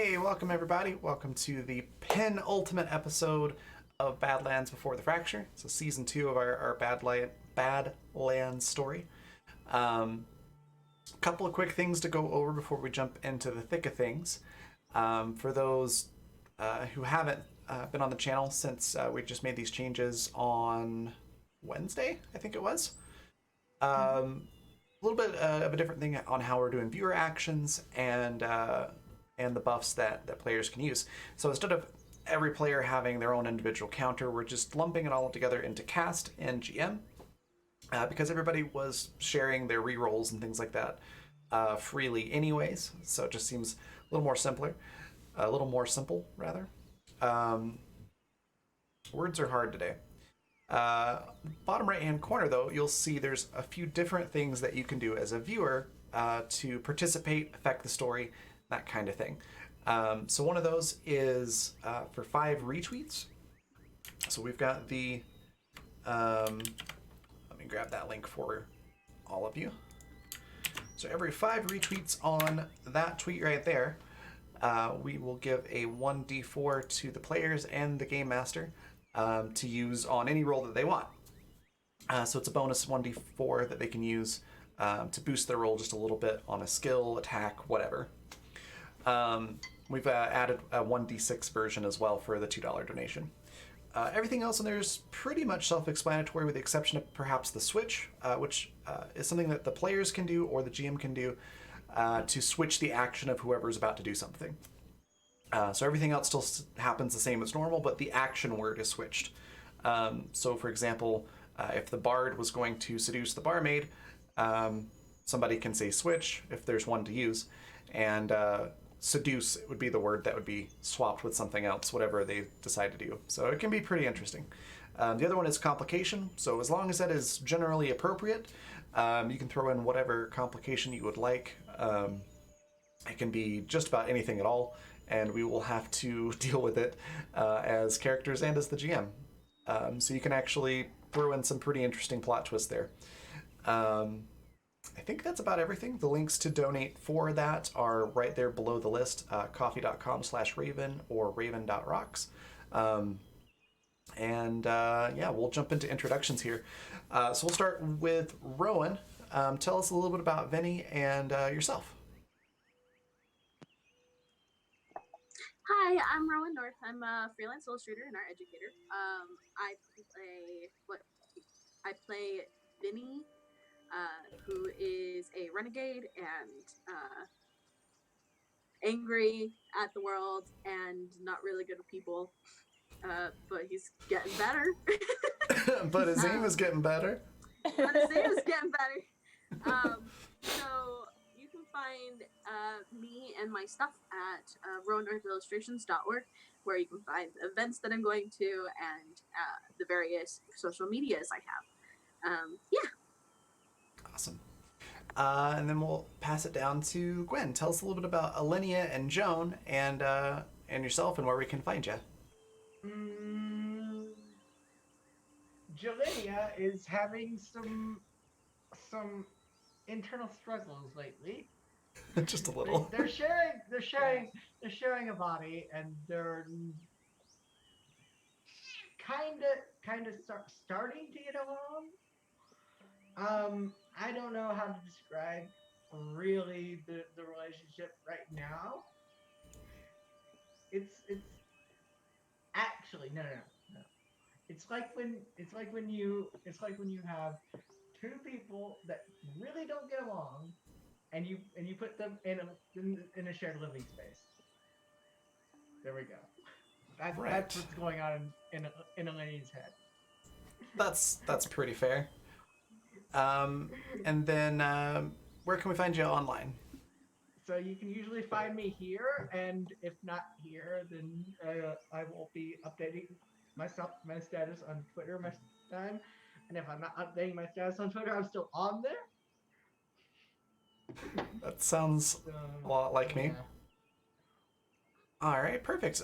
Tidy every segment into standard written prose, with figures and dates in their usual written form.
Hey, welcome everybody. Welcome to the penultimate episode of Badlands Before the Fracture. So season 2 of our Badlands story. A couple of quick things to go over before we jump into the thick of things. For those who haven't been on the channel since we just made these changes on Wednesday, I think it was. A little bit of a different thing on how we're doing viewer actions and the buffs that players can use. So instead of every player having their own individual counter, we're just lumping it all together into cast and GM because everybody was sharing their rerolls and things like that freely anyways. So it just seems a little more simple rather. Words are hard today. Bottom right hand corner though, you'll see there's a few different things that you can do as a viewer to participate, affect the story, that kind of thing. So one of those is for 5 retweets. So we've got the let me grab that link for all of you. So every 5 retweets on that tweet right there, we will give a 1d4 to the players and the game master to use on any roll that they want. So it's a bonus 1d4 that they can use to boost their roll just a little bit on a skill, attack, whatever. We've added a 1d6 version as well for the $2 donation. Everything else in there is pretty much self-explanatory with the exception of perhaps the switch, which is something that the players can do or the GM can do to switch the action of whoever's about to do something. So everything else still happens the same as normal, but the action word is switched. So for example, if the bard was going to seduce the barmaid, somebody can say switch if there's one to use, and seduce would be the word that would be swapped with something else, whatever they decide to do. So it can be pretty interesting. The other one is complication. So as long as that is generally appropriate, you can throw in whatever complication you would like. It can be just about anything at all, and we will have to deal with it as characters and as the GM. So you can actually throw in some pretty interesting plot twists there. I think that's about everything. The links to donate for that are right there below the list, coffee.com/raven or raven.rocks. Yeah, we'll jump into introductions here. So we'll start with Rowan. Tell us a little bit about Vinny and yourself. Hi, I'm Rowan North. I'm a freelance illustrator and art educator. I play Vinny, who is a renegade and angry at the world and not really good with people. But he's getting better. But his aim is getting better. But his aim is getting better. So you can find me and my stuff at rowannorthillustrations.org, where you can find events that I'm going to and the various social medias I have. Yeah. Awesome. And then we'll pass it down to Gwen. Tell us a little bit about Alenia and Joan and yourself and where we can find you. Jolinia is having some internal struggles lately. Just a little. They're sharing a body, and they're kind of starting to get along. I don't know how to describe really the relationship right now. It's actually no. It's like when you have 2 people that really don't get along, and you put them in a shared living space. There we go. That's what's going on in Eleni's head. That's pretty fair. And then where can we find you online? So you can usually find me here, and if not here, then I will be updating my status on Twitter most of the time. And if I'm not updating my status on Twitter, I'm still on there. That sounds a lot like me. All right, perfect.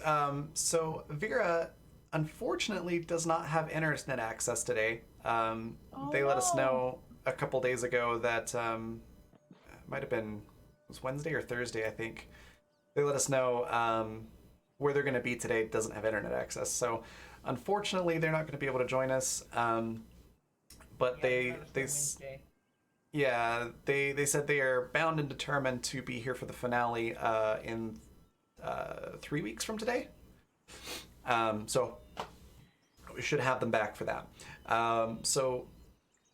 So Vera unfortunately does not have internet access today. They let us know a couple days ago that might have been, it was Wednesday or Thursday, I think, they let us know where they're going to be today doesn't have internet access. So unfortunately, they're not going to be able to join us. But Yeah, Wednesday. they said they are bound and determined to be here for the finale in 3 weeks from today. So we should have them back for that.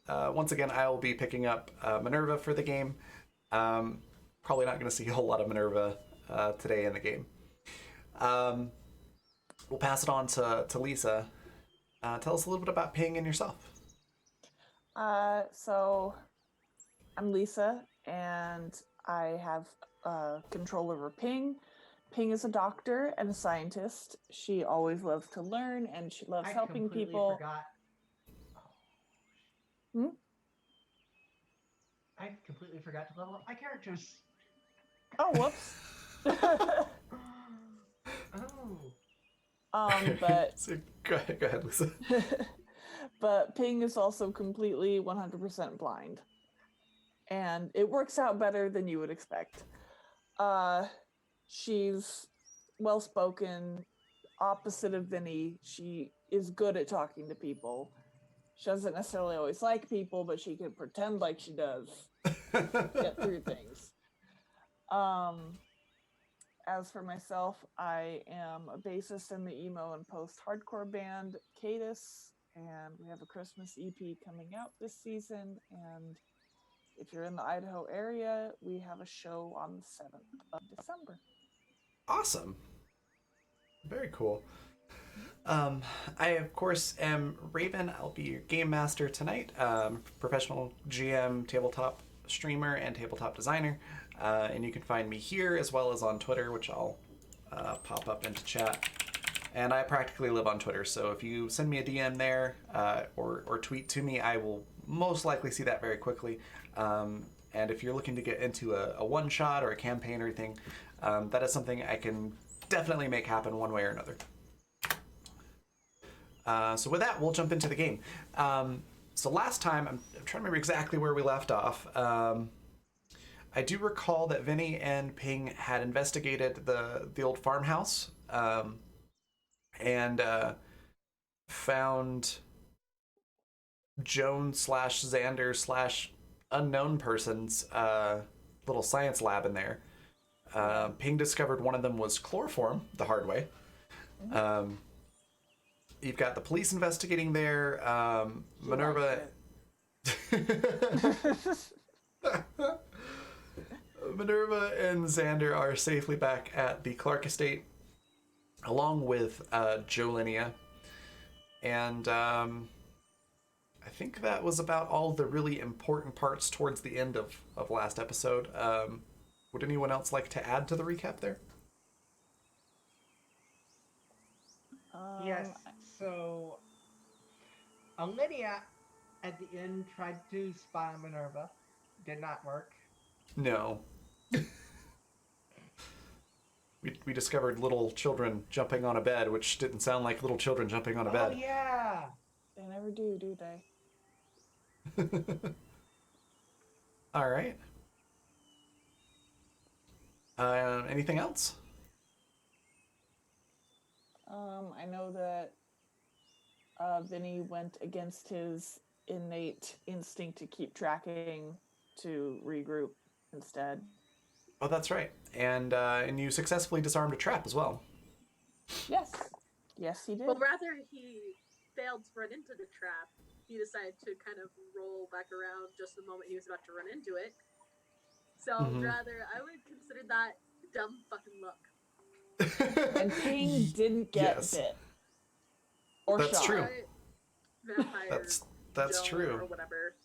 Once again, I will be picking up Minerva for the game. Probably not going to see a whole lot of Minerva today in the game. We'll pass it on to Lisa. Tell us a little bit about Ping and yourself. So I'm Lisa, and I have control over Ping. Ping is a doctor and a scientist. She always loves to learn, and she loves helping people. I completely forgot to level up my characters. Oh, whoops. But So go ahead, Lisa. but Ping is also completely 100% blind, and it works out better than you would expect. She's well-spoken, opposite of Vinny. She is good at talking to people. She doesn't necessarily always like people, but she can pretend like she does. Get through things. As for myself, I am a bassist in the emo and post-hardcore band Cadus, and we have a Christmas EP coming out this season. And if you're in the Idaho area, we have a show on the 7th of December. Awesome. Very cool. I, of course, am Raven. I'll be your game master tonight. Professional GM, tabletop streamer, and tabletop designer. And you can find me here as well as on Twitter, which I'll pop up into chat. And I practically live on Twitter, so if you send me a DM there or tweet to me, I will most likely see that very quickly. And if you're looking to get into a one-shot or a campaign or anything, that is something I can definitely make happen one way or another. So with that, we'll jump into the game. So last time, I'm trying to remember exactly where we left off. I do recall that Vinny and Ping had investigated the old farmhouse and found Joan / Xander / unknown person's little science lab in there. Ping discovered one of them was chloroform the hard way. You've got the police investigating there. Minerva. Minerva and Xander are safely back at the Clark estate, along with Jolinia. And I think that was about all the really important parts towards the end of last episode. Would anyone else like to add to the recap there? Yes, so Lydia at the end tried to spy on Minerva. Did not work. No. We discovered little children jumping on a bed, which didn't sound like little children jumping on a bed. Oh, yeah! They never do they? All right. Anything else? I know that Vinny went against his innate instinct to keep tracking to regroup instead. Oh, that's right. And you successfully disarmed a trap as well. Yes, he did. Well, rather he failed to run into the trap. He decided to kind of roll back around just the moment he was about to run into it. So rather, I would consider that dumb fucking luck. And Ping didn't get bit or that's shot. True. Vampire. That's Joan true. Or whatever.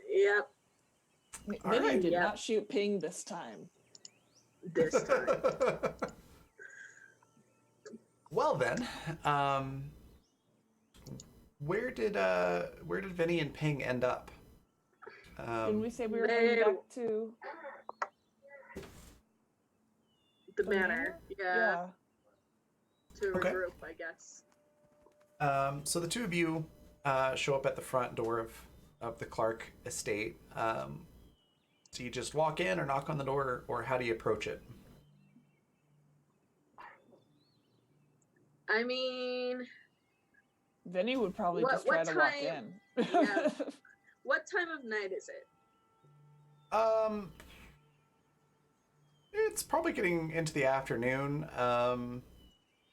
Yep. Vinny did not shoot Ping this time. This time. Well then, where did Vinny and Ping end up? Didn't we say we were heading back to the manor? Yeah. To regroup, I guess. So the two of you show up at the front door of the Clark estate Do you just walk in or knock on the door, or how do you approach it? I mean, Vinny would probably What- just try what to walk time- in. yeah. What time of night is it? It's probably getting into the afternoon.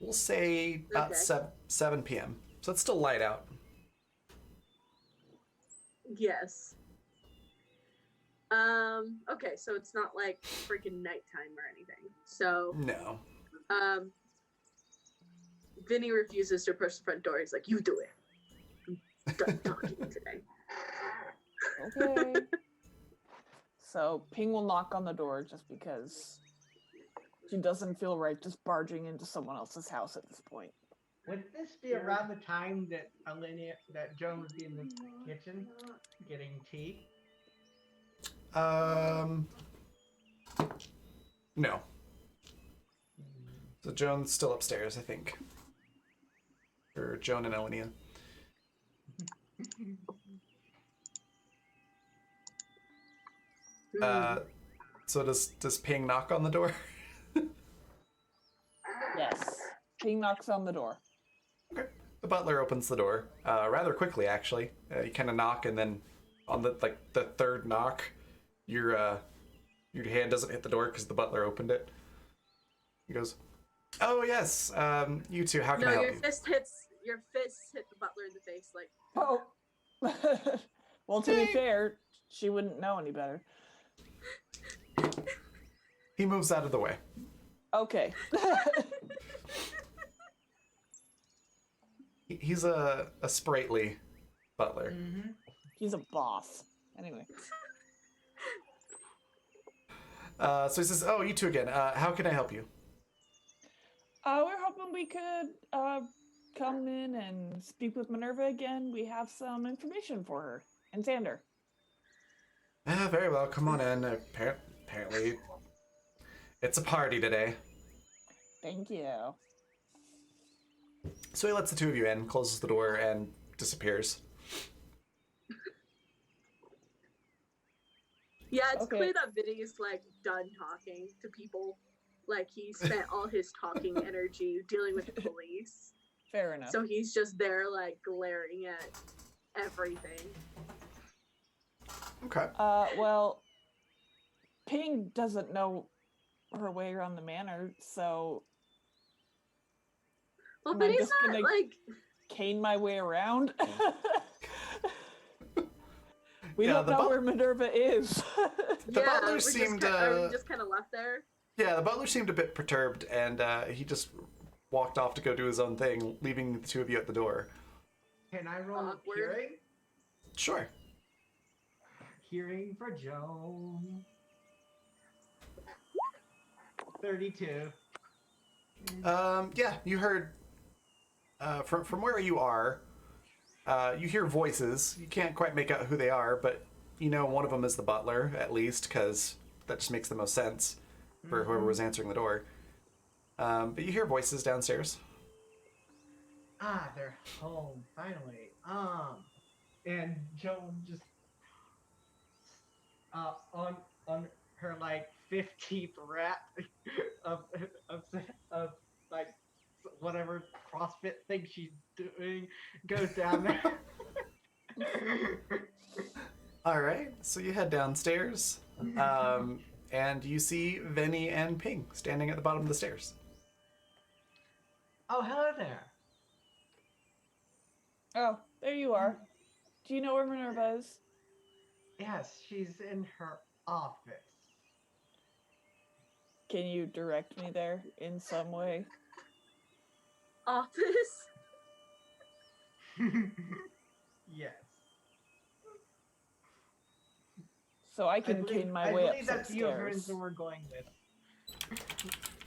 We'll say about Okay. 7 p.m. So it's still light out. Yes. Okay, so it's not like freaking nighttime or anything. So, No. Vinny refuses to approach the front door. He's like, "You do it. I'm done talking today." Okay. So Ping will knock on the door just because she doesn't feel right just barging into someone else's house at this point. Would this be around the time that Joan would be in the kitchen getting tea? No. So Joan's still upstairs, I think. Or Joan and Elenia. So does Ping knock on the door? Yes. Ping knocks on the door. Okay. The butler opens the door rather quickly, actually. You kind of knock, and then on the third knock, your hand doesn't hit the door because the butler opened it. He goes, "Oh yes, you two. How can No, I help your you?" fist hit the butler in the face. Like, Oh. Well, to be fair, she wouldn't know any better. He moves out of the way. Okay. He's a sprightly butler. Mm-hmm. He's a boss. Anyway. So he says, "Oh, you two again. How can I help you?" We're hoping we could come in and speak with Minerva again. We have some information for her. And Xander. Very well. Come on in. Apparently, it's a party today. Thank you. So he lets the two of you in, closes the door, and disappears. yeah, it's Okay. clear that Vinny is like done talking to people. Like he spent all his talking energy dealing with the police. Fair enough. So he's just there, like glaring at everything. Okay. Well, Ping doesn't know her way around the manor, so Well, Am I Vinny's just not gonna- like. cane my way around. We Yeah, don't the know bu- where Minerva is. The butler we're just seemed, are we just kind of left there. Yeah, the butler seemed a bit perturbed, and he just walked off to go do his own thing, leaving the two of you at the door. Can I roll Awkward. hearing? Sure. Hearing for Joan. 32. Yeah, you heard from where you are. You hear voices. You can't quite make out who they are, but you know one of them is the butler, at least, because that just makes the most sense for whoever was answering the door. But you hear voices downstairs. Ah, they're home finally. And Joan just on her like 15th rap of like whatever CrossFit thing she's doing goes down there. All right, so you head downstairs, and you see Vinny and Ping standing at the bottom of the stairs. Oh, hello there. Oh, there you are. Do you know where Minerva is? Yes, she's in her office. Can you direct me there in some way? Office. Yes. So I can cane my way I up believe some that's the friends stairs. that we're going with.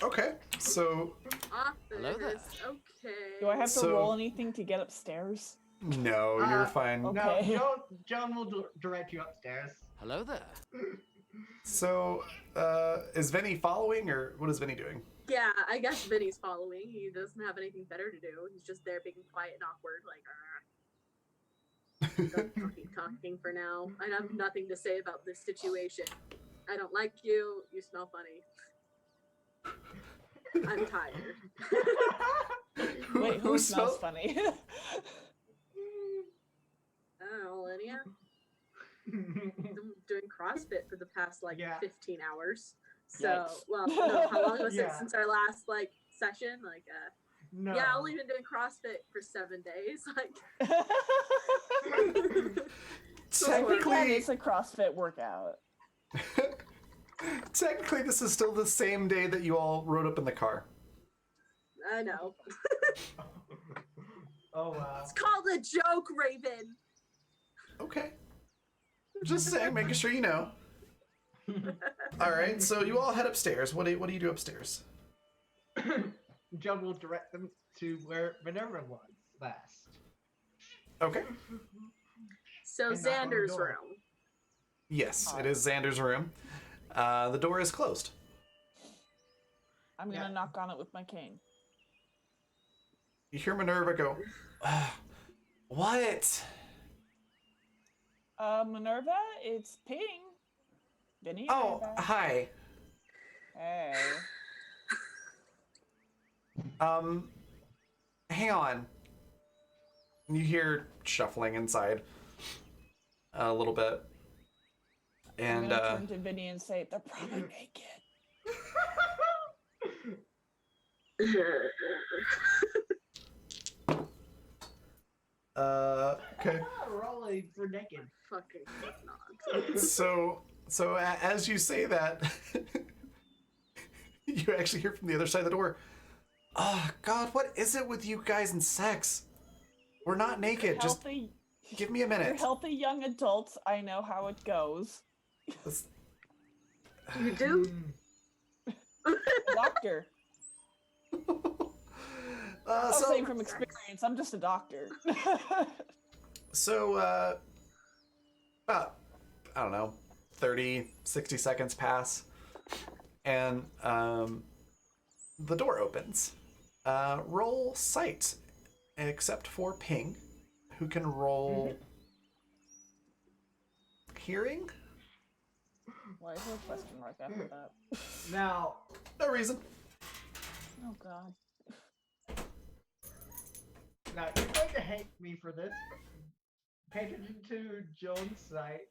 Okay, so Office. Hello there. Okay. Do I have to So- roll anything to get upstairs? no, you're fine. okay. No, Joan will direct you upstairs. Hello there. So, is Vinny following, or what is Vinny doing? Yeah, I guess Vinny's following. He doesn't have anything better to do. He's just there being quiet and awkward, like, talking for now. I have nothing to say about this situation. I don't like you. You smell funny. I'm tired. Wait, who smells funny? I don't know, Lydia. I'm doing CrossFit for the past 15 hours. So, Yikes. well, no, how long was it Yeah. since our last session? No. Yeah, I've only been doing CrossFit for 7 days. Technically, it's a CrossFit workout. technically, this is still the same day that you all rode up in the car. I know. Oh wow. It's called a joke, Raven. Okay. Just saying, making sure you know. All right, so you all head upstairs. What do you do upstairs? Joan will direct them to where Minerva was last. Okay. So And knock on the Xander's door. room. Yes, it is Xander's room. The door is closed. I'm gonna knock on it with my cane. You hear Minerva go, what? Minerva, it's Ping. Vinny. Oh, Minerva. hi. Hey. Hang on. You hear shuffling inside a little bit. I'm And, gonna turn to Vinny and say, they're probably naked. okay. Rolling for naked. Fucking not. So as you say that, you actually hear from the other side of the door, oh, God, what is it with you guys and sex? We're not naked. Just Healthy, give me a you're minute. healthy young adults. I know how it goes. This- You do? Doctor. I'm so, saying from experience, I'm just a doctor. so, about, I don't know, 30, 60 seconds pass, and the door opens. Roll sight, except for Ping, who can roll hearing? Why is there a question mark after that? Now, No reason. Oh god. now you're going to hate me for this. Pay attention to Joan's sight.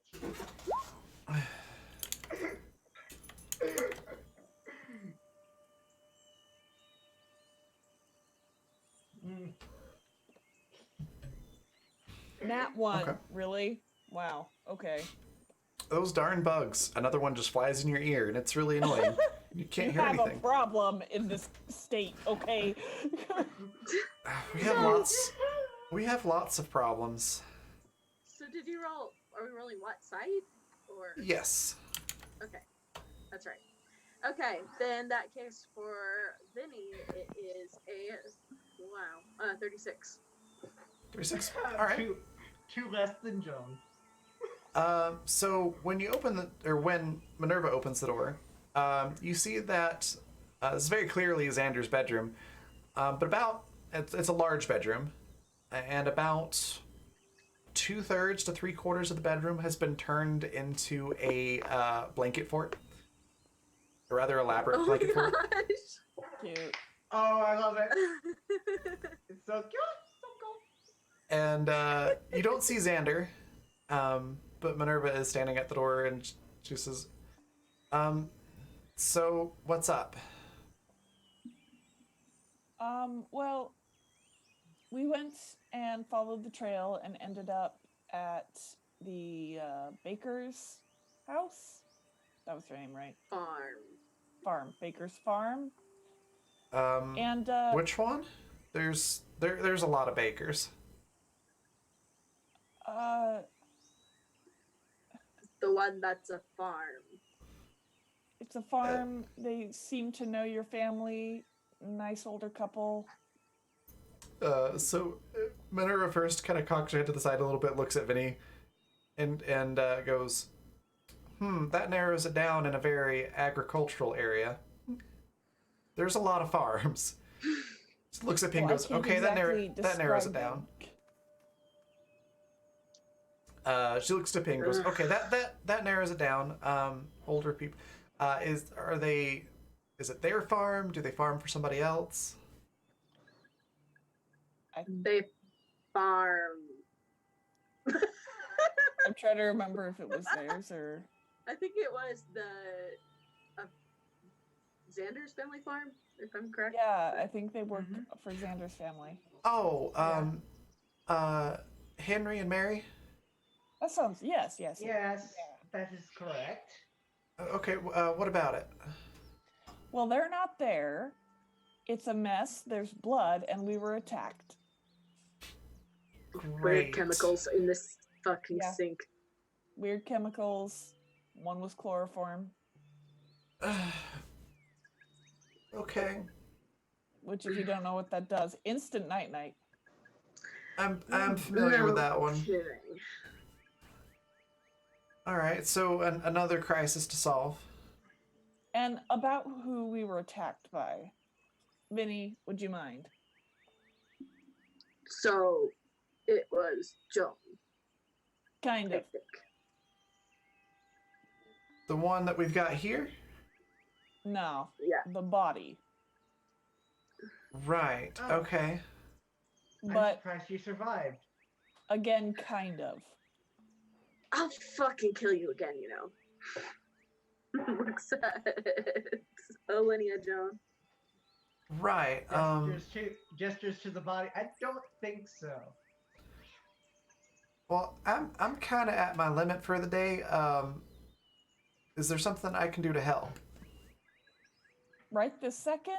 Nat 1. Okay. Really? Wow. Okay. Those darn bugs. Another one just flies in your ear, and it's really annoying. You can't You hear have anything. a problem in this state, okay? We have lots. We have lots of problems. So did you roll? Are we rolling what side? Or Yes. okay, that's right. Okay, then in that case for Vinny, it is a 36. 36. All right. Two less than Joan. So when you open when Minerva opens the door, you see that it's very clearly Xander's bedroom, but it's a large bedroom, and about 2/3 to 3/4 of the bedroom has been turned into a blanket fort, a rather elaborate blanket fort. Cute. Oh, I love it. It's so cute. So cool. And you don't see Xander, but Minerva is standing at the door, and she says, so what's up? Well, we went and followed the trail and ended up at the baker's house. That was her name, right? Farm. Baker's farm. And Which one? There's a lot of bakers. The one that's a farm. It's a farm. They seem to know your family. Nice older couple. So Minerva first kind of cocks her head to the side a little bit, looks at Vinny, and goes, that narrows it down in a very agricultural area. There's a lot of farms. Just looks at Ping and Well, I goes, can't okay, exactly that narrows it describe down. She looks to Ping and goes, okay, that narrows it down. Older people. Is it their farm? Do they farm for somebody else? They farm. I'm trying to remember if it was theirs or. I think it was the Xander's family farm, if I'm correct. Yeah, I think they work for Xander's family. Oh, Henry and Mary? That sounds, yes. Yes, that is correct. Okay, what about it? Well, they're not there. It's a mess. There's blood, and we were attacked. Great. Weird chemicals in this fucking sink. Weird chemicals. One was chloroform. Okay. Which, if you don't know what that does, instant night-night. I'm familiar with that one. Kidding. All right, so another crisis to solve. And about who we were attacked by. Vinny, would you mind? So, it was Joan. Kind I of. think. The one that we've got here? No. Yeah. The body. Right, Oh. okay. I'm But, surprised you survived. again, kind of. I'll fucking kill you again, you know. Looks at Alinea Joan. Right, Gestures to the body. I don't think so. well, I'm kind of at my limit for the day. Is there something I can do to help? Right this second?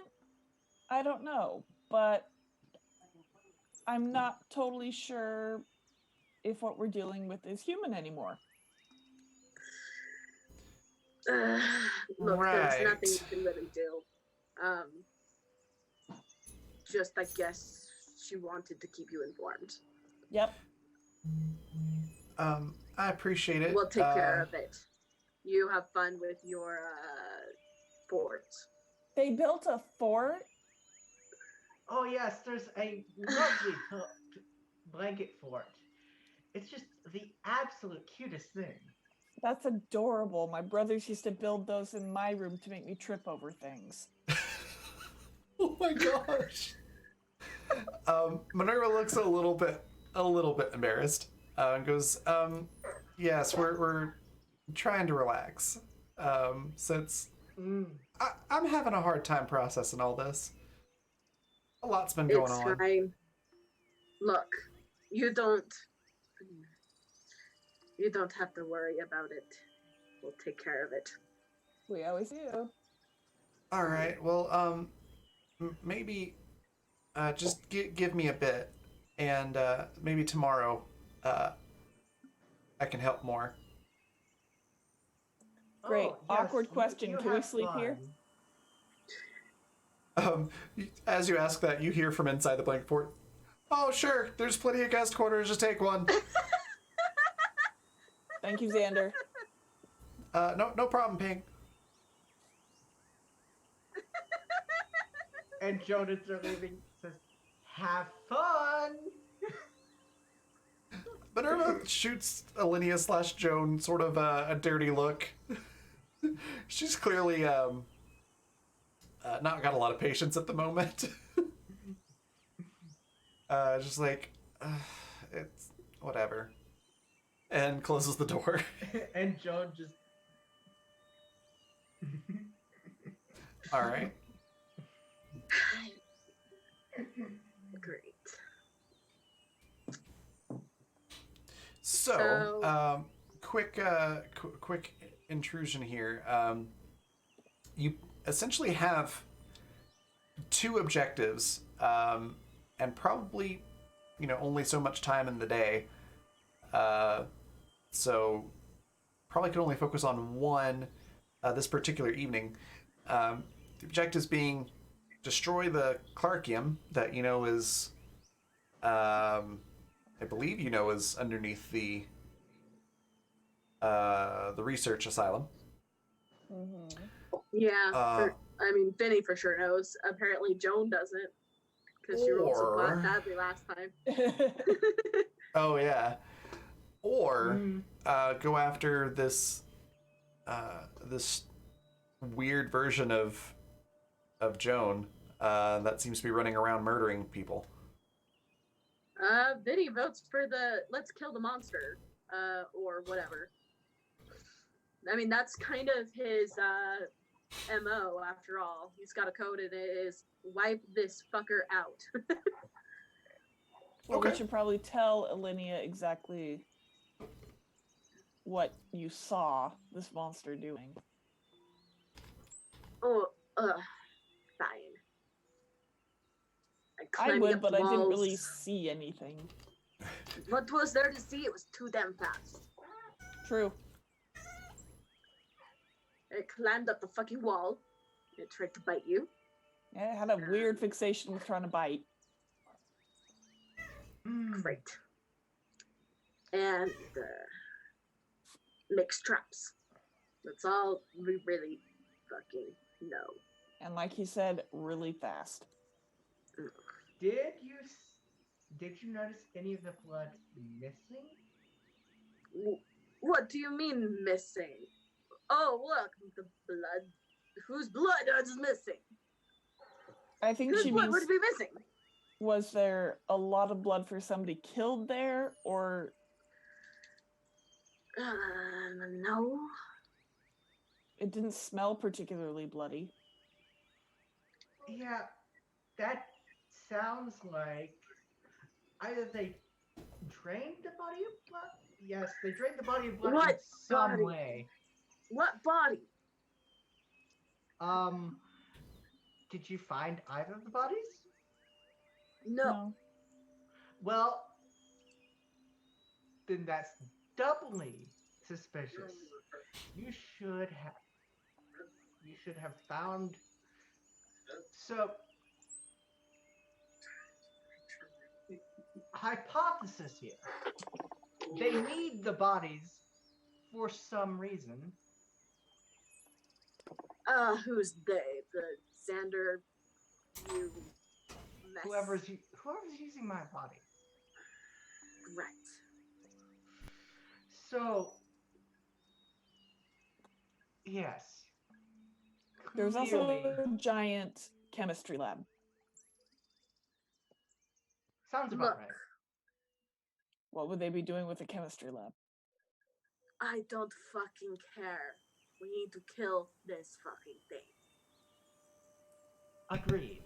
I don't know, but I'm not totally sure if what we're dealing with is human anymore. Look, there's nothing you Right. can really do. Just, I guess, she wanted to keep you informed. Yep. I appreciate it. We'll take care of it. You have fun with your forts. They built a fort. Oh yes, there's a lovely blanket fort. It's just the absolute cutest thing. That's adorable. My brothers used to build those in my room to make me trip over things. Oh my gosh. Minerva looks a little bit embarrassed. And goes, yes, we're trying to relax. Since I'm having a hard time processing all this. A lot's been going It's on. fine. Look, you don't have to worry about it. We'll take care of it. We always do. All right. Well, maybe just give me a bit, and maybe tomorrow I can help more. Great. Oh, yes, Awkward question. you Can we have sleep here? fun. As you ask that, you hear from inside the blanket fort. Oh, sure. There's plenty of guest quarters. Just take one. Thank you, Xander. No problem, Pink. And Joan, as they're leaving, says, "Have fun." Minerva shoots Alinea / Joan sort of a dirty look. She's clearly not got a lot of patience at the moment. Just like, it's whatever. And closes the door. And Joan just. All right. Great. So, quick intrusion here. You essentially have two objectives, and probably, only so much time in the day. So, probably could only focus on one this particular evening. The objectives being destroy the Clarkium that is, I believe is underneath the research asylum. Mm-hmm. Yeah, Vinny for sure knows. Apparently Joan doesn't, because she rolled so badly last time. Oh yeah. or go after this this weird version of Joan that seems to be running around murdering people. Biddy votes for the let's kill the monster, or whatever. I mean, that's kind of his MO after all. He's got a code and it is wipe this fucker out. Well, Okay. we should probably tell Alinea exactly what you saw this monster doing. Oh, fine. I climbed would, up but I didn't really walls. see anything. What was there to see? It was too damn fast. True. It climbed up the fucking wall. It tried to bite you. Yeah, it had a weird fixation with trying to bite. Great. And makes traps. That's all we really fucking know. And like he said, really fast. Did you notice any of the blood missing? What do you mean missing? Oh, look, the blood. Whose blood is missing? I think Whose she blood means, would be missing? was there a lot of blood for somebody killed there, or No. it didn't smell particularly bloody? Yeah, that sounds like either they drained the body of blood. Yes, they drained the body of blood in What some body? way. What body? Did you find either of the bodies? No. Well, then that's doubly suspicious. You should have found. So, hypothesis here. They need the bodies for some reason. Who's they? The Xander, you mess. Whoever's using my body. Right. So, yes. There's also Clearly. a giant chemistry lab. Sounds about Look. right. What would they be doing with a chemistry lab? I don't fucking care. We need to kill this fucking thing. Agreed.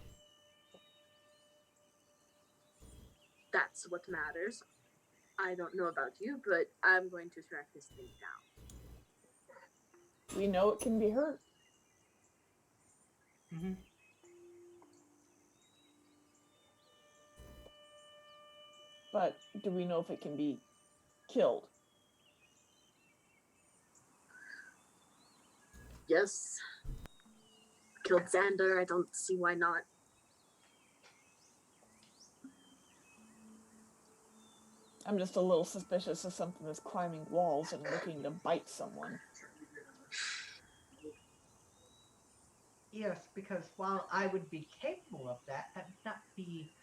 That's what matters. I don't know about you, but I'm going to track this thing down. We know it can be hurt. Mm-hmm. But do we know if it can be killed? Yes. Killed Xander. I don't see why not. I'm just a little suspicious of something that's climbing walls and looking to bite someone. Yes, because while I would be capable of that, that would not be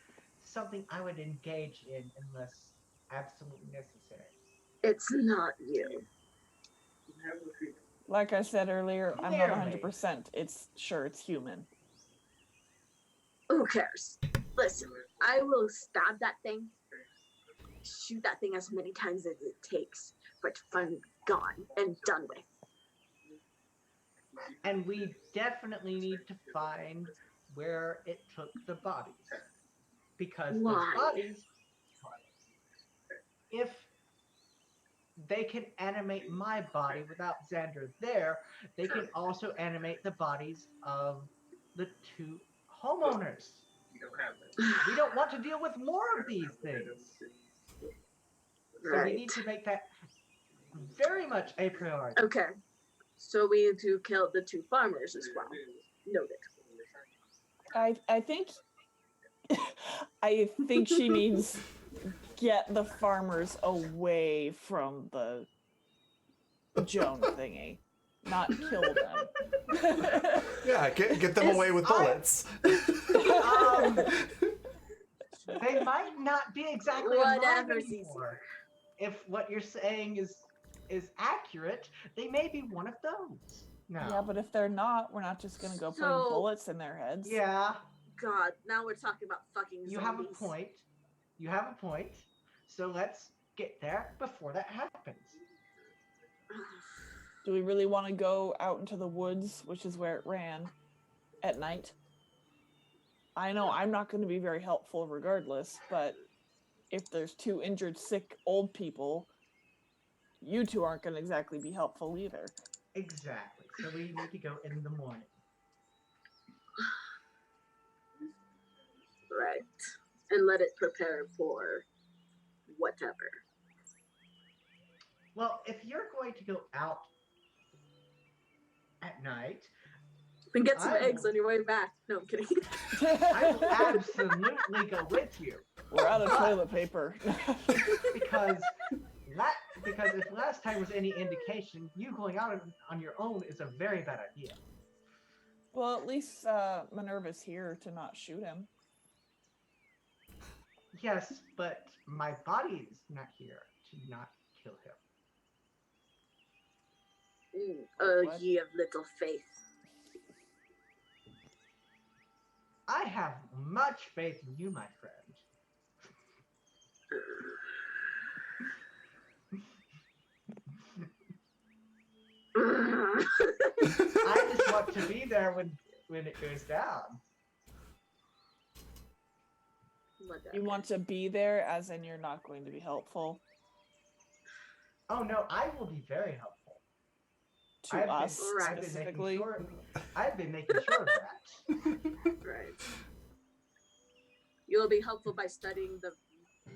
something I would engage in unless absolutely necessary. It's not you. Like I said earlier, I'm not Clearly. 100%. It's human. Who cares? Listen, I will stab that thing, shoot that thing as many times as it takes for it to finally be gone and done with. And we definitely need to find where it took the bodies. Because Why? those bodies, if they can animate my body without Xander there, they can also animate the bodies of the two homeowners. We don't want to deal with more of these things. So Right. we need to make that very much a priority. Okay. So we need to kill the two farmers as well. Noted. I think I think she means get the farmers away from the Joan thingy, not kill them. Yeah, get them away with bullets. They might not be exactly Whatever's alive anymore. if what you're saying is accurate, they may be one of those. No. Yeah, but if they're not, we're not just gonna go putting So- bullets in their heads. Yeah, God, now we're talking about fucking you have zombies. a point. You have a point. So let's get there before that happens. Do we really want to go out into the woods, which is where it ran, at night? I know I'm not going to be very helpful regardless, but if there's two injured, sick, old people, you two aren't going to exactly be helpful either. Exactly. So we need to go in the morning. Right. And let it prepare for whatever. Well, if you're going to go out at night, And get some I eggs will- on your way back. No, I'm kidding. I will absolutely go with you. We're out of toilet paper. Because if last time was any indication, you going out on your own is a very bad idea. Well, at least Minerva's here to not shoot him. Yes, but my body is not here to not kill him. What? Ye of little faith. I have much faith in you, my friend. I just want to be there when it goes down. Whatever. You want to be there, as in you're not going to be helpful Oh no, I will be very helpful. to us Right. specifically. I've been making sure of that. Right. You'll be helpful by studying the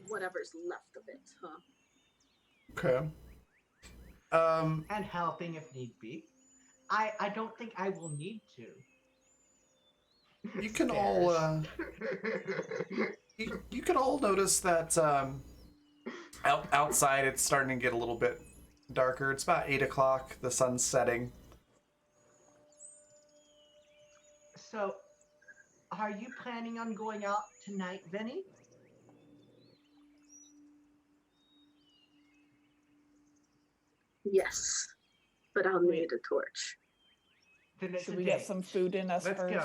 whatever's left of it, huh? Okay. And helping if need be. I don't think I will need to. You can all you can all notice that outside it's starting to get a little bit darker. It's about 8 o'clock. The sun's setting. So, are you planning on going out tonight, Benny? Yes. But I'll need a torch. Then it's Should a we date. get some food in us Let's first? go.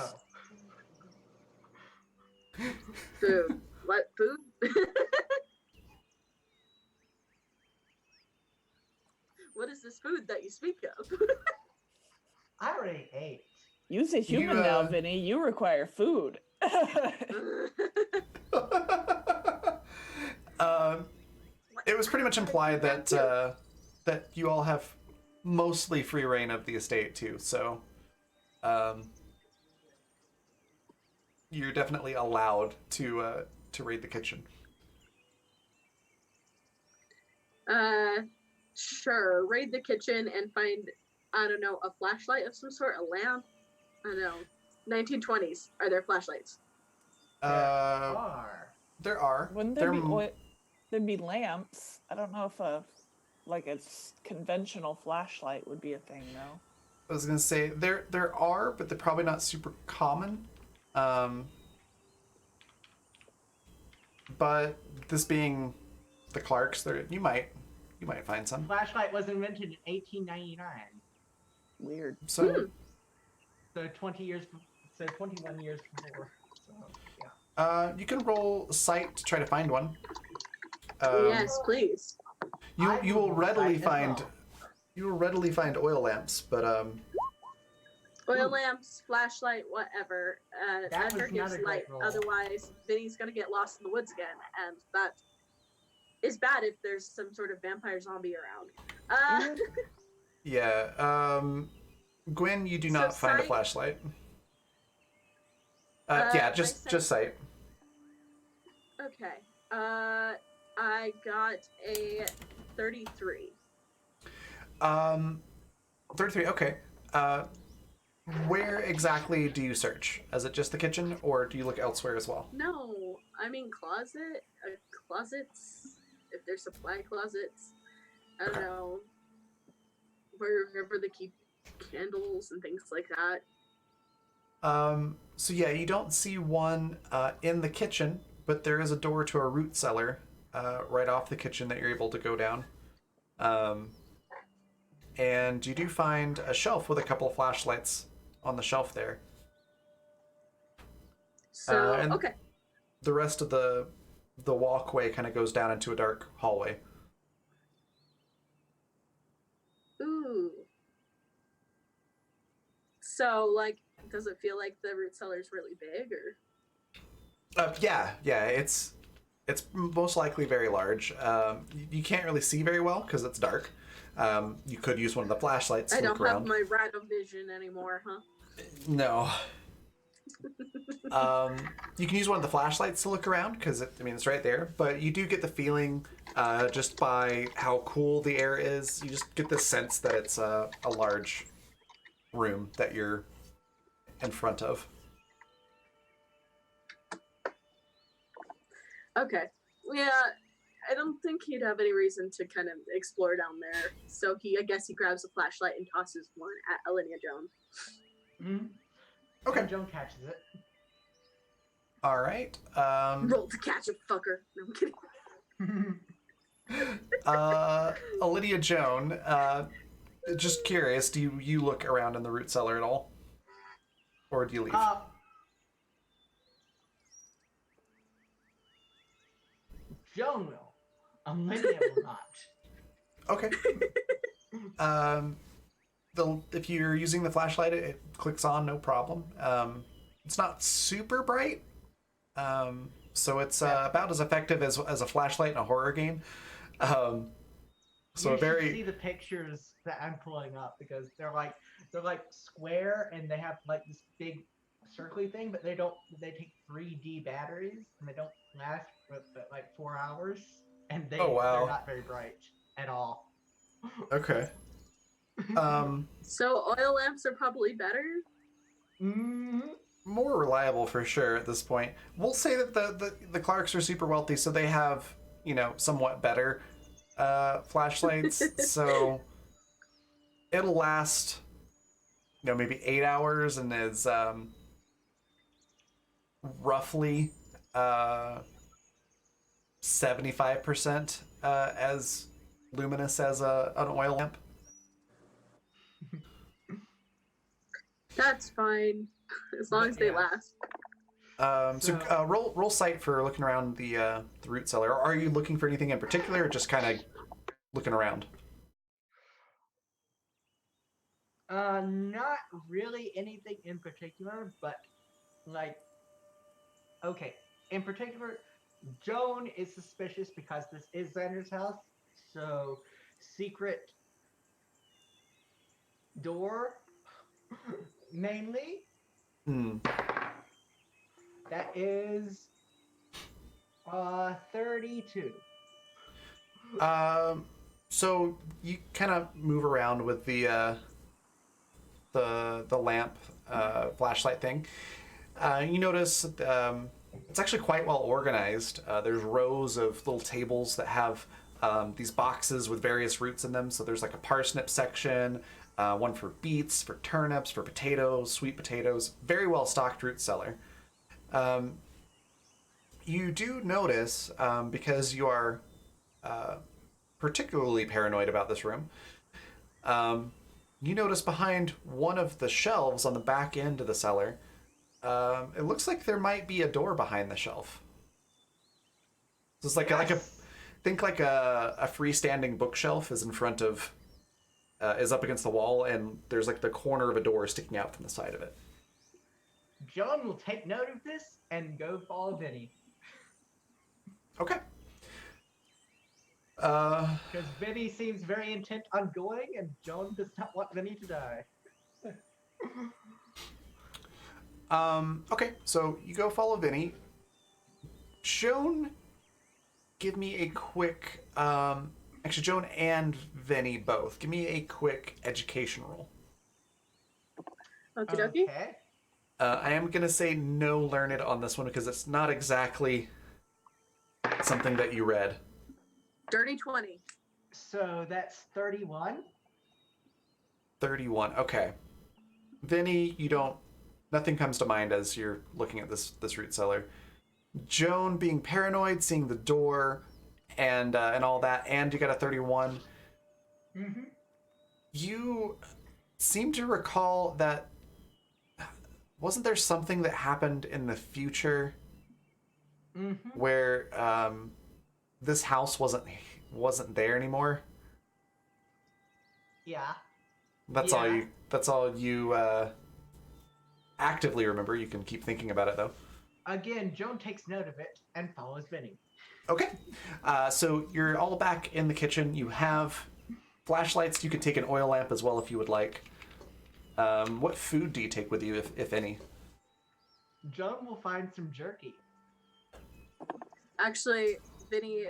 Food. What food? What is this food that you speak of? I already ate. Use a human now, Vinny. You require food. It was pretty much implied that that you all have mostly free reign of the estate too, so you're definitely allowed to raid the kitchen. Sure. Raid the kitchen and find, I don't know, a flashlight of some sort, a lamp. I don't know. 1920s. Are there flashlights? Are. There are. Wouldn't there be There- oil? There'd be lamps. I don't know if a conventional flashlight would be a thing though. I was gonna say there are, but they're probably not super common. But this being the Clarks, you might find some. Flashlight was invented in 1899. Weird. So So 21 years before. So, yeah. you can roll sight to try to find one. Yes, please. I You will will readily sight as find well. you will readily find oil lamps, but Oil lamps, flashlight, whatever. That Xander was not gives a great light. roll. Otherwise, Vinny's gonna get lost in the woods again, and that is bad if there's some sort of vampire zombie around. yeah. Gwen, you do not find a sight? flashlight. Yeah, my just sight. Okay. I got a 33. 33. Okay. Where exactly do you search? Is it just the kitchen, or do you look elsewhere as well? No, I mean closet. Closets. If there's supply closets. I don't Okay. know. Wherever they keep candles and things like that. So yeah, you don't see one in the kitchen, but there is a door to a root cellar right off the kitchen that you're able to go down. And you do find a shelf with a couple of flashlights on the shelf there. So And okay. the rest of the walkway kind of goes down into a dark hallway. Ooh. So like, does it feel like the root cellar's really big, or? Yeah, it's most likely very large. You can't really see very well because it's dark. You could use one of the flashlights to I look don't have around. my radivision anymore, huh? No. You can use one of the flashlights to look around because it's right there. But you do get the feeling, just by how cool the air is, you just get the sense that it's a large room that you're in front of. Okay. Yeah, I don't think he'd have any reason to kind of explore down there. So I guess he grabs a flashlight and tosses one at Alinea Joan. Mm-hmm. Okay. And Joan catches it. All right. Roll to catch a fucker. No, I'm kidding. Lydia Joan, just curious, do you look around in the root cellar at all? Or do you leave? Joan will. Lydia will not. Okay. If you're using the flashlight, it clicks on, no problem. It's not super bright, so it's about as effective as a flashlight in a horror game. So you should see the pictures that I'm pulling up because they're like square and they have like this big circly thing, but they take 3D batteries and they don't last for like 4 hours, and they're not very bright at all. Okay. So oil lamps are probably better? Mm-hmm. More reliable for sure at this point. We'll say that the Clarks are super wealthy, so they have, somewhat better flashlights. So it'll last, maybe 8 hours and is roughly 75% as luminous as an oil lamp. That's fine, as long as they last. Roll sight for looking around the root cellar. Are you looking for anything in particular, or just kind of looking around? Not really anything in particular, but okay. In particular, Joan is suspicious because this is Xander's house, so secret door, mainly. That is 32. So you kind of move around with the lamp flashlight thing. You notice it's actually quite well organized. There's rows of little tables that have these boxes with various roots in them. So there's like a parsnip section, one for beets, for turnips, for potatoes, sweet potatoes. Very well stocked root cellar. You do notice, because you are particularly paranoid about this room, you notice behind one of the shelves on the back end of the cellar, it looks like there might be a door behind the shelf. So it's think like a freestanding bookshelf is in front of, is up against the wall, and there's like the corner of a door sticking out from the side of it. Joan will take note of this and go follow Vinny. Okay. Because Vinny seems very intent on going, and Joan does not want Vinny to die. Okay, so you go follow Vinny. Joan, give me a quick, actually Joan and Vinny both, give me a quick education roll. Okie dokie. Okay. I am going to say no learned on this one because it's not exactly something that you read. Dirty 20. So that's 31. 31, okay. Vinny, nothing comes to mind as you're looking at this root cellar. Joan being paranoid, seeing the door, and all that, and you got a 31. Mm-hmm. You seem to recall that wasn't there something that happened in the future Mm-hmm. where this house wasn't there anymore? Yeah. That's Yeah. all you actively remember. You can keep thinking about it though. Again, Joan takes note of it and follows Vinny. Okay. So you're all back in the kitchen. You have flashlights. You could take an oil lamp as well if you would like. What food do you take with you, if any? Joan will find some jerky. Actually, Vinny,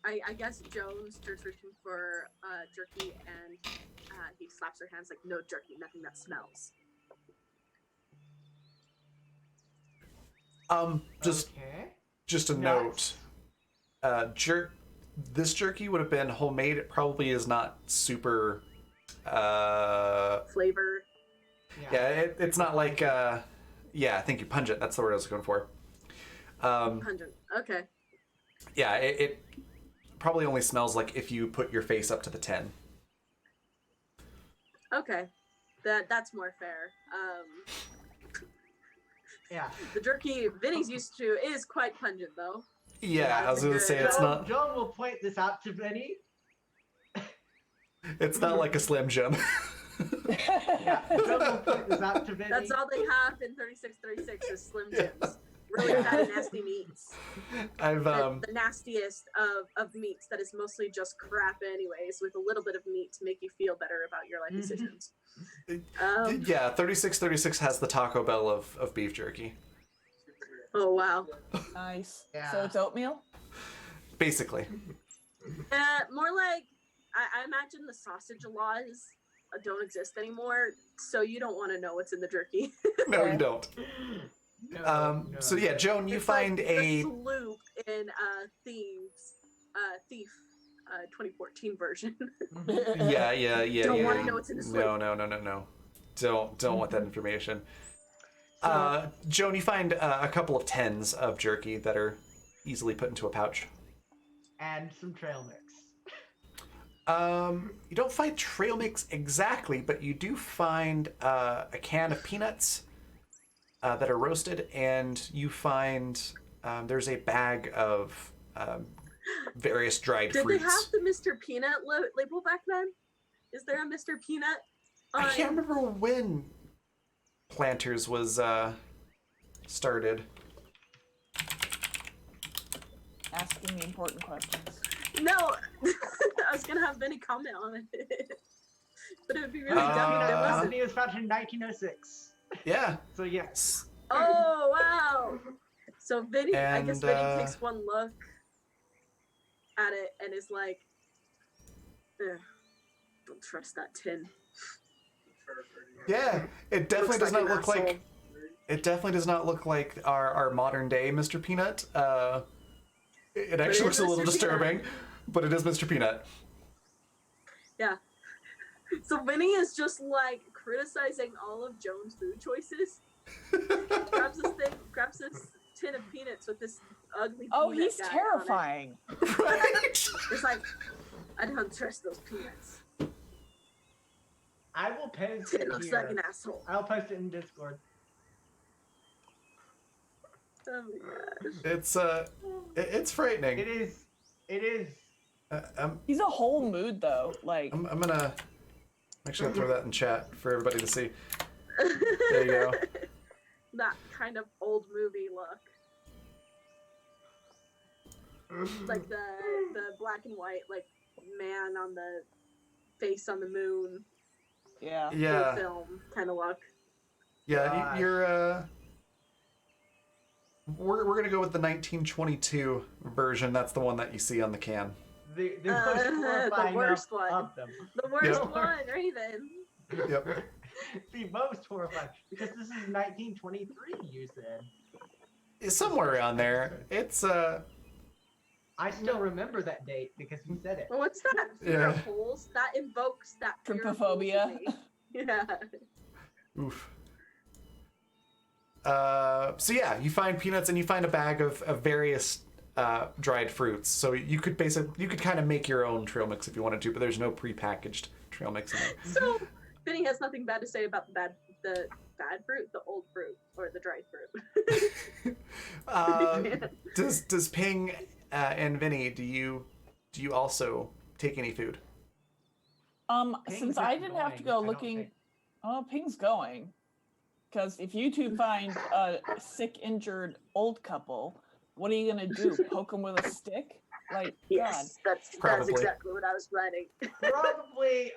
I guess Joan starts reaching for jerky, and he slaps her hands like, no jerky, nothing that smells. Okay. Just a Nuts. note. This jerky would have been homemade. It probably is not super. Flavor. Yeah, it's not like. Yeah, thank you, pungent. That's the word I was going for. Pungent. Okay. Yeah, it probably only smells like if you put your face up to the 10. Okay. That's more fair. Yeah. The jerky Vinny's used to is quite pungent, though. Yeah, I was gonna say it's not. Joan will point this out to Vinny. It's not like a Slim Jim. Yeah, Joan will point this out to Vinny. That's all they have in 3636 is Slim Jims. Really bad, nasty meats. I've The nastiest of meats that is mostly just crap anyways, with a little bit of meat to make you feel better about your life decisions. yeah, 3636 has the Taco Bell of beef jerky. Oh, wow. Nice. Yeah. So it's oatmeal? Basically. More like, I imagine the sausage laws don't exist anymore, so you don't want to know what's in the jerky. No, you don't. No. So yeah, Joan, you It's find like a the sloop in Thief 2014 version. yeah. Don't want to know what's in the sloop. No. Don't want that information. Joan, you find a couple of 10s of jerky that are easily put into a pouch. And some trail mix. You don't find trail mix exactly, but you do find a can of peanuts that are roasted, and you find there's a bag of various dried Did fruits. they have the Mr. Peanut label back then? Is there a Mr. Peanut? I can't remember when Planters was started. Asking the important questions. No, I was gonna have Vinny comment on it, but it would be really dumb if Peanut there wasn't. Company was founded in 1906. Yeah. So yes. Oh wow! So Vinny, I guess And, Vinny takes one look at it and is like, "Ugh, don't trust that tin." Yeah, it definitely Looks does not like an look like. asshole. It definitely does not look like our modern day Mr. Peanut. It actually looks is a little Mr. disturbing, but it is Mr. Peanut. Yeah. So Vinny is just like criticizing all of Joan's food choices. grabs this tin of peanuts with this ugly. Oh, peanut he's guy on it. terrifying. Right? It's like, I don't trust those peanuts. I will post Tin it looks here. like an asshole. I'll post it in Discord. Oh my gosh. It's frightening. It is. He's a whole mood though. Like I'm actually gonna throw that in chat for everybody to see. There you go. That kind of old movie look. Like the black and white, like man on the face on the moon yeah. Yeah, film kind of look. yeah. You're we're gonna go with the 1922 version. That's the one that you see on the can. The most horrifying worst one. of them. The worst Yep. one, Raven. Yep. The most horrifying. Because this is 1923 you said. Somewhere around there. It's I still remember that date because you said it. Well, what's that? Fear Yeah. of holes? That invokes that fear of holes Trypophobia. in me. Yeah. oof. So yeah, you find peanuts and you find a bag of various dried fruits. So you could kind of make your own trail mix if you wanted to, but there's no prepackaged trail mix in there. So Vinny has nothing bad to say about the bad fruit, the old fruit, or the dried fruit. Does Ping and Vinny, do you also take any food? Ping's Since not I didn't have to going, go I don't looking, think. oh, Ping's going. Because if you two find a sick, injured old couple, what are you gonna do? Poke them with a stick? Like, Yes, that's Probably. exactly what I was planning. Probably,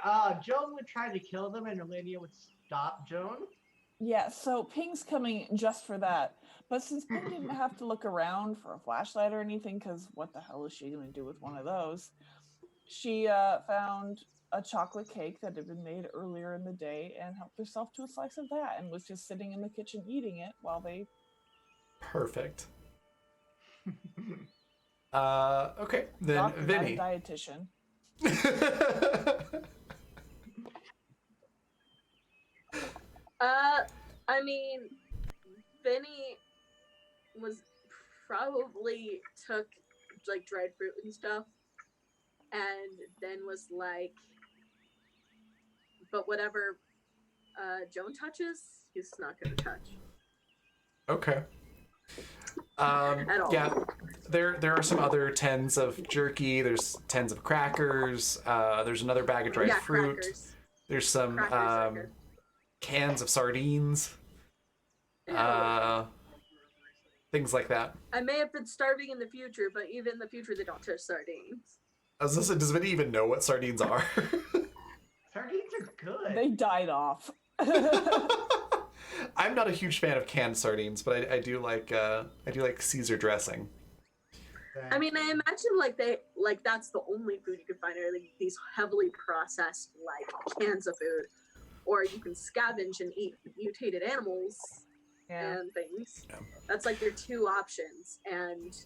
Joan would try to kill them, and Olivia would stop Joan. God. Yeah, so Ping's coming just for that. But since Ping didn't have to look around for a flashlight or anything, because what the hell is she gonna do with one of those? She found a chocolate cake that had been made earlier in the day and helped herself to a slice of that and was just sitting in the kitchen eating it while they... Perfect. Okay, then Doctor, not a Vinny. dietitian. I mean, Vinny was probably took like dried fruit and stuff, and then was like, but whatever Joan touches, he's not gonna touch. Okay. At all. Yeah, there are some other tins of jerky. There's tins of crackers. There's another bag of dried fruit. Crackers. There's some Crackers are good. cans of sardines. Ew. Things like that. I may have been starving in the future, but even in the future, they don't touch sardines. Does Vinny even know what sardines are? Sardines are good. They died off. I'm not a huge fan of canned sardines, but I do like Caesar dressing. I mean, I imagine that's the only food you can find are like these heavily processed like cans of food, or you can scavenge and eat mutated animals and things. Yeah. That's like your two options, and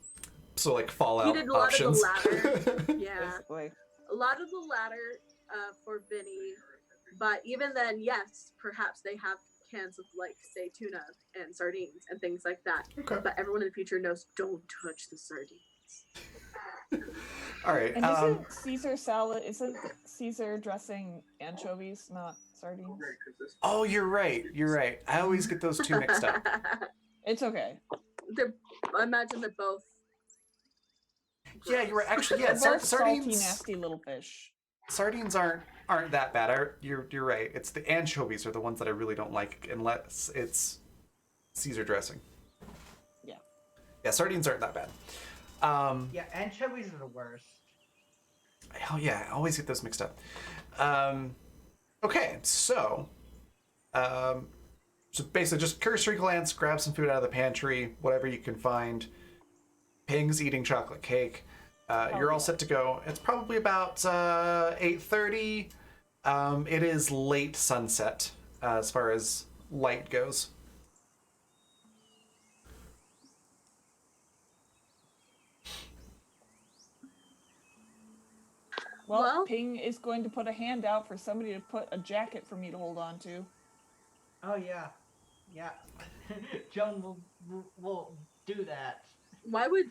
So like Fallout he did a lot options. of the latter. Yeah, Basically. a lot of the latter for Vinny, but even then, yes, perhaps they have cans of like say tuna and sardines and things like that. Okay. But everyone in the future knows don't touch the sardines. All right. And isn't Caesar salad, isn't Caesar dressing anchovies, not sardines? Oh, you're right. You're right. I always get those two mixed up. It's okay. I imagine they're both. Yeah, you're right. Actually, yeah, They're both salty, sardines. nasty little fish. Sardines aren't that bad. You're right. It's the anchovies are the ones that I really don't like unless it's Caesar dressing. Yeah. Yeah, sardines aren't that bad. Yeah, anchovies are the worst. Oh yeah, I always get those mixed up. Okay, so basically just cursory glance, grab some food out of the pantry, whatever you can find. Ping's eating chocolate cake. You're all set to go. It's probably about 8:30. It is late sunset as far as light goes. Well, Ping is going to put a hand out for somebody to put a jacket for me to hold on to. Oh yeah, yeah. Joan will do that. Why would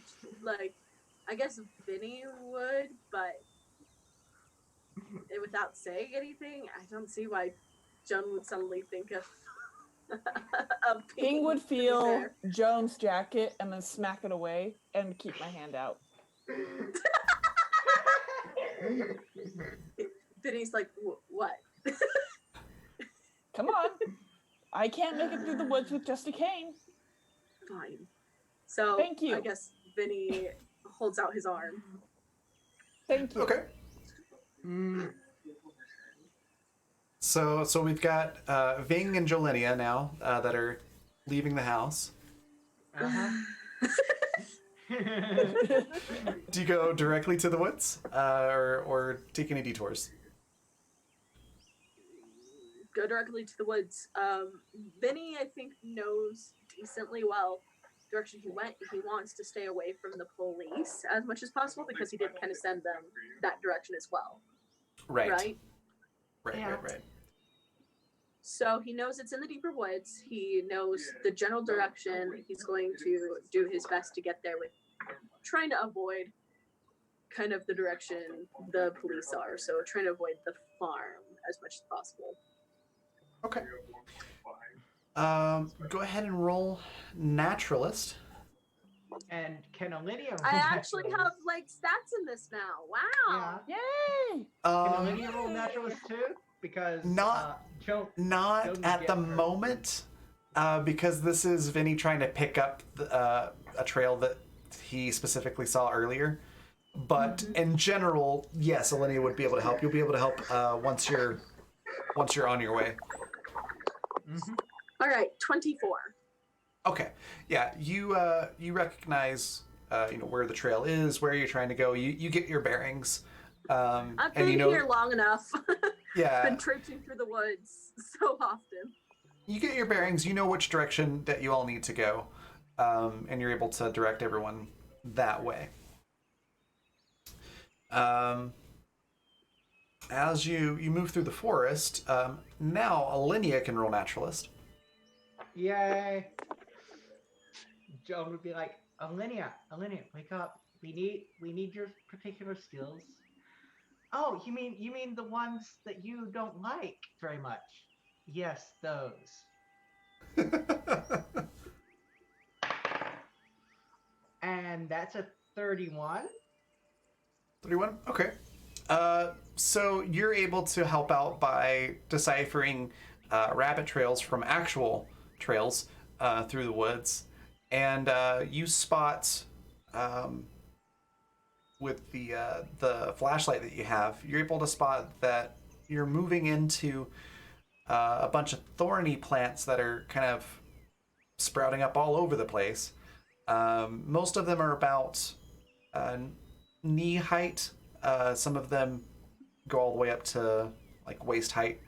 I guess Vinny would, but without saying anything, I don't see why Joan would suddenly think of of Ping would to be feel there. Joan's jacket and then smack it away and keep my hand out. Vinny's like, what? Come on. I can't make it through the woods with just a cane. Fine. So Thank you. I guess Vinny holds out his arm. Thank you. Okay. So we've got Ving and Jolenia now that are leaving the house. Do you go directly to the woods or take any detours? Go directly to the woods. Vinny, I think, knows decently well the direction he went. He wants to stay away from the police as much as possible because he did kind of send them that direction as well. Right. Right? Right. So he knows it's in the deeper woods. He knows the general direction. He's going to do his best to get there with trying to avoid kind of the direction the police are. So trying to avoid the farm as much as possible. Okay. Go ahead and roll naturalist. And can Olivia? I actually have like stats in this now. Wow. Yeah. Yay! Can Olivia roll naturalist too? Because Joan, Not Joan at get the her. moment, because this is Vinny trying to pick up a trail that he specifically saw earlier. But in general, yes, Alinea would be able to help. You'll be able to help once you're on your way. Mm-hmm. All right, 24. Okay, yeah, you recognize where the trail is, where you're trying to go. You get your bearings. I've and been here long enough. Yeah, Been traipsing through the woods so often. you get your bearings. You know which direction that you all need to go, and you're able to direct everyone that way. As you move through the forest, now Alinea can roll naturalist. Yay! Joan would be like, Alinea, wake up. We need your particular skills. Oh, you mean the ones that you don't like very much? Yes, those. And that's a 31. 31? Okay. So you're able to help out by deciphering rabbit trails from actual trails through the woods. And you spot, with the flashlight that you have, you're able to spot that you're moving into a bunch of thorny plants that are kind of sprouting up all over the place. Most of them are about knee height. Some of them go all the way up to like waist height.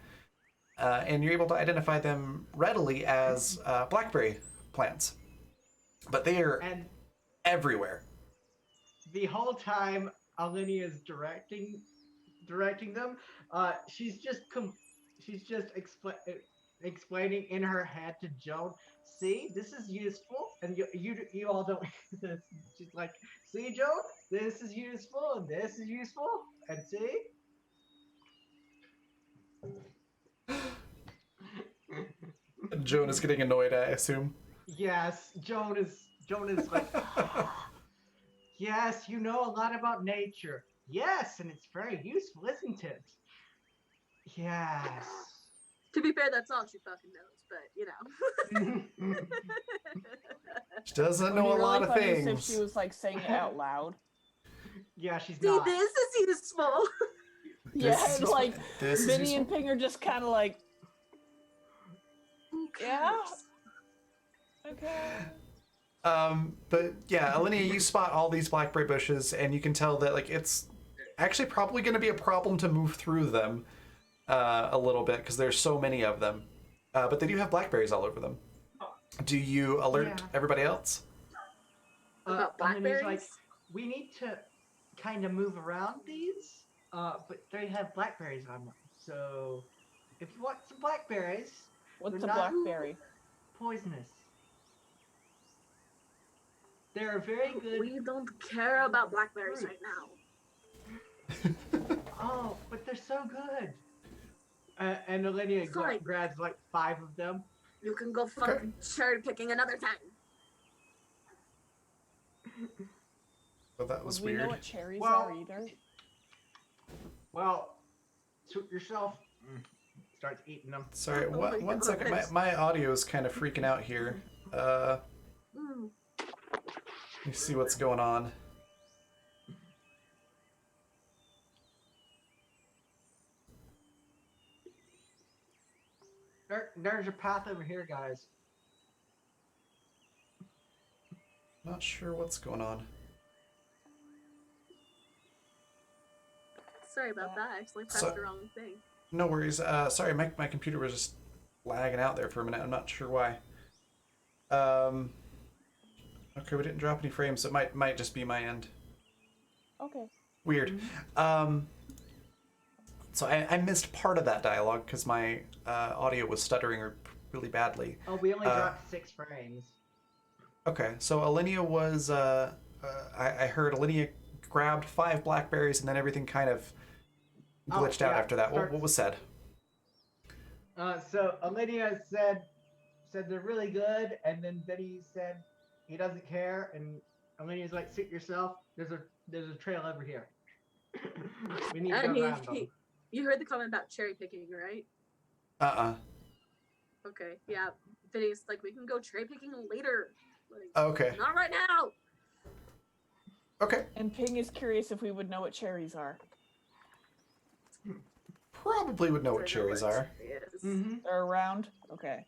And you're able to identify them readily as blackberry plants. But they are everywhere. The whole time Alinea is directing them, she's just explaining in her head to Joan. See, this is useful, and you all don't. She's like, see, Joan, this is useful, and this is useful, and see. Joan is getting annoyed, I assume. Yes, Joan is like, yes, you know a lot about nature. Yes, and it's very useful, isn't it? Yes. To be fair, that's all she fucking knows, but you know. She doesn't know a It'd be lot really of funny things. if she was like saying it out loud. Yeah, she's See, not. this is useful. Yeah, This and is- like this is Vinny useful. and Ping are just kind of like, yeah, okay. But yeah, Alinea, you spot all these blackberry bushes, and you can tell that like it's actually probably going to be a problem to move through them a little bit because there's so many of them. But they do have blackberries all over them. Do you alert everybody else? About Alenea's blackberries? like, we need to kind of move around these, but they have blackberries on them. So if you want some blackberries, What's a they're not blackberry? poisonous. They're very good. We don't care about blackberries right now. Oh, but they're so good. And Alinea Fine. grabs like 5 of them. You can go fucking cherry picking another time. Oh, that was Would we know weird. what cherries Well- are either? Well, suit yourself. Starts eating them. Sorry, Oh my one second. goodness. My audio is kind of freaking out here. Let me see what's going on. There's a path over here, guys. Not sure what's going on. Sorry about that. I actually pressed So- the wrong thing. No worries. Sorry, my computer was just lagging out there for a minute. I'm not sure why. Okay, we didn't drop any frames. So it might just be my end. Okay. Weird. So I missed part of that dialogue because my audio was stuttering really badly. Oh, we only dropped 6 frames. Okay, so Alinea was I heard Alinea grabbed 5 blackberries, and then everything kind of glitched out yeah, after that. What was said? So Olivia said they're really good, and then Betty said he doesn't care, and Olivia's like, "Suit yourself. There's a trail over here. We need to go And around them." you heard the comment about cherry picking, right? Okay, yeah. Vinny's like, we can go cherry picking later. Like, Okay. not right now. Okay. And Ping is curious if we would know what cherries are. Probably would know what cherries are. Mm-hmm. They're around? Okay.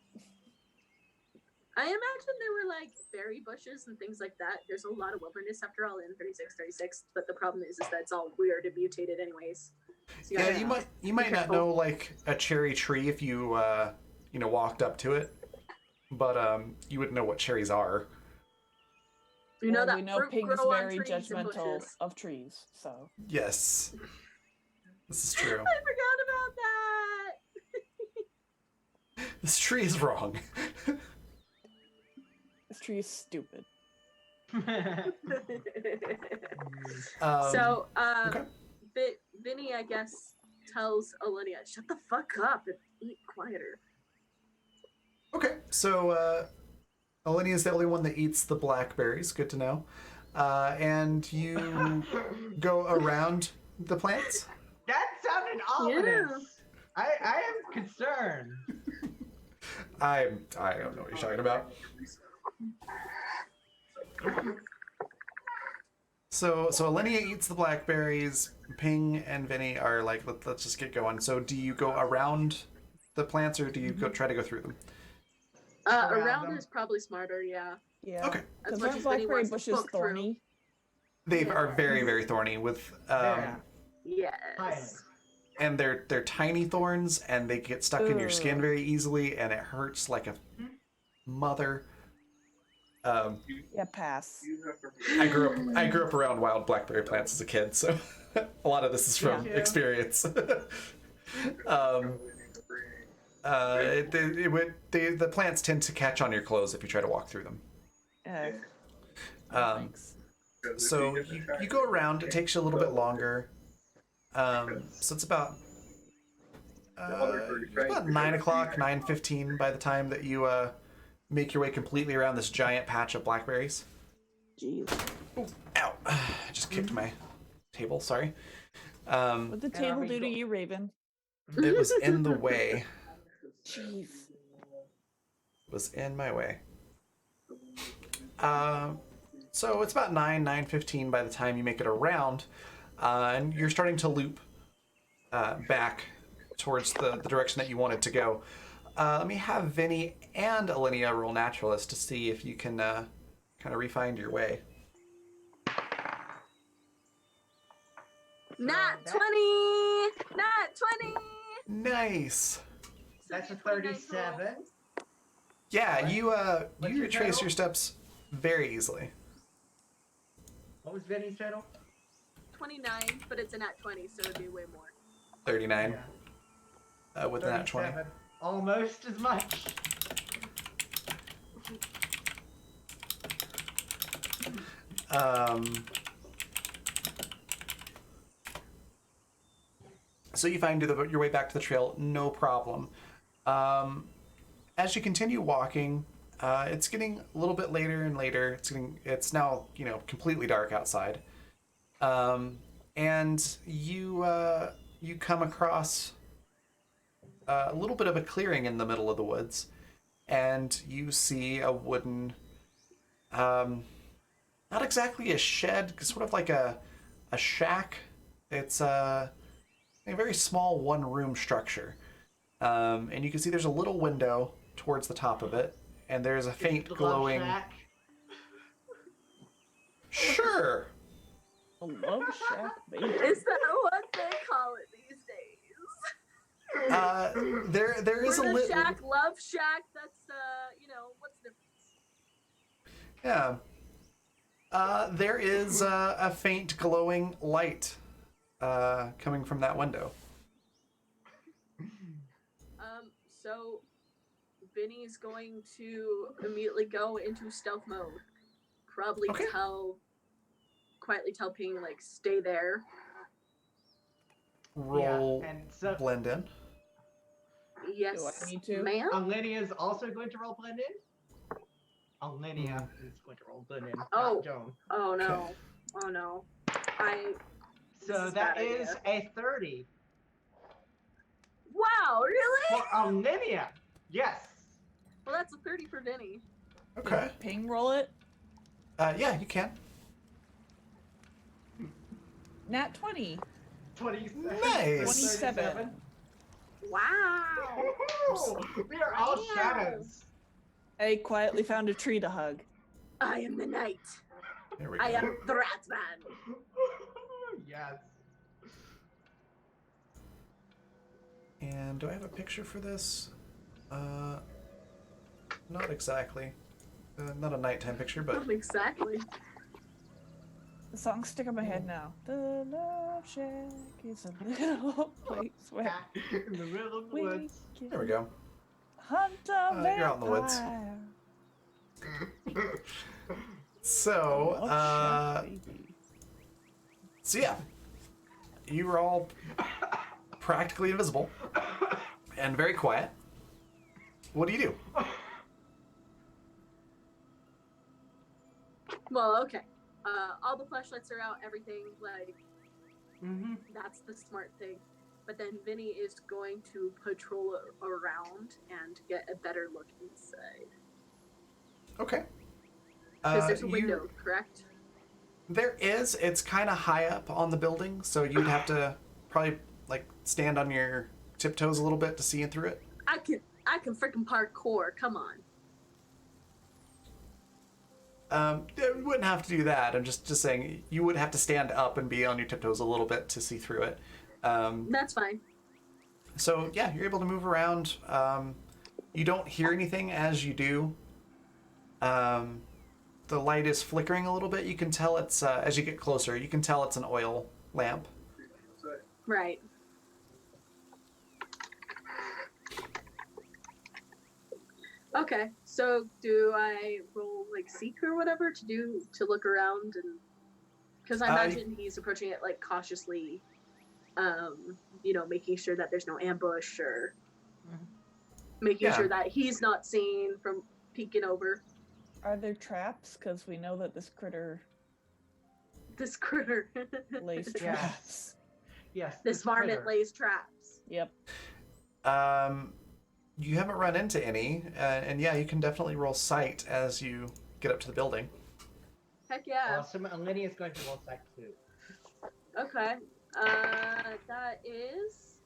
I imagine there were like berry bushes and things like that. There's a lot of wilderness after all in 3636, but the problem is that it's all weird and mutated anyways. So Yeah, you might not know like a cherry tree if you walked up to it, but you wouldn't know what cherries are. You know Well, that we know fruit Ping is grow on very trees and judgmental bushes. of trees, so. Yes, this is true. I forgot about that. This tree is wrong. This tree is stupid. So, okay. Vinny, I guess, tells Olivia, "Shut the fuck up and eat quieter." Okay, so Alinea is the only one that eats the blackberries. Good to know. And you go around the plants. That sounded ominous. I am concerned. I don't know what you're talking about. So Alinea eats the blackberries. Ping and Vinny are like, let's just get going. So do you go around the plants or do you try to go through them? Around is probably smarter, yeah. Yeah. Okay. Because much aren't as Vinny blackberry wants to bushes poke through. thorny? They are very, very thorny with Yes. and they're tiny thorns and they get stuck in your skin Ugh. very easily and it hurts like a mother. Yeah, pass. I grew up around wild blackberry plants as a kid, so a lot of this is from Yeah. experience. The plants tend to catch on your clothes if you try to walk through them. Thanks. So you go around. It takes you a little bit longer. So it's about 9 o'clock, 9:15 by the time that you make your way completely around this giant patch of blackberries. Jeez. Ooh, ow! I just kicked my table. Sorry. What'd the table do to you, Raven? It was in the way. Jeez. It was in my way. So it's about 9:15 by the time you make it around, and you're starting to loop back towards the direction that you wanted to go. Let me have Vinny and Alinea roll naturalist to see if you can kind of refine your way. Nat 20! Nat 20! Nice. That's a 37. Yeah, you What's you your retrace total? your steps very easily. What was Vinny's total? 29, but it's a nat 20, so it'd be way more. 39 Yeah. with that 20. 37. Almost as much. So you find your way back to the trail, no problem. As you continue walking, it's getting a little bit later and later. It's now completely dark outside, and you come across a little bit of a clearing in the middle of the woods, and you see a wooden, not exactly a shed, sort of like a shack. It's a very small one-room structure. And you can see there's a little window towards the top of it, and there's a faint The love glowing... shack. Sure! A love shack, baby. Is that what they call it these days? There is a Word lit... shack, love shack, that's, what's the difference? Yeah. There is a faint glowing light coming from that window. So Vinny's going to immediately go into stealth mode. Probably Okay. tell quietly tell Ping, like, stay there. Roll Yeah, and so blend in. Yes, Do I need to? ma'am? Alenia is also going to roll blend in. Alenia is going to roll blend in, Oh. not Joan. Oh, no. Okay. Oh, no. This So is a that bad is idea. a 30 Wow, really? for Alenia. Yes. Well, that's a 30 for Vinny. Okay. Ping roll it. Yeah, you can. Nat 20. 27. Nice. 27. Wow. We are all Wow. shadows. I quietly found a tree to hug. I am the knight. There we I go. am the Ratsman. Yes. And do I have a picture for this? Not exactly. Not a nighttime picture, but Not exactly. The songs stick in my head now. The love shack is a little place where Back in the middle of the we woods. can there we go. hunt a You're out in the woods. vampire. So, Love shack, baby. so yeah, you were all practically invisible and very quiet. What do you do? Well, okay. All the flashlights are out, everything, like, Mm-hmm. that's the smart thing. But then Vinny is going to patrol around and get a better look inside. Okay. Because there's a window, correct? There is. It's kind of high up on the building, so you'd have to probably like stand on your tiptoes a little bit to see in through it. I can freaking parkour. Come on. You wouldn't have to do that. I'm just saying you would have to stand up and be on your tiptoes a little bit to see through it. That's fine. So yeah, you're able to move around. You don't hear anything as you do. The light is flickering a little bit. You can tell it's as you get closer. You can tell it's an oil lamp. Right. Okay, so do I roll like seek or whatever to look around and because I imagine he's approaching it like cautiously, making sure that there's no ambush or making sure that he's not seen from peeking over. Are there traps? Because we know that this critter This critter. lays Yes. traps. Yes. This varmint critter. lays traps. Yep. You haven't run into any, and yeah, you can definitely roll sight as you get up to the building. Heck yeah. Awesome. Alenia is going to roll sight too. Okay. That is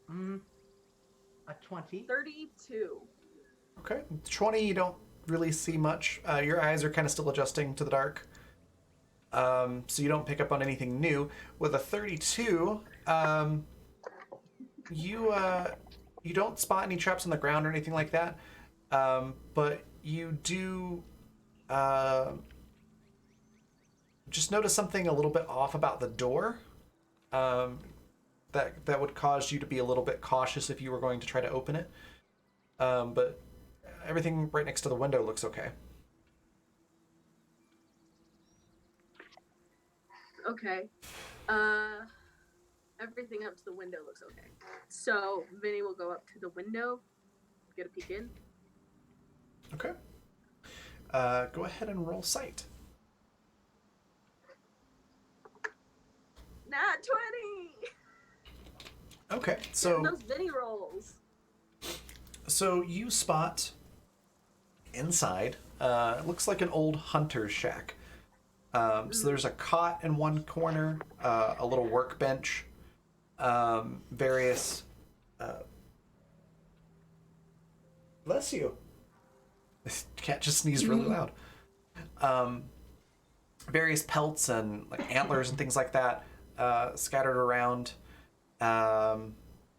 A 20. 32. Okay, 20. You don't really see much. Your eyes are kind of still adjusting to the dark, so you don't pick up on anything new. With a 32, you don't spot any traps on the ground or anything like that, but you do just notice something a little bit off about the door. That would cause you to be a little bit cautious if you were going to try to open it. But everything right next to the window looks okay. Okay. Everything up to the window looks okay. So Vinny will go up to the window, get a peek in. Okay. Go ahead and roll sight. Nat 20! Okay, Getting so those Vinny rolls. so you spot inside. It looks like an old hunter's shack. So there's a cot in one corner, a little workbench, various. Bless you. This cat just sneezed really loud. Various pelts and like antlers and things like that scattered around. And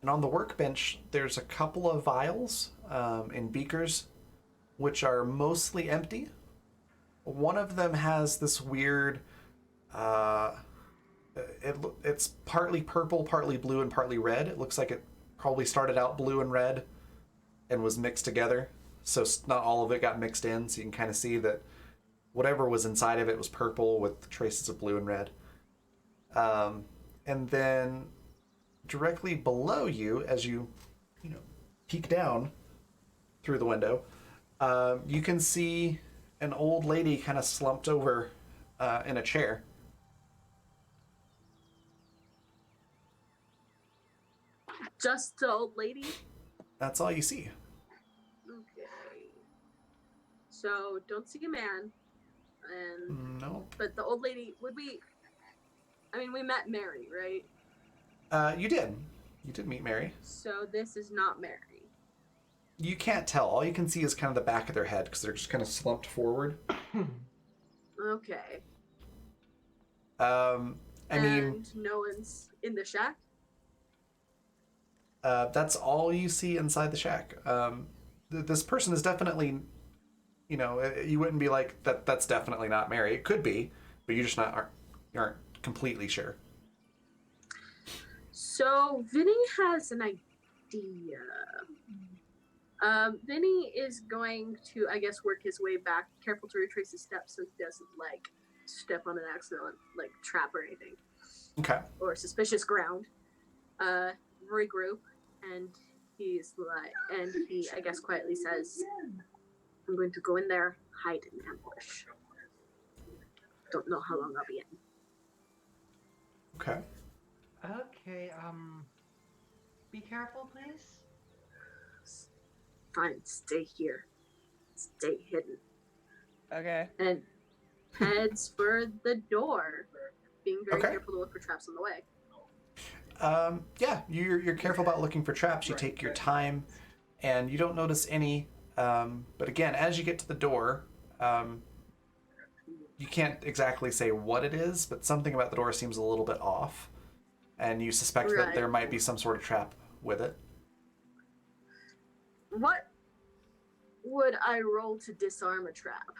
on the workbench, there's a couple of vials and beakers, which are mostly empty. One of them has this weird. It's partly purple, partly blue, and partly red. It looks like it probably started out blue and red, and was mixed together. So not all of it got mixed in. So you can kind of see that whatever was inside of it was purple with traces of blue and red. And then directly below you, as you peek down through the window, you can see an old lady kind of slumped over in a chair. Just the old lady? That's all you see. Okay. So, don't see a man. And Nope. But the old lady, we met Mary, right? You did. You did meet Mary. So this is not Mary. You can't tell. All you can see is kind of the back of their head because they're just kind of slumped forward. Okay. I mean, no one's in the shack? that's all you see inside the shack. This person is definitely, you wouldn't be like, that's definitely not Mary. It could be, but you just aren't completely sure. So Vinny has an idea. Vinny is going to, I guess, work his way back, careful to retrace his steps so he doesn't, step on an accident, trap or anything. Okay. Or suspicious ground. Regroup, and he, I guess, quietly says, I'm going to go in there, hide in ambush. Don't know how long I'll be in. Okay. Okay, be careful, please. Fine, stay here. Stay hidden. Okay. And heads for the door, being very Okay. careful to look for traps on the way. Yeah, you're careful about looking for traps. You take your time, and you don't notice any. But again, as you get to the door, you can't exactly say what it is, but something about the door seems a little bit off, and you suspect that Right. there might be some sort of trap with it. What would I roll to disarm a trap?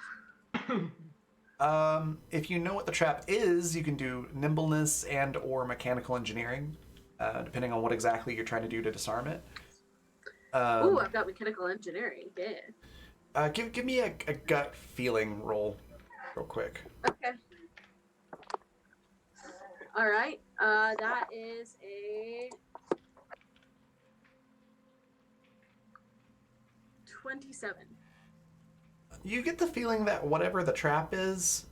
If you know what the trap is, you can do nimbleness and or mechanical engineering, depending on what exactly you're trying to do to disarm it. Ooh, I've got mechanical engineering. Yeah. Give me a gut feeling roll, real quick. Okay. All right. That is a 27. You get the feeling that whatever the trap is,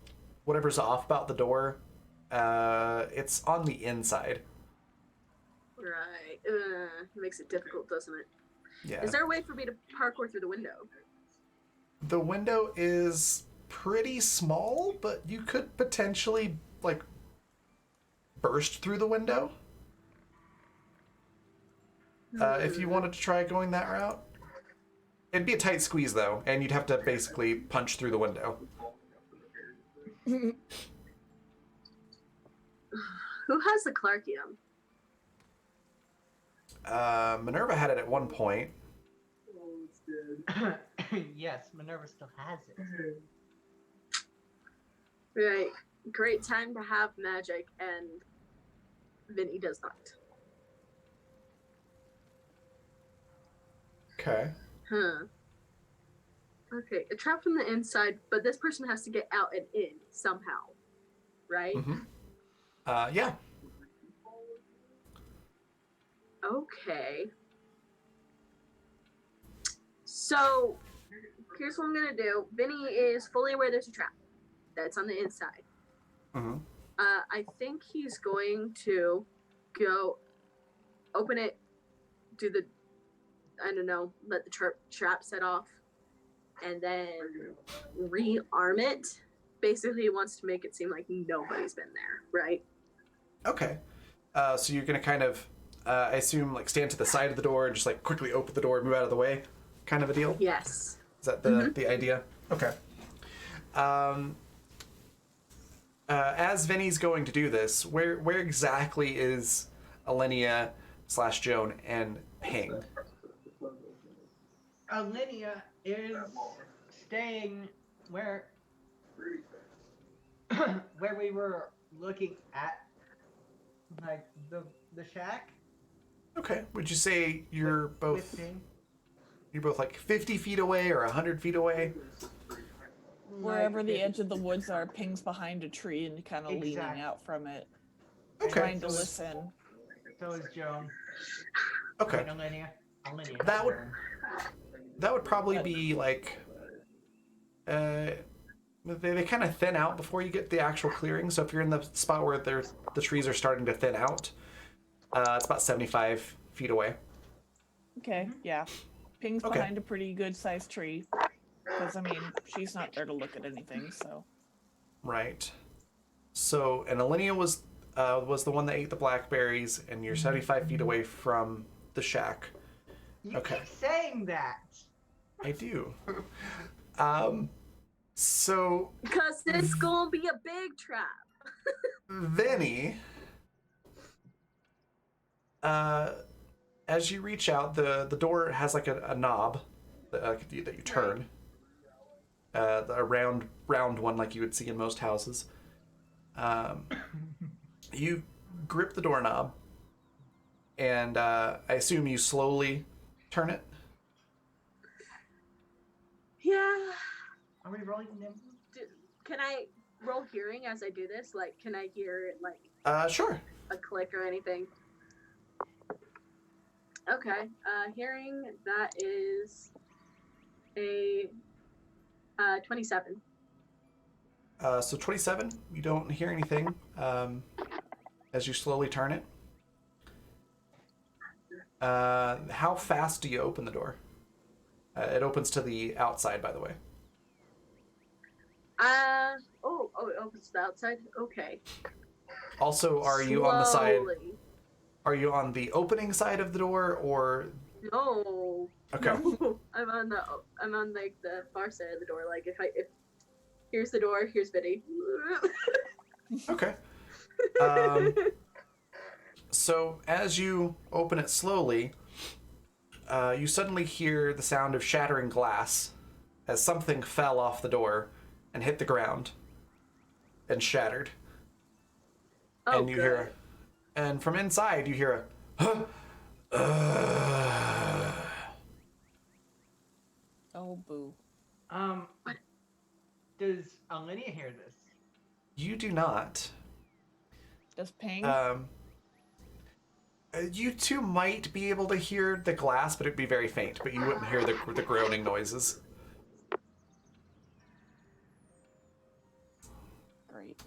whatever's off about the door, it's on the inside. Right. Makes it difficult, doesn't it? Yeah. Is there a way for me to parkour through the window? The window is pretty small, but you could potentially, burst through the window. If you wanted to try going that route. It'd be a tight squeeze, though, and you'd have to basically punch through the window. Who has the Clarkium? Minerva had it at one point. Yes, Minerva still has it. Right. Great time to have magic, and Vinny does not. Okay. Huh. Okay, a trap from the inside, but this person has to get out and in somehow, right? Mm-hmm. Yeah. Okay. So, here's what I'm gonna do. Vinny is fully aware there's a trap that's on the inside. Mm-hmm. I think he's going to go open it, do the, I don't know, let the trap set off, and then rearm it. Basically, he wants to make it seem like nobody's been there, right? Okay. So you're gonna kind of, I assume, stand to the side of the door and just quickly open the door and move out of the way, kind of a deal. Yes. Is that the idea? Okay. As Vinny's going to do this, where exactly is Alenia / Joan and Ping? Alinea is staying where we were looking at, the shack. Okay. Would you say you're both With Ping. you're both 50 feet away or 100 feet away? Wherever the edge of the woods are, Ping's behind a tree and kind of leaning Exactly. out from it, Okay. trying to listen. So is Joan. Okay. Wait, Alinea. Alinea. That would- Joan. That would probably be like, they kind of thin out before you get the actual clearing. So if you're in the spot where the trees are starting to thin out, it's about 75 feet away. Okay, yeah. Ping's Okay. behind a pretty good sized tree. Because, I mean, she's not there to look at anything, so. Right. So, and Alinea was the one that ate the blackberries, and you're 75 feet away from the shack. You Okay. keep saying that. I do. So Because it's gonna be a big trap. Vinny, as you reach out, the door has like a knob that you turn. A round one like you would see in most houses. You grip the doorknob, and I assume you slowly turn it. Yeah. Are we rolling them? Can I roll hearing as I do this? Like, can I hear like Sure. a click or anything? Okay. Hearing, that is a 27. So 27, you don't hear anything as you slowly turn it. How fast do you open the door? It opens to the outside, by the way. Oh, it opens to the outside? Okay. Also, are you on the side? Slowly. Are you on the opening side of the door, or? No. Okay. No. I'm on like the far side of the door. Like if here's the door, here's Biddy. Okay. So as you open it slowly, you suddenly hear the sound of shattering glass as something fell off the door and hit the ground and shattered. Oh, And you good. hear, and from inside you hear a, Oh, boo. Does Alinea hear this? You do not. Does Ping? You two might be able to hear the glass, but it'd be very faint. But you wouldn't hear the groaning noises. Great.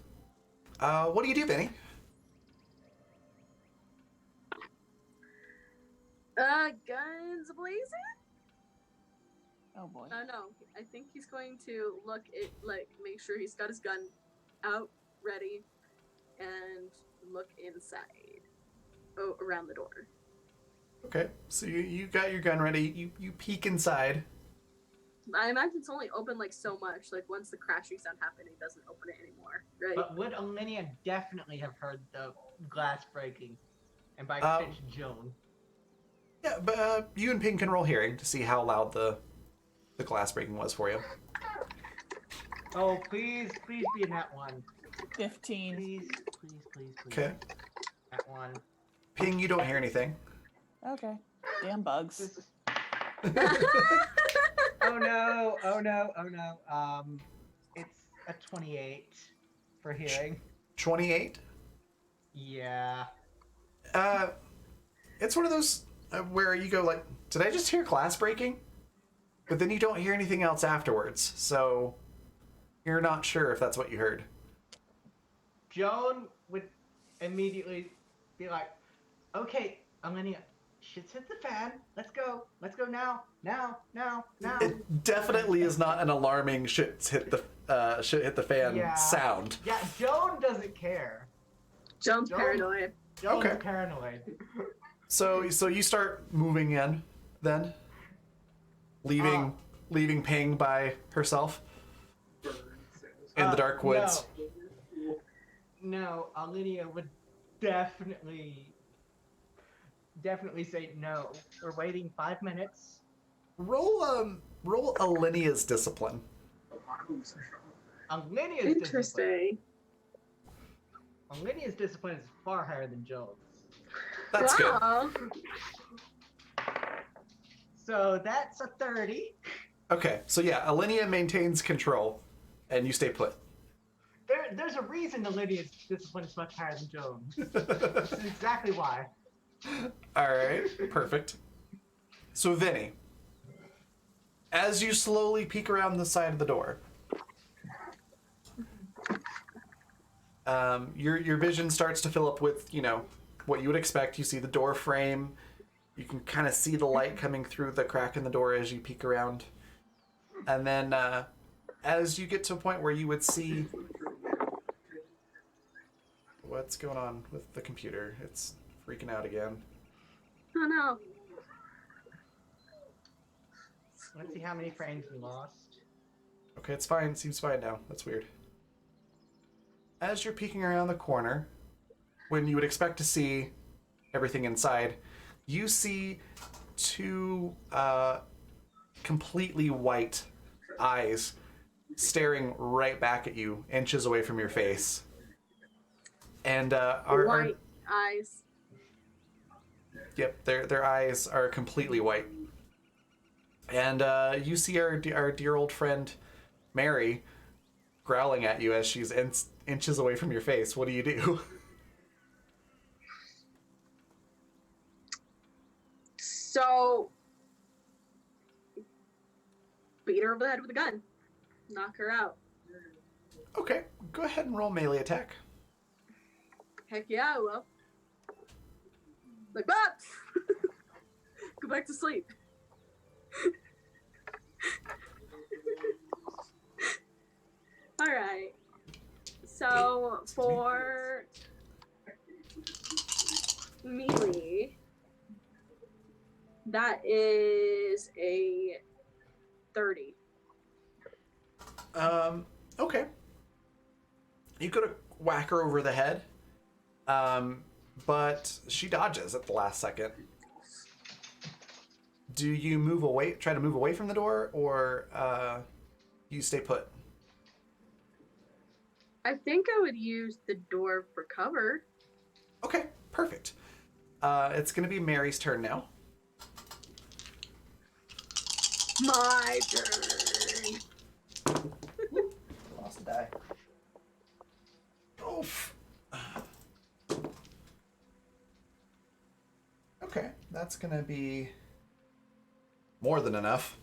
What do you do, Benny? Guns blazing? Oh, boy. No, I think he's going to look at, like, make sure he's got his gun out, ready, and look inside. Oh, around the door. Okay, so you got your gun ready. You peek inside. I imagine it's only open, like, so much. Like, once the crashing sound happened, it doesn't open it anymore, right? But would Alinea definitely have heard the glass breaking? And by extension, Joan. Yeah, but you and Ping can roll hearing to see how loud the glass breaking was for you. Oh, please be in that one. 15. Please. Okay. That one. Ping, you don't hear anything. Okay. Damn bugs. This is... Oh no. It's a 28 for hearing. 28? Yeah. It's one of those where you go like, did I just hear glass breaking? But then you don't hear anything else afterwards, so you're not sure if that's what you heard. Joan would immediately be like, okay, Alinea, shit's hit the fan. Let's go now. It definitely is not an alarming shit hit the fan Yeah. sound. Yeah, Joan doesn't care. Joan's Joan- paranoid. Joan's Okay. paranoid. So you start moving in then, leaving Ping by herself in the dark woods. No, Alinea would definitely say no. We're waiting 5 minutes. Roll Alinea's discipline. Alinea's Interesting. discipline is far higher than Joan's. That's good. Wow. So that's a 30. Okay, so yeah, Alinea maintains control, and you stay put. There's a reason Olivia's discipline is much higher than Joan's. This is exactly why. All right, perfect. So Vinny, as you slowly peek around the side of the door, your vision starts to fill up with, what you would expect. You see the door frame. You can kind of see the light coming through the crack in the door as you peek around. And then as you get to a point where you would see... What's going on with the computer? It's freaking out again. Oh no. Let's see how many frames we lost. Okay, it's fine. Seems fine now. That's weird. As you're peeking around the corner, when you would expect to see everything inside, you see two completely white eyes staring right back at you, inches away from your face. And White eyes. Yep, their eyes are completely white. And you see our dear old friend Mary growling at you as she's inches away from your face. What do you do? So, beat her over the head with a gun. Knock her out. Okay, go ahead and roll melee attack. Heck yeah, I will. Like, Bob! Go back to sleep. Alright. So, for melee, that is a 30. Okay. You could whack her over the head, but she dodges at the last second. Do you move away, try to move away from the door, or you stay put? I think I would use the door for cover. Okay, perfect. It's going to be Mary's turn now. My turn. Lost a die. Oof. Okay, that's going to be more than enough.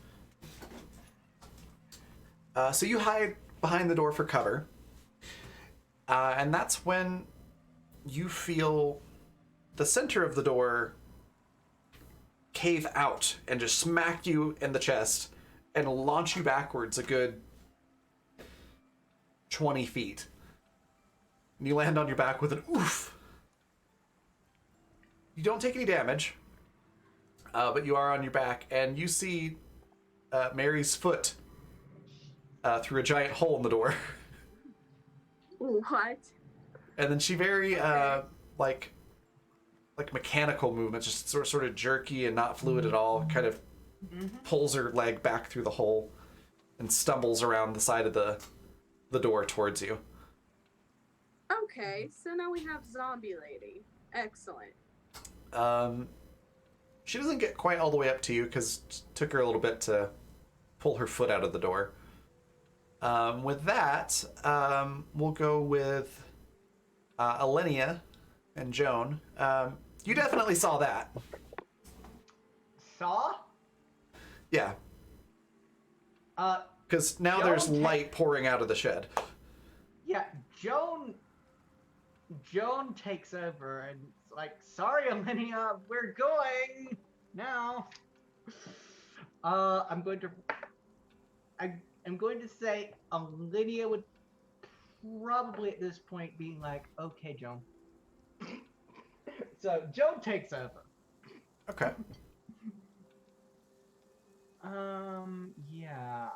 So you hide behind the door for cover. And that's when you feel the center of the door cave out and just smack you in the chest and launch you backwards a good 20 feet. And you land on your back with an oof. You don't take any damage, but you are on your back, and you see Mary's foot through a giant hole in the door. What? And then she very like mechanical movements, just sort of jerky and not fluid at all, kind of pulls her leg back through the hole and stumbles around the side of the door towards you. Okay, so now we have Zombie Lady. Excellent. She doesn't get quite all the way up to you because it took her a little bit to pull her foot out of the door. With that, we'll go with Alenia and Joan. You definitely saw that. Saw? Yeah. Because now Joan there's light pouring out of the shed. Yeah, Joan takes over and it's like, sorry, Alenia, we're going now. I'm going to say Alenia would probably at this point be like, okay, Joan. So Joan takes over. Okay. Yeah.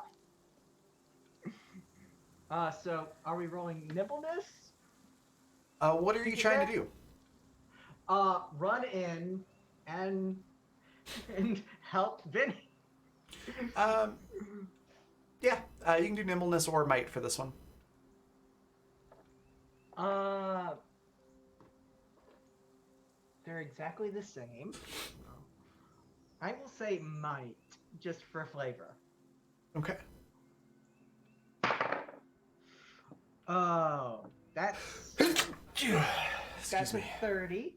So are we rolling nimbleness? What are you trying to do? Run in and help Vinny. Yeah, you can do nimbleness or might for this one. They're exactly the same. I will say might, just for flavor. Okay. Oh, that's Excuse a me. 30.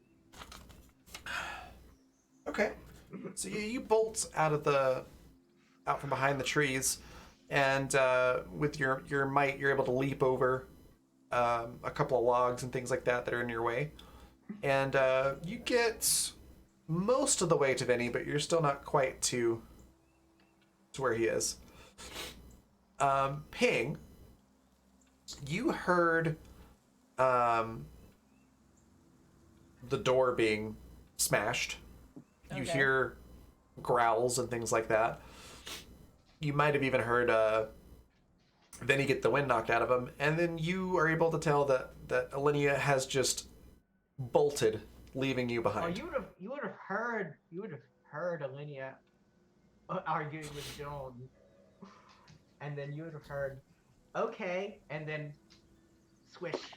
Okay. So you bolt out from behind the trees, and with your might, you're able to leap over a couple of logs and things like that are in your way, and you get most of the way to Vinny, but you're still not quite to where he is. Ping, you heard the door being smashed. You Okay. hear growls and things like that. You might have even heard Vinny get the wind knocked out of him, and then you are able to tell that Alinea has just bolted, leaving you Oh, behind. you would have heard Alinea arguing with Joan, and then you would have heard, okay, and then swish.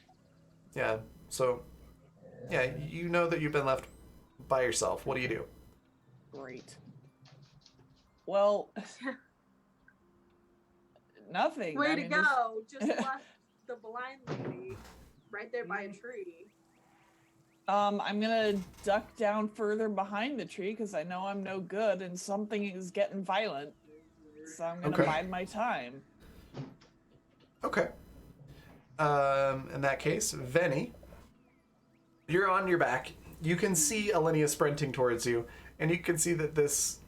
Yeah. So, yeah, you know that you've been left by yourself. What do you do? Great. Well, nothing. Way I to mean, go! Just left the blind lady right there by a tree. I'm gonna duck down further behind the tree because I know I'm no good and something is getting violent. So I'm gonna Okay. bide my time. Okay. In that case, Venny, you're on your back. You can see Alinea sprinting towards you, and you can see that this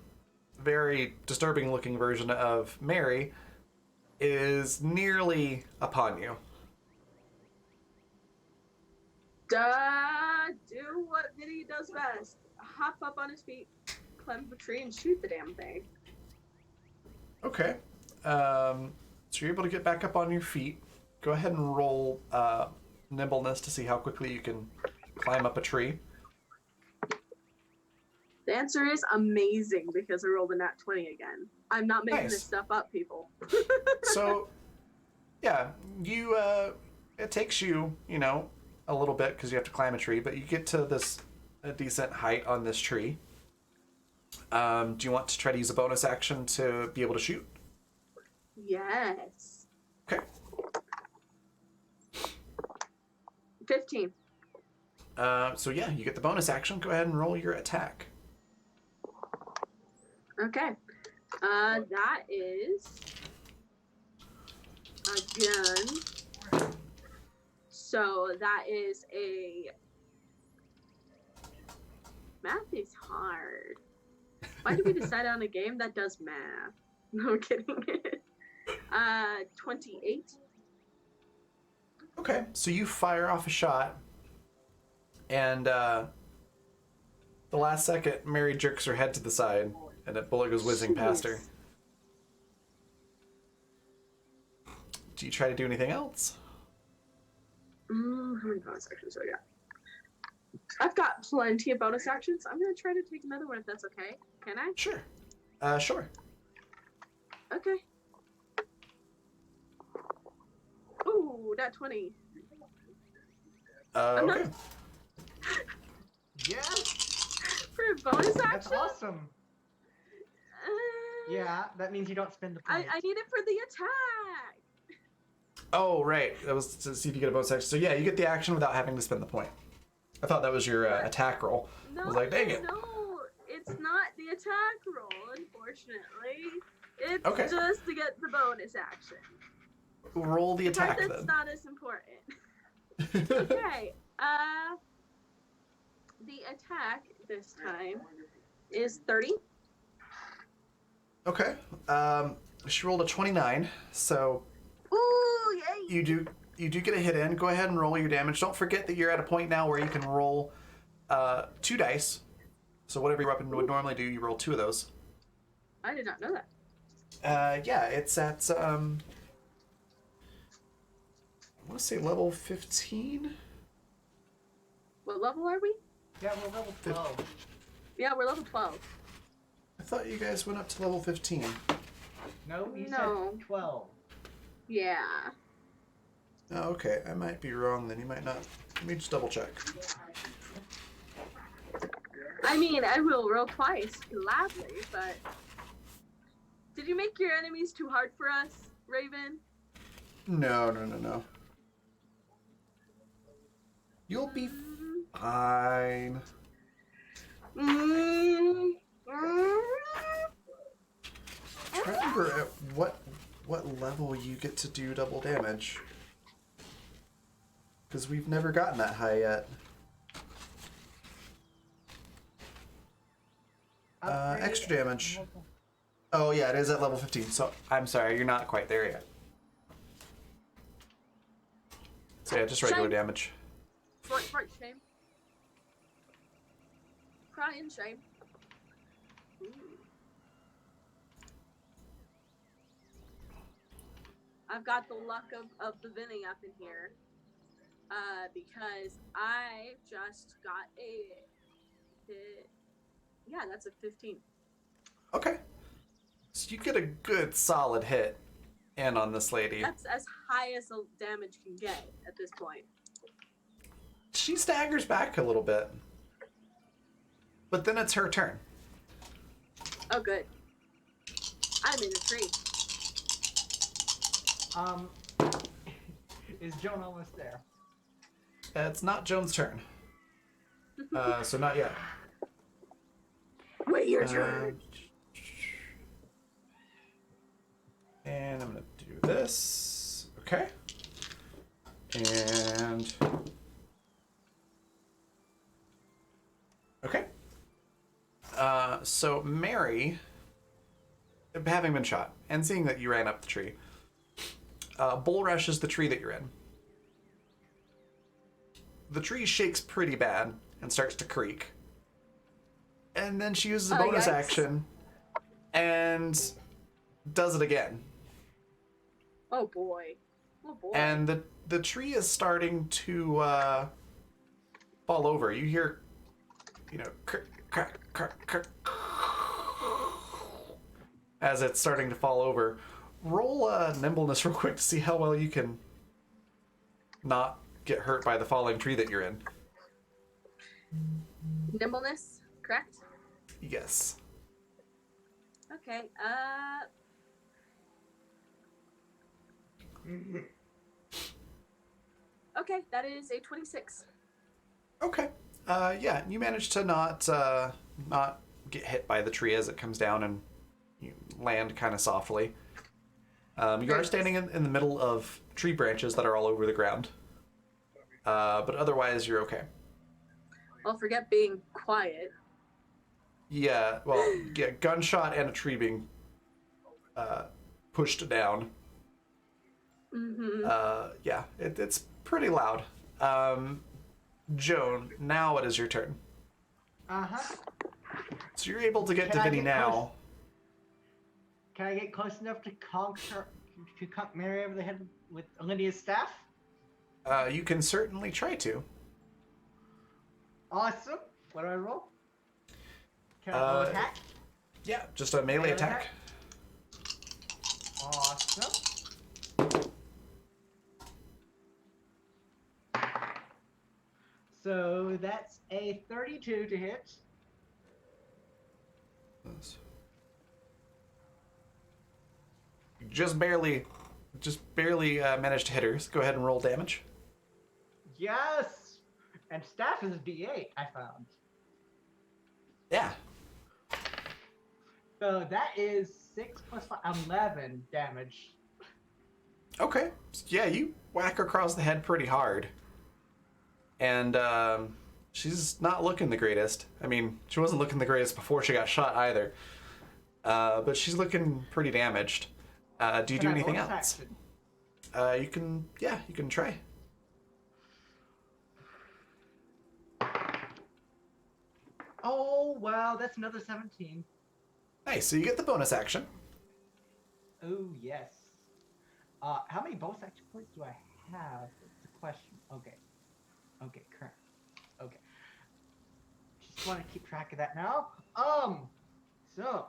very disturbing-looking version of Mary is nearly upon you. Do what Vinny does best. Hop up on his feet, climb up a tree, and shoot the damn thing. Okay. So you're able to get back up on your feet. Go ahead and roll nimbleness to see how quickly you can climb up a tree. The answer is amazing because I rolled a nat 20 again. I'm not making Nice. this stuff up, people. So, yeah, you it takes you, a little bit because you have to climb a tree, but you get to a decent height on this tree. Do you want to try to use a bonus action to be able to shoot? Yes. Okay. 15. So yeah, you get the bonus action. Go ahead and roll your attack. Okay. That is again. So that is a. Math is hard. Why did we decide on a game that does math? No, I'm kidding. 28. Okay, so you fire off a shot, and the last second, Mary jerks her head to the side, and a bullet goes whizzing past her. Jeez. Do you try to do anything else? How many bonus actions do I got? I've got plenty of bonus actions. I'm gonna try to take another one if that's okay. Can I? Sure. Sure. Okay. Ooh, that 20. I'm not- Okay. Yeah, For a bonus that's action? awesome. Yeah, that means you don't spend the point. I need it for the attack. Oh, right. That was to see if you get a bonus action. So yeah, you get the action without having to spend the point. I thought that was your attack roll. No, I was like, dang it. no, it's not the attack roll, unfortunately. It's Okay. just to get the bonus action. Roll the The part attack that's then. not as important. Okay, the attack this time is 30. Okay. She rolled a 29, so Ooh, yay! you do get a hit in. Go ahead and roll your damage. Don't forget that you're at a point now where you can roll 2 dice. So whatever your weapon would normally do, you roll 2 of those. I did not know that. Yeah, it's at I want to say level 15. What level are we? Yeah, we're level 12. Yeah, we're level 12. I thought you guys went up to level 15. No, you No. said 12. Yeah. Oh, okay. I might be wrong then. You might not. Let me just double check. I mean, I will roll twice, gladly, but... Did you make your enemies too hard for us, Raven? No. You'll be fine. Mm, Try to remember at what level you get to do double damage. Because we've never gotten that high yet. Extra damage. Oh yeah, it is at level 15. So I'm sorry, you're not quite there yet. So yeah, just regular Shame. damage. Fright, shame. Crying shame. Ooh. I've got the luck of the Vinny up in here. Because I just got a hit. Yeah, that's a 15. Okay. So you get a good solid hit in on this lady. That's as high as the damage can get at this point. She staggers back a little bit. But then it's her turn. Oh, good. I'm in a tree. Is Joan almost there? It's not Joan's turn. So not yet. Wait, your turn. And I'm gonna do this. Okay. And okay. So Mary, having been shot and seeing that you ran up the tree, bull rushes the tree that you're in. The tree shakes pretty bad and starts to creak. And then she uses a bonus yikes. action and does it again. Oh boy. Oh boy. And the tree is starting to fall over. You hear, crack, crack, crack, crack, as it's starting to fall over. Roll nimbleness real quick to see how well you can not get hurt by the falling tree that you're in. Nimbleness, correct? Yes. Okay, okay, that is a 26. Okay. Yeah, you manage to not get hit by the tree as it comes down, and you land kind of softly. You are standing in the middle of tree branches that are all over the ground. But otherwise, you're okay. Well, forget being quiet. Yeah, well, yeah, gunshot and a tree being pushed down. Mm-hmm. Yeah, it's pretty loud. Joan, now it is your turn. Uh-huh. So you're able to get Can to I Vinny get now. Can I get close enough to conk Mary over the head with Olivia's staff? You can certainly try to. Awesome. What do I roll? Can I roll attack? Yeah, just a melee attack. Awesome. So that's a 32 to hit. Just barely managed to hit her. So go ahead and roll damage. Yes! And staff is a D8, I found. Yeah. So that is 6 plus 5, 11 damage. Okay. Yeah, you whack her across the head pretty hard. And she's not looking the greatest. I mean, she wasn't looking the greatest before she got shot either. But she's looking pretty damaged. Do you do anything else? You can try. Oh, wow, that's another 17. Nice, so you get the bonus action. Oh, yes. How many bonus action points do I have? That's the question. Okay. Okay, current. Okay. Just want to keep track of that now. So.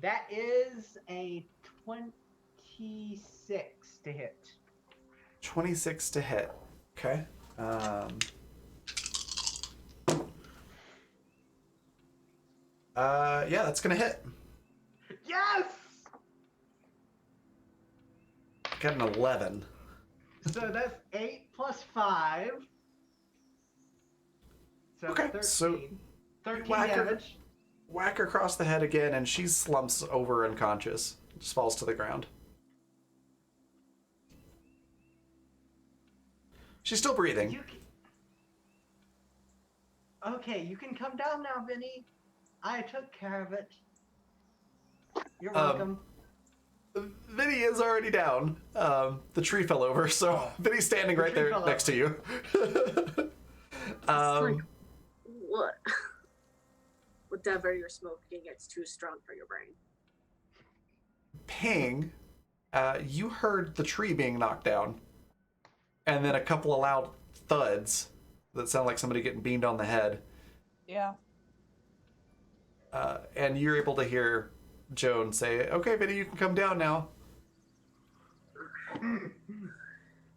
That is a 26 to hit. 26 to hit. Okay. Yeah, that's gonna hit. Yes! got an 11. So that's 8 plus 5. So Okay, 13. so 13 whack her. damage. Whack her across the head again, and she slumps over unconscious. Just falls to the ground. She's still breathing. Okay, you can come down now, Vinny. I took care of it. You're Um, welcome. Vinny is already down. The tree fell over, so Vinny's standing The right tree there fell next to you. Like, what? Whatever you're smoking, it's too strong for your brain. Ping, you heard the tree being knocked down, and then a couple of loud thuds that sound like somebody getting beamed on the head. Yeah. And you're able to hear Joan say, "Okay, Vinny, you can come down now."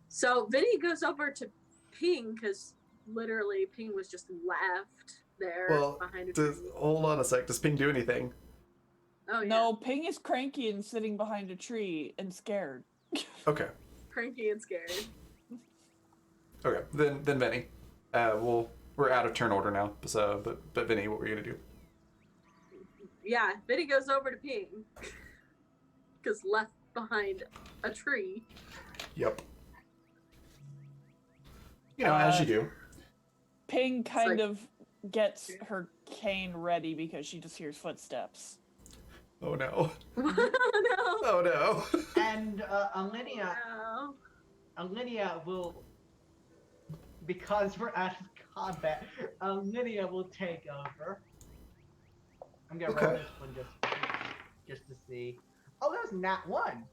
So Vinny goes over to Ping because literally Ping was just left there Well, behind a tree. hold on a sec. Does Ping do anything? Oh yeah, No, Ping is cranky and sitting behind a tree and scared. Okay. cranky and scared. Okay. Then Vinny. We're out of turn order now. So, but Vinny, what were you gonna do? Yeah, Vinny goes over to Ping because left behind a tree. Yep. You know, as you do. Ping kind like- of gets her cane ready because she just hears footsteps. Oh no. No. Oh no. And No. Lydia will, because we're out of combat, Lydia will take over. I'm gonna roll Okay. this one just to see. Oh, that was nat 1.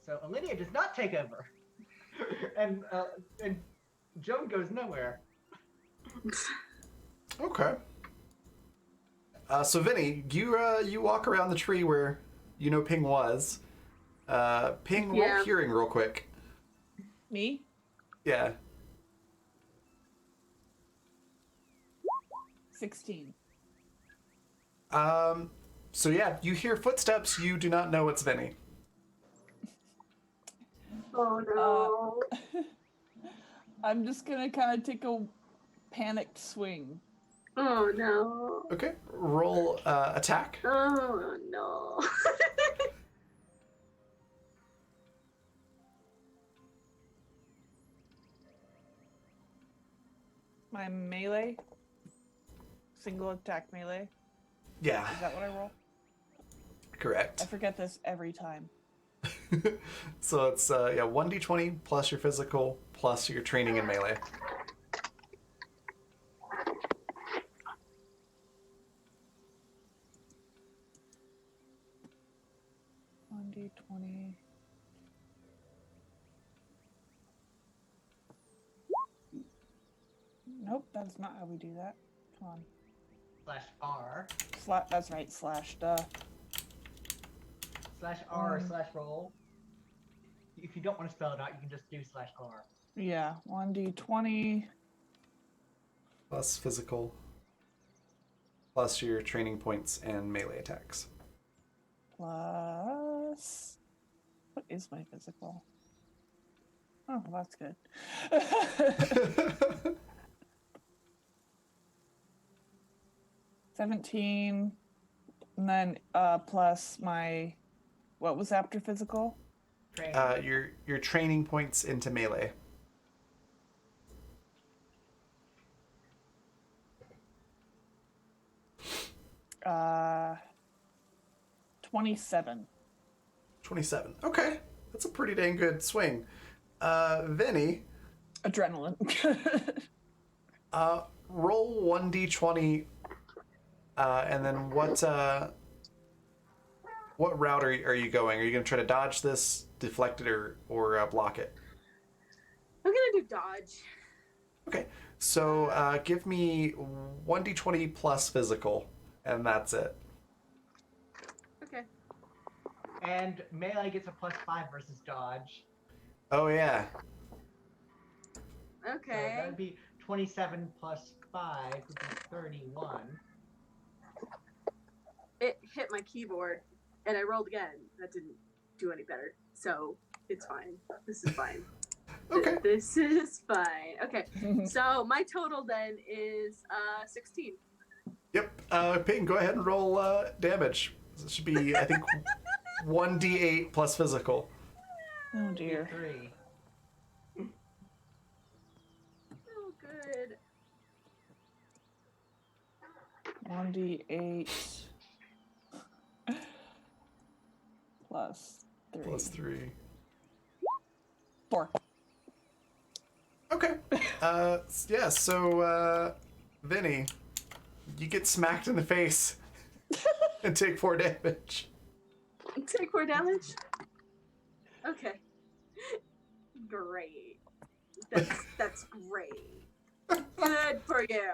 So Lydia does not take over, and Joan goes nowhere. Okay. So Vinny, you walk around the tree where you know Ping was. Ping, roll Yeah. hearing real quick. Me? Yeah. 16. So yeah, you hear footsteps. You do not know it's Vinny. Oh no. I'm just gonna kind of take a panicked swing. Oh no. Okay. Roll attack. Oh no. My melee? Single attack melee? Yeah. Is that what I roll? I Correct. forget this every time. So it's 1d20 plus your physical plus your training in melee. D20. Nope, that's not how we do that. Come on. /R. That's right, slash duh. /R /roll. If you don't want to spell it out, you can just do /R. Yeah, 1d20 Plus physical plus your training points and melee attacks. plus. What is my physical? Oh, well, that's good. 17, and then plus my. What was after physical? Training. Your training points into melee. Uh, 27. 27. Okay. That's a pretty dang good swing. Vinny, Adrenaline. roll 1d20 and then what route are you going? Are you going to try to dodge this, deflect it, or block it? I'm gonna do dodge. Okay. So give me 1d20 plus physical, and that's it. Okay. And melee gets a +5 versus dodge. Oh yeah. So Okay. that would be 27 plus 5 would be 31. It hit my keyboard, and I rolled again. That didn't do any better. So It's fine. This is fine. Okay. This is fine. Okay. So my total then is 16. Yep. Ping, go ahead and roll damage. It should be, I think, 1d8 plus physical. Oh dear. 3. Oh, good. 1d8 plus 3. Plus 3. 4. Okay. Yeah, so, Vinny, you get smacked in the face and take 4 damage. Take 4 damage? Okay. Great. That's great. Good for you.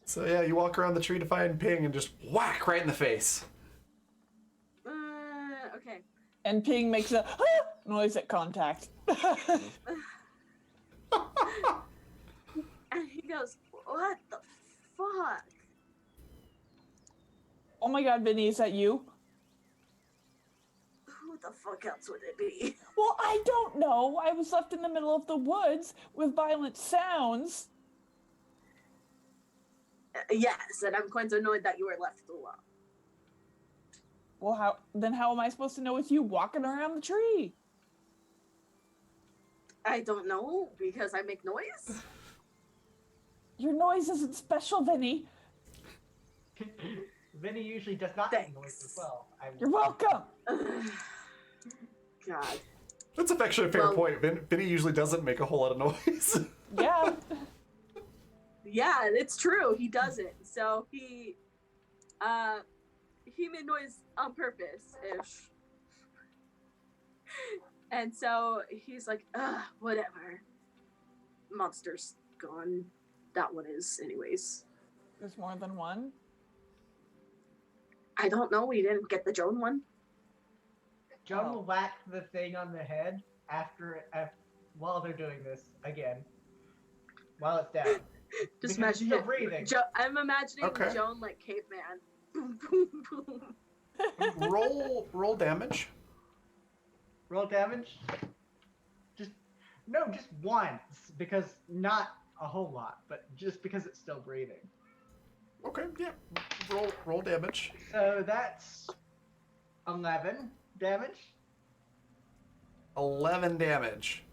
So, yeah, you walk around the tree to find Ping and just whack right in the face. Okay. And Ping makes a noise at contact. And he goes, what the fuck? Oh my god, Vinny, is that you? Who the fuck else would it be? Well, I don't know. I was left in the middle of the woods with violent sounds. Yes, and I'm quite annoyed that you were left alone. Well, how am I supposed to know it's you walking around the tree? I don't know, because I make noise. Your noise isn't special, Vinny. Vinny usually does not make noise as well. You're welcome. God. That's actually a fair Well- point. Vinny usually doesn't make a whole lot of noise. Yeah. Yeah, it's true. He doesn't. So he made noise on purpose, ish. And so he's like, whatever. Monster's gone. That one is, anyways. There's more than one. I don't know. We didn't get the Joan one. Joan will whack the thing on the head while they're doing this again. While it's down. Just Because imagine it's still it. breathing. I'm imagining Okay. Joan like caveman. Boom, boom, boom. roll damage. Roll damage. Just once, because not a whole lot, but just because it's still breathing. Okay, yeah. Roll damage. So that's 11 damage. 11 damage.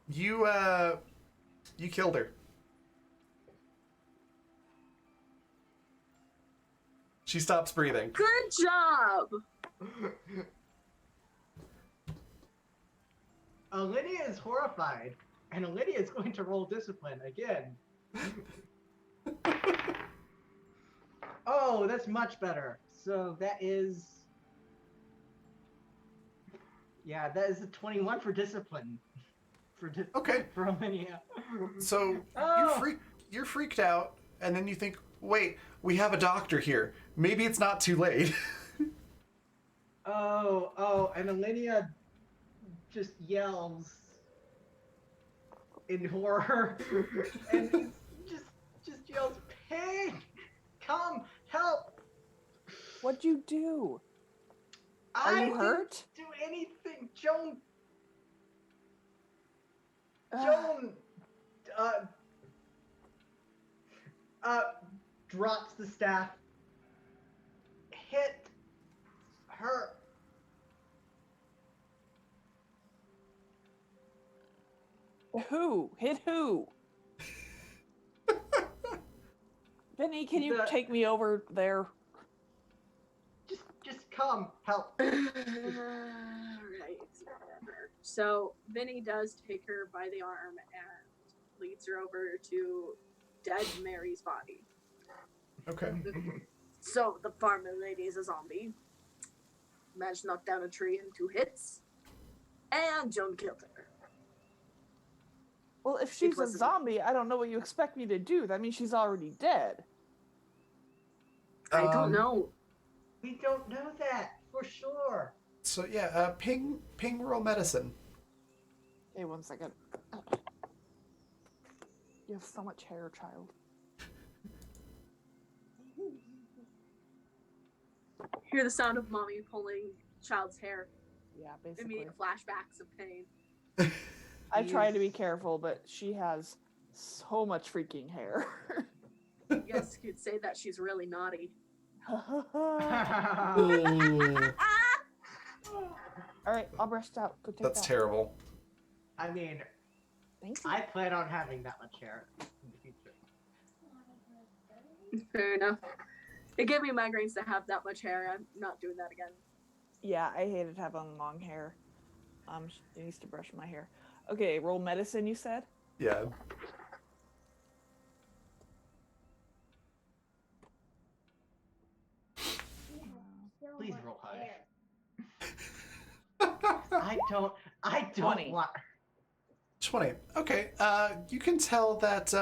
You killed her. She stops breathing. Good job. Lydia is horrified, and Lydia is going to roll discipline again. Oh, that's much better. So that is... Yeah, that is a 21 for discipline. Okay. For Lydia. So Oh. you're freaked out, and then you think, wait, we have a doctor here. Maybe it's not too late. And Lydia just yells in horror and just yells, "Pig, come help!" What'd you do? Are I you hurt? didn't do anything. Joan drops the staff, hit her. Who? Hit who? Vinny, can you take me over there? Just come help. Right, whatever. So Vinny does take her by the arm and leads her over to dead Mary's body. Okay. So the farmer lady is a zombie. Managed to knock down a tree in 2 hits. And Joan killed her. Well, if she's a wasn't- zombie, I don't know what you expect me to do. That means she's already dead. I don't know. We don't know that for sure. So yeah, ping roll medicine. Hey, 1 second. You have so much hair, child. Hear the sound of mommy pulling child's hair. Yeah, basically. Immediate flashbacks of pain. I try to be careful, but she has so much freaking hair. Yes, you could say that she's really naughty. Ooh. All right, I'll brush it out. Go take That's that. terrible. I mean, Thank you. I plan on having that much hair in the future. Fair enough. It gave me migraines to have that much hair. I'm not doing that again. Yeah, I hated having long hair. She needs to brush my hair. Okay, roll medicine, you said? Yeah. Please roll high. I don't 20. want. 20. Okay. You can tell that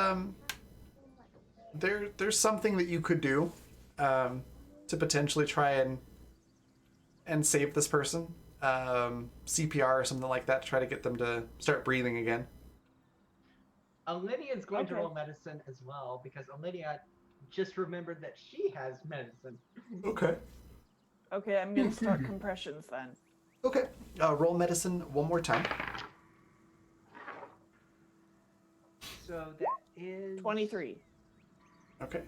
there's something that you could do to potentially try and save this person. CPR or something like that to try to get them to start breathing again. Lydia's going to Okay. roll medicine as well because Lydia just remembered that she has medicine. Okay. Okay, I'm gonna start compressions then. Okay. Roll medicine one more time. So that is 23. Okay.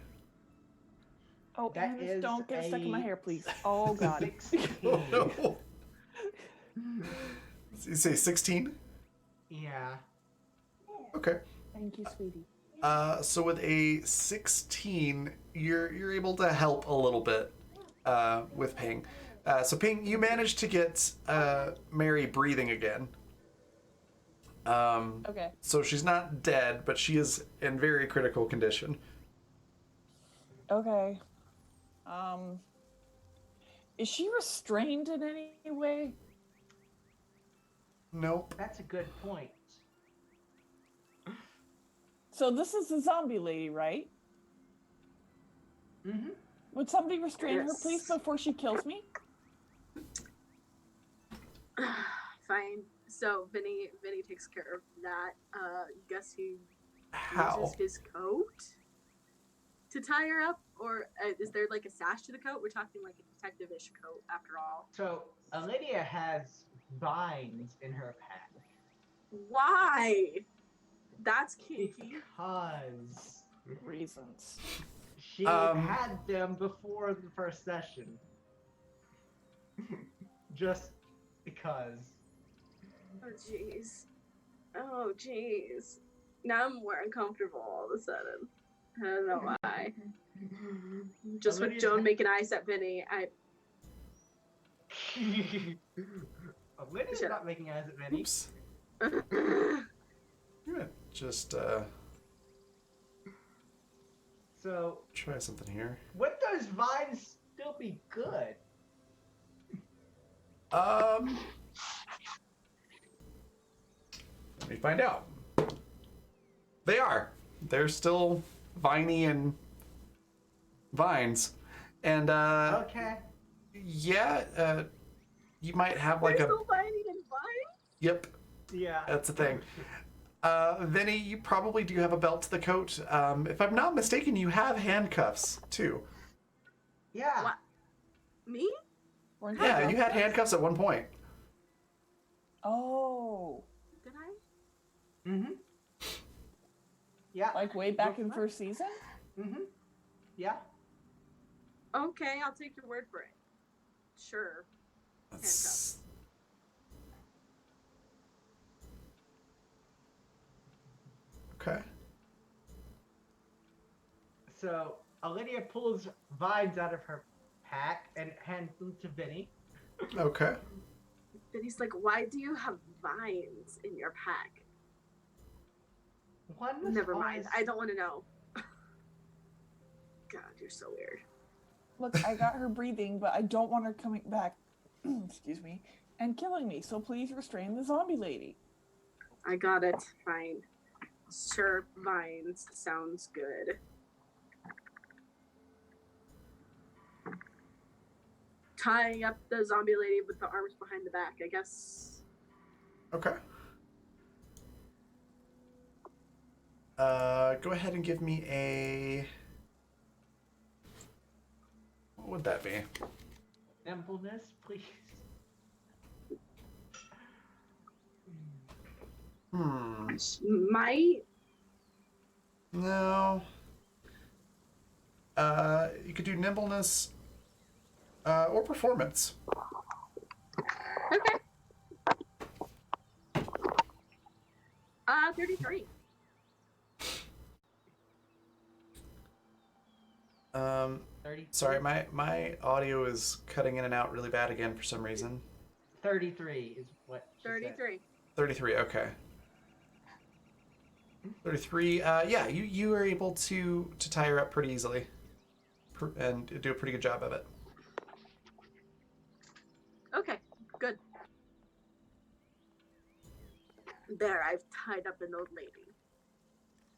Oh, That Anders, is don't get stuck in my a- hair, please. Oh, God. 16. Oh no. You say 16? Yeah. Okay. Thank you, sweetie. So with a 16, you're able to help a little bit with Ping. So Ping, you managed to get Mary breathing again. Okay. So she's not dead, but she is in very critical condition. Okay. Is she restrained in any way? Nope. That's a good point. So this is the zombie lady, right? Mm-hmm. Would somebody restrain her, Yes. please, before she kills me? Fine. So Vinny takes care of that. Guess he How? uses his coat to tie her up, or is there like a sash to the coat? We're talking like a detective-ish coat, after all. So Lydia has vines in her pack Why? That's kinky. because Reasons. she Um, had them before the first session. Just because. Oh jeez. Oh jeez. Now I'm more uncomfortable all of a sudden. I don't know why. Just with Olivia's Joan ha- making eyes at Vinny, Lydia's Shut not making eyes at Vinny. Oops. I. I'm gonna just So try something here. would those vines still be good? Let me find out. They are. They're still viney and vines. And Okay. yeah, you might have like They're a so tiny and fine. yep, Yeah. that's the thing. Vinny, you probably do have a belt to the coat. If I'm not mistaken, you have handcuffs too. Yeah. What? Me? Weren't Yeah, they you had both- handcuffs at one point. Oh, Did I? Mm-hmm. Yeah. like way back in first season? Mm-hmm. Yeah. Okay, I'll take your word for it. Sure. That's... Okay. So Lydia pulls vines out of her pack and hands them to Vinny. Okay. Vinny's like, why do you have vines in your pack? One was Never mind. always- I don't want to know. God, you're so weird. Look, I got her breathing, but I don't want her coming back, excuse me, and killing me. So please restrain the zombie lady. I got it. Fine. Sure, vines. Sounds good. Tying up the zombie lady with the arms behind the back, I guess. Okay. Go ahead and give me a... What would that be? Nimbleness, please. Might. No. You could do nimbleness or performance. Okay. 33. Um, 30. sorry, my audio is cutting in and out really bad again for some reason. 33 is what she said. 33. 33, okay. 33, yeah, you are able to tie her up pretty easily. And do a pretty good job of it. Okay, good. There, I've tied up an old lady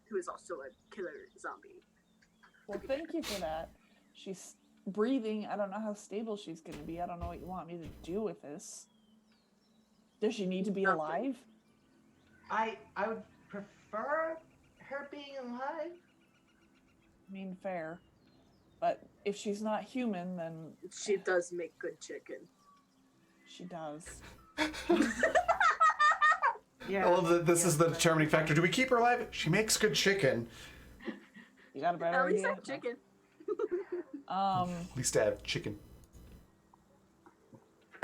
who is also a killer zombie. Well, thank you for that. She's breathing. I don't know how stable she's going to be. I don't know what you want me to do with this. Does she need to be Nothing. alive? I would prefer her being alive. I mean, fair. But if she's not human, then She does make good chicken. she does. Yeah. I love that this yeah, is the but- determining factor. Do we keep her alive? She makes good chicken. You got a better At least idea? have chicken. At least I have chicken.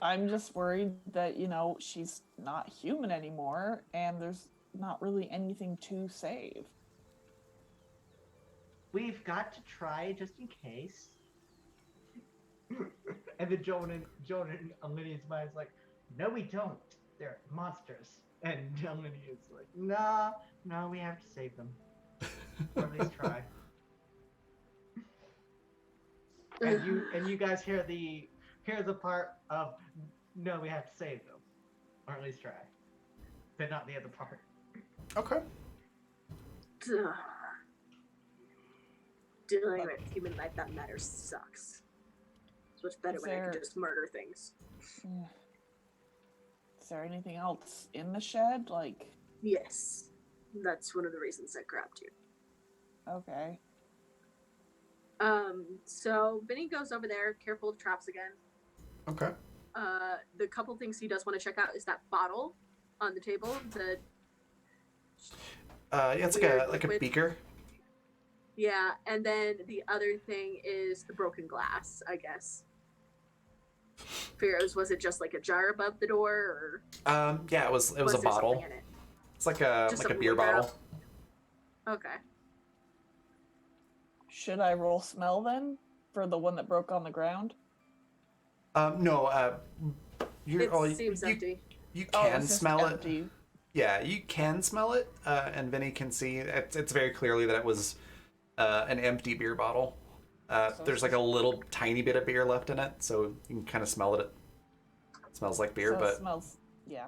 I'm just worried that, she's not human anymore, and there's not really anything to save. We've got to try just in case. And then Joan and Lydia's mind's like, no, we don't. They're monsters. And Lydia's like, no, we have to save them. Or at least try. And you guys hear the part of no, we have to save them. Or at least try. But not the other part. Okay. Ugh. Dealing with human life that matters sucks. It's much better when I can just murder things. Is there anything else in the shed? Like, Yes. That's one of the reasons I grabbed you. okay. So Vinny goes over there, careful of traps again. Okay. The couple things he does want to check out is that bottle on the table. Yeah, it's Weird like a liquid. beaker. Yeah, and then the other thing is the broken glass, I guess. Fears, was it just like a jar above the door, or Yeah, it was was a there bottle. something in it? It's like a Just like a a beer liquor. bottle. Okay. Should I roll smell then for the one that broke on the ground? No, It seems you, empty. you Oh, can it's just smell it. empty. Yeah, you can smell it, and Vinny can see it's very clearly that it was an empty beer bottle. There's like a little tiny bit of beer left in it, so you can kind of smell it. It smells like beer, So but it smells, yeah.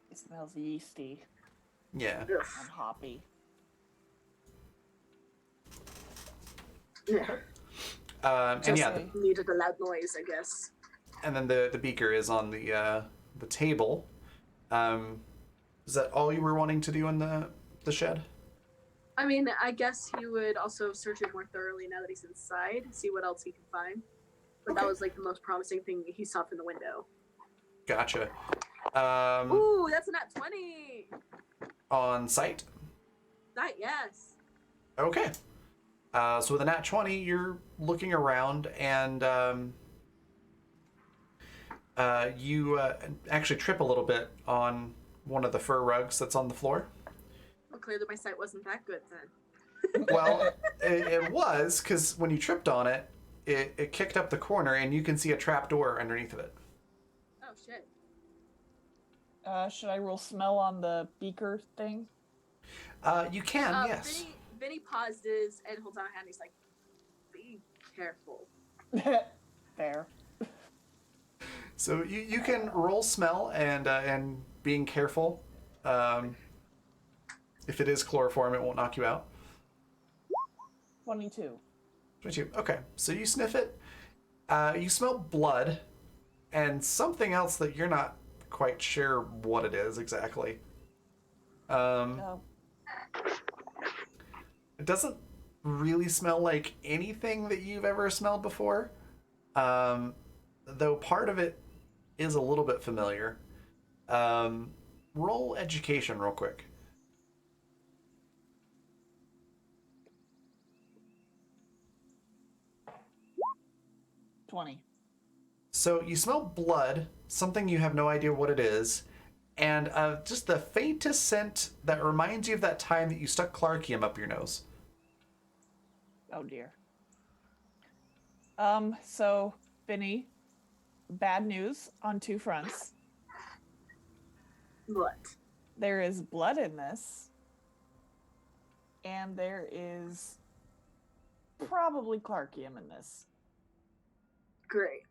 It smells yeasty yeah. Ugh. and hoppy. Yeah. And yeah, Just Needed a loud noise, I guess. and then the beaker is on the table. Is that all you were wanting to do in the shed? I mean, I guess he would also search it more thoroughly now that he's inside, see what else he can find. But that Okay. was like the most promising thing he saw from the window. Gotcha. Ooh, that's a nat 20! On site. That, yes. Okay. So with a nat 20, you're looking around, and you actually trip a little bit on one of the fur rugs that's on the floor. Well, clearly my sight wasn't that good then. Well, it was, because when you tripped on it, it kicked up the corner, and you can see a trap door underneath of it. Oh, shit. should I roll smell on the beaker thing? You can, yes. Vinny pauses and holds out a hand. He's like, be careful. Fair. So you can roll smell and being careful. If it is chloroform, it won't knock you out. 22. 22. Okay, so you sniff it. You smell blood and something else that you're not quite sure what it is exactly. Oh, It doesn't really smell like anything that you've ever smelled before. Though part of it is a little bit familiar. Roll education real quick. 20. So you smell blood, something you have no idea what it is, and just the faintest scent that reminds you of that time that you stuck Clarkium up your nose. Oh dear. So, Vinny, bad news on two fronts. What? There is blood in this, and there is probably Clarkium in this. Great.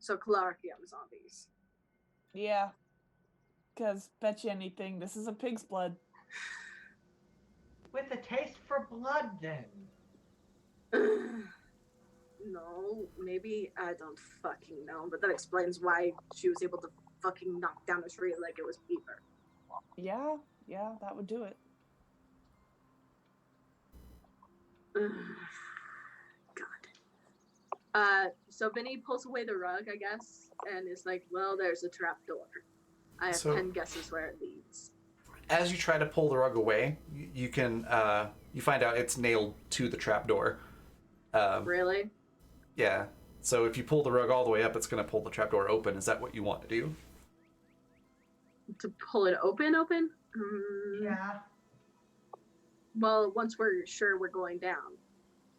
So Clarkium zombies. Yeah. Because bet you anything, this is a pig's blood. With a taste for blood, then. No, maybe I don't fucking know, but that explains why she was able to fucking knock down a tree like it was paper. Yeah, that would do it. God. So Vinny pulls away the rug, I guess, and is like, well, there's a trap door. I have 10 guesses where it leads. As you try to pull the rug away, you can you find out it's nailed to the trap door. Really? Yeah. So if you pull the rug all the way up, it's going to pull the trap door open. Is that what you want to do? To pull it open? Yeah. Well, once we're sure we're going down.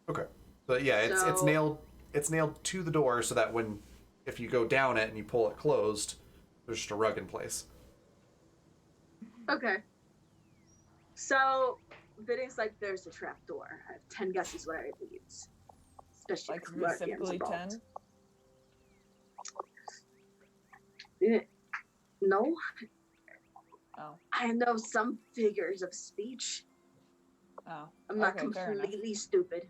Okay. But yeah, it's nailed to the door so that if you go down it and you pull it closed, there's just a rug in place. Okay. So Vinny's like, there's a trap door. I have 10 guesses where it leads. Especially Like specifically 10? Yeah. No. Oh. I know some figures of speech. Oh. I'm not Okay, fair enough. completely stupid.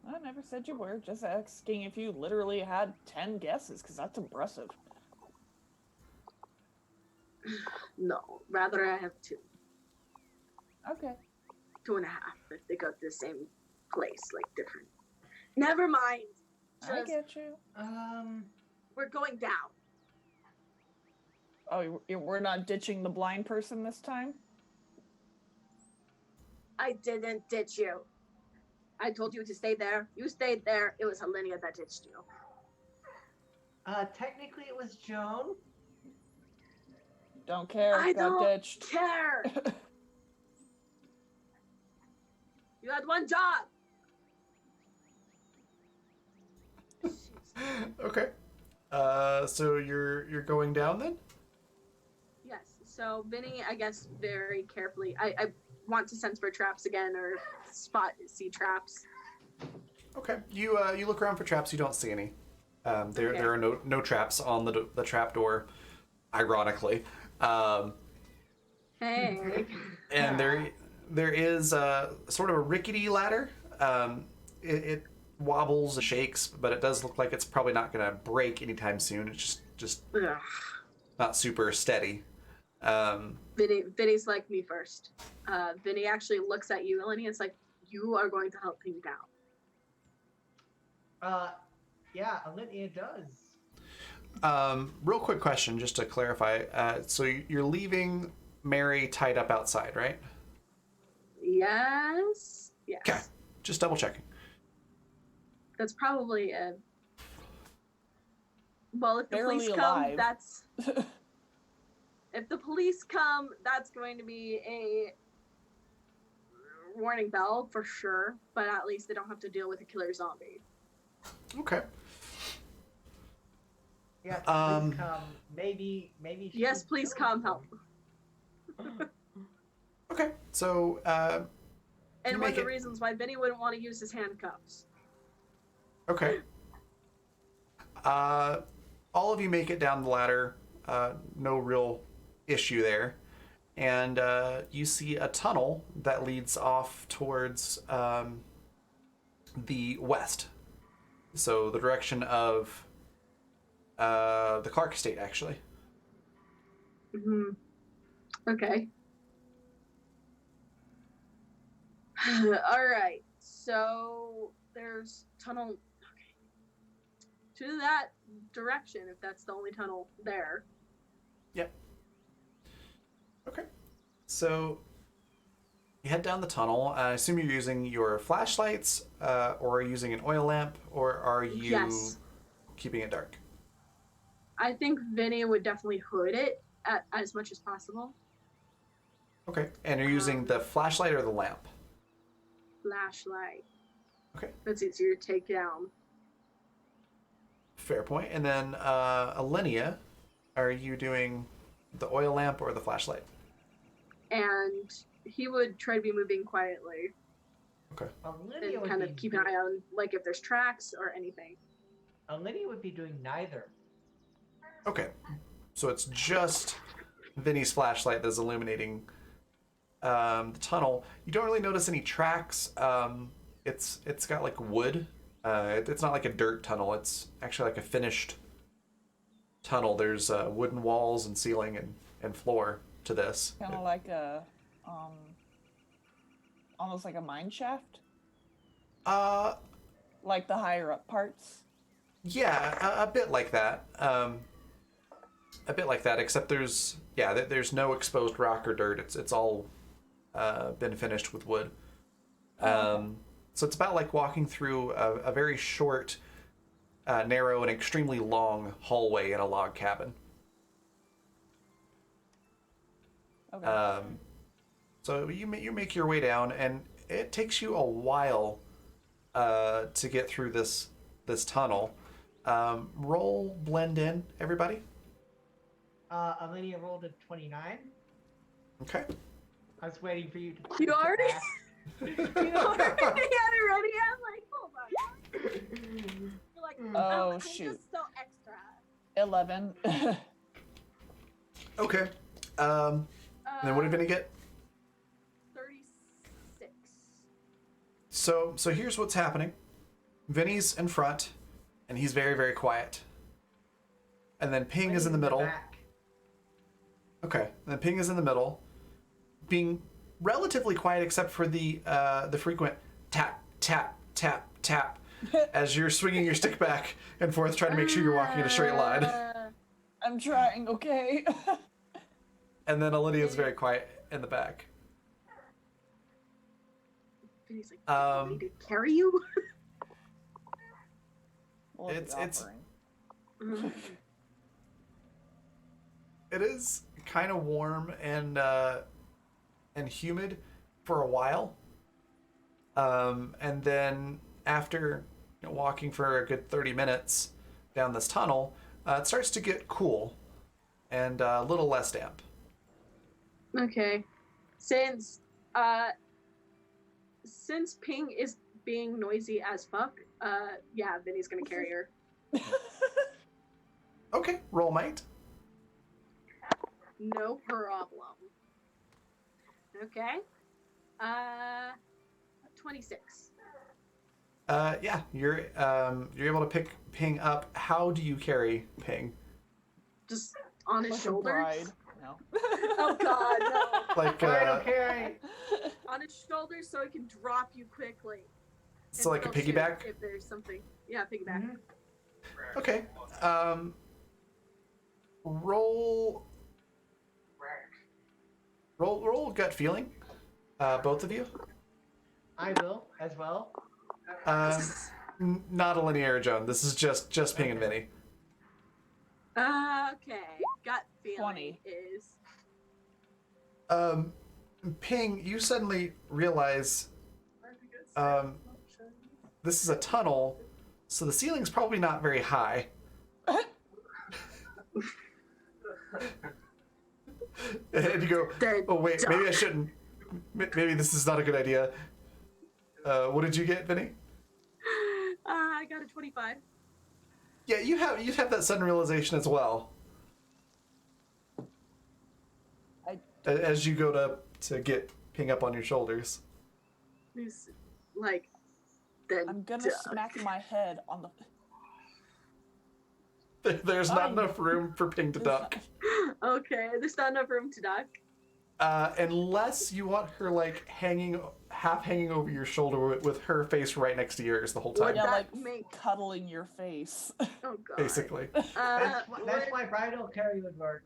I never said you were. Just asking if you literally had 10 guesses, because that's impressive. No, rather I have 2. Okay. 2.5 if they go to the same place, like different. Never mind. I get you. We're going down. Oh, we're not ditching the blind person this time? I didn't ditch you. I told you to stay there. You stayed there. It was Helenia that ditched you. Technically it was Joan. Don't care. I Got don't ditched. care. You had one job. Okay. So you're going down then? Yes. So Vinny, I guess, very carefully. I want to sense for traps again or see traps. Okay. You look around for traps. You don't see any. There are no traps on the trap door, ironically. Hey. And there is sort of a rickety ladder. It wobbles, shakes, but it does look like it's probably not going to break anytime soon. It's just Ugh. not super steady. Vinny's like me first. Vinny actually looks at you, and he's like, "You are going to help me down." Yeah, Olivia does. Real quick question, just to clarify. So you're leaving Mary tied up outside, right? Yes. Yes. Okay. Just double checking. That's probably a. Well, if the Barely police come, alive. that's. If the police come, that's going to be a warning bell for sure. But at least they don't have to deal with a killer zombie. Okay. Yeah, please come. Maybe. Yes, please come help. Okay. So. And one of the reasons why Vinny wouldn't want to use his handcuffs. Okay. All of you make it down the ladder. No real issue there. And you see a tunnel that leads off towards the west. So the direction of the Clark estate, actually. Mm-hmm. Okay. All right. So there's tunnel. Okay. to that direction if that's the only tunnel there. Yep. Okay. So you head down the tunnel. I assume you're using your flashlights, or are you using an oil lamp, or are you Yes. keeping it dark? I think Vinny would definitely hood it as much as possible. Okay. And you're using the flashlight or the lamp? Flashlight. Okay. That's easier to take down. Fair point. And then, Alinea, are you doing the oil lamp or the flashlight? And he would try to be moving quietly Okay. Lydia and would kind be of keep an eye on, like, if there's tracks or anything. Lydia would be doing neither. Okay. So it's just Vinny's flashlight that's illuminating the tunnel. You don't really notice any tracks. It's got like wood. It's not like a dirt tunnel. It's actually like a finished tunnel. There's wooden walls and ceiling and floor to this. Kind of like a, almost like a mine shaft, like the higher up parts. Yeah, a bit like that. A bit like that, except there's no exposed rock or dirt. It's all been finished with wood. So it's about like walking through a very short, narrow, and extremely long hallway in a log cabin. Okay. So you make your way down, and it takes you a while to get through this tunnel. Roll blend in, everybody. Lydia rolled a 29. Okay. I was waiting for you to. You already? ask. You already had it ready? I'm like, hold on. You're like, Oh, I'm shoot. just so extra. 11. Okay. And then what did Vinny get? 36. So here's what's happening. Vinny's in front, and he's very, very quiet. And then Ping is in the middle. Back. Okay. And then Ping is in the middle, being relatively quiet except for the frequent tap, tap, tap, tap as you're swinging your stick back and forth, trying to make sure you're walking in a straight line. I'm trying, okay? And then Olivia's very quiet in the back. Vinny's like, "Do you want me to carry you?" What was the It's- offering? It is kind of warm and humid for a while, and then after walking for a good 30 minutes down this tunnel, it starts to get cool and a little less damp. Okay. Since Ping is being noisy as fuck, yeah, Vinny's gonna carry her. Okay, roll might. No problem. Okay. 26. Yeah, you're able to pick Ping up. How do you carry Ping? Just on his Like a shoulders. bride. No. Oh god, no. Like, Bridal carry. On his shoulders so he can drop you quickly. so like a And still shoot piggyback? If there's something. Yeah, piggyback. Mhm. Okay. Roll gut feeling. Both of you. I will as well. Not a linear Joan. This is just Ping and Vinny. Okay. Gut feeling 20. is. Ping, you suddenly realize this is a tunnel, so the ceiling's probably not very high. And you go, oh wait, maybe I shouldn't. Maybe this is not a good idea. What did you get, Vinny? I got a 25. Yeah, you have that sudden realization as well. As you go to get Ping up on your shoulders. Who's like, then I'm gonna smack my head on the. There's not Fine. enough room for Ping to duck. Okay, there's not enough room to duck. Unless you want her like hanging half hanging over your shoulder with her face right next to yours the whole time, Yeah, that like make- cuddling your face. Oh god. basically. That's Would- why bridal carry would work.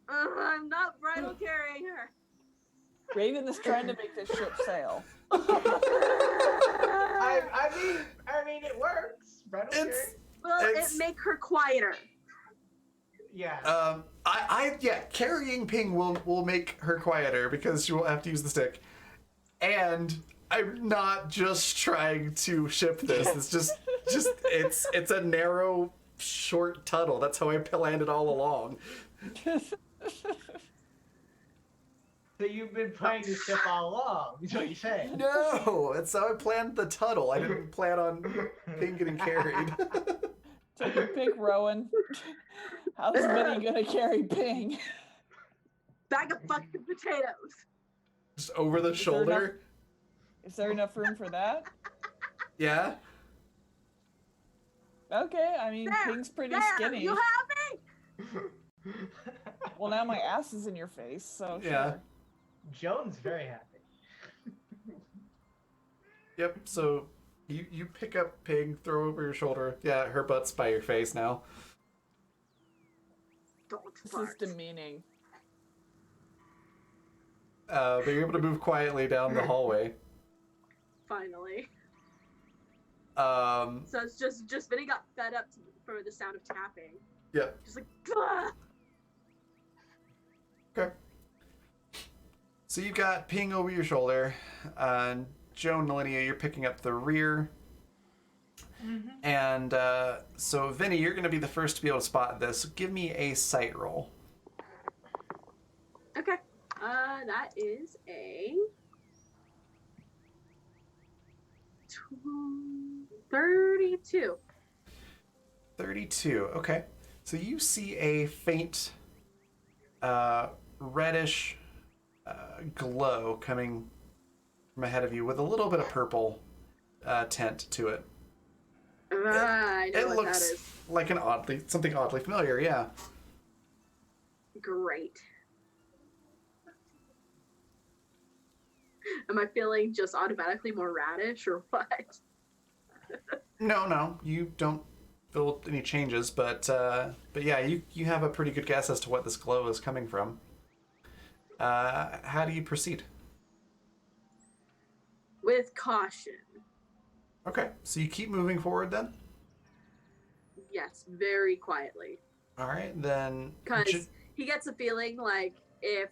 I'm not bridal carrying her. Raven is trying to make this ship sail. I mean, it works. Bridal carry. Will It's- it make her quieter? Yeah. Yeah, carrying Ping will make her quieter because she won't have to use the stick. And I'm not just trying to ship this. It's just it's a narrow, short tunnel. That's how I planned it all along. So you've been playing this ship all along, is what you're saying. No, that's how I planned the tunnel. I didn't plan on Ping getting carried. So you pick Rowan. How's Vinny gonna carry Ping? Bag of fucking potatoes. Just over the there shoulder. Is there enough room for that? Yeah. Okay, I mean, There, Ping's pretty there, skinny. you have me. Well, now my ass is in your face, so Yeah. sure. Joan's very happy. Yep. So you pick up Ping, throw over your shoulder. Yeah, her butt's by your face now. Don't This fart. is demeaning. But you're able to move quietly down the hallway. Finally. Um. So it's just Vinny got fed up for the sound of tapping. Yep. Just like, "Gah!" Okay. So you've got Ping over your shoulder, and Joan and Olivia, you're picking up the rear. And so Vinny, you're going to be the first to be able to spot this. Give me a sight roll. Okay. That is a 32. 32. Okay. So you see a faint reddish glow coming from ahead of you with a little bit of purple tint to it. I know It what looks that is. like something oddly familiar, yeah. Great. Am I feeling just automatically more radish or what? No, you don't feel any changes, but yeah, you have a pretty good guess as to what this glow is coming from. How do you proceed? With caution. Okay, so you keep moving forward then? Yes, very quietly. All right, then. Because he gets a feeling like if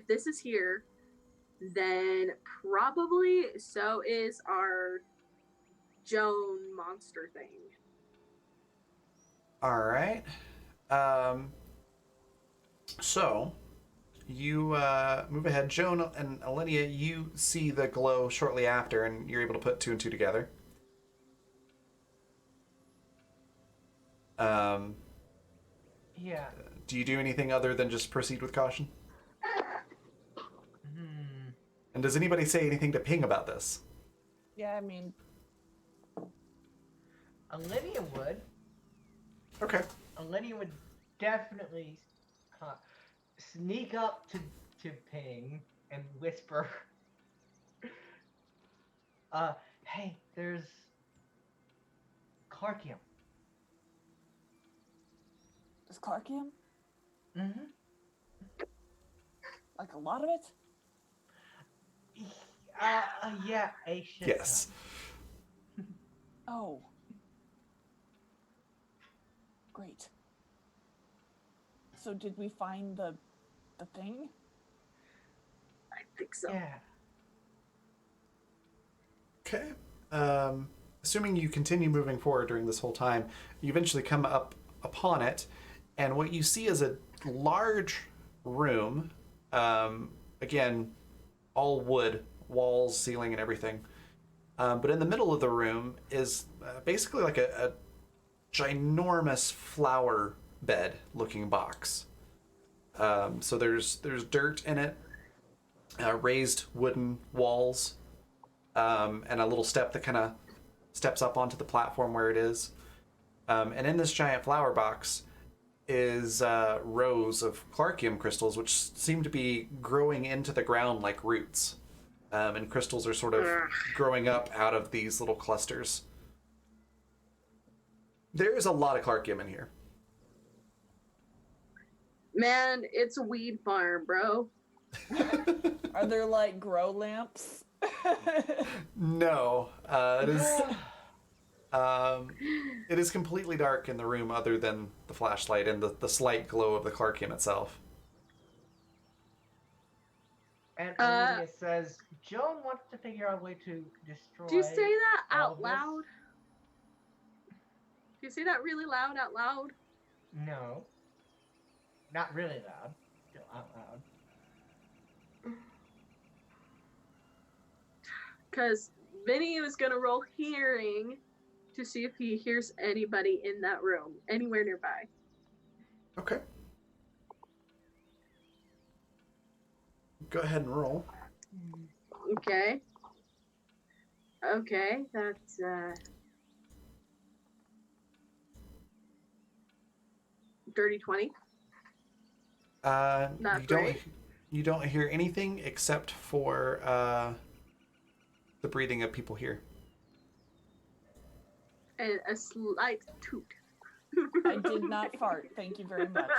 this is here, then probably so is our Joan monster thing. All right. So you move ahead. Joan and Alinea, you see the glow shortly after, and you're able to put two and two together. Yeah. Do you do anything other than just proceed with caution? And does anybody say anything to Ping about this? Yeah, I mean, Olivia would. Okay. Olivia would definitely sneak up to Ping and whisper, hey, there's Clarkium. does Clarkium? Mm-hmm. Like a lot of it? Yeah, a shit Yes. ton. Oh. Great. So did we find the thing? I think so. Yeah. Okay. Assuming you continue moving forward during this whole time, you eventually come up upon it, and what you see is a large room. Again, all wood, walls, ceiling, and everything. But in the middle of the room is basically like a ginormous flower bed looking box. So there's dirt in it, raised wooden walls, and a little step that kind of steps up onto the platform where it is. And in this giant flower box is rows of Clarkium crystals, which seem to be growing into the ground like roots. And crystals are sort of growing up out of these little clusters. There's a lot of Clarkium in here. Man, it's a weed farm, bro. Are there like grow lamps? No, it is completely dark in the room other than the flashlight and the slight glow of the Clarkium itself. And Olivia says, Joan wants to figure out a way to destroy. Do you say that all out of this." loud? Do you say that really loud out loud? No. Not really loud. Still out loud. Because Vinny was going to roll hearing to see if he hears anybody in that room, anywhere nearby. Okay. Go ahead and roll. Okay. Okay, that's, dirty 20. Not great. You don't hear anything except for the breathing of people here. And a slight toot. I did not fart. Thank you very much.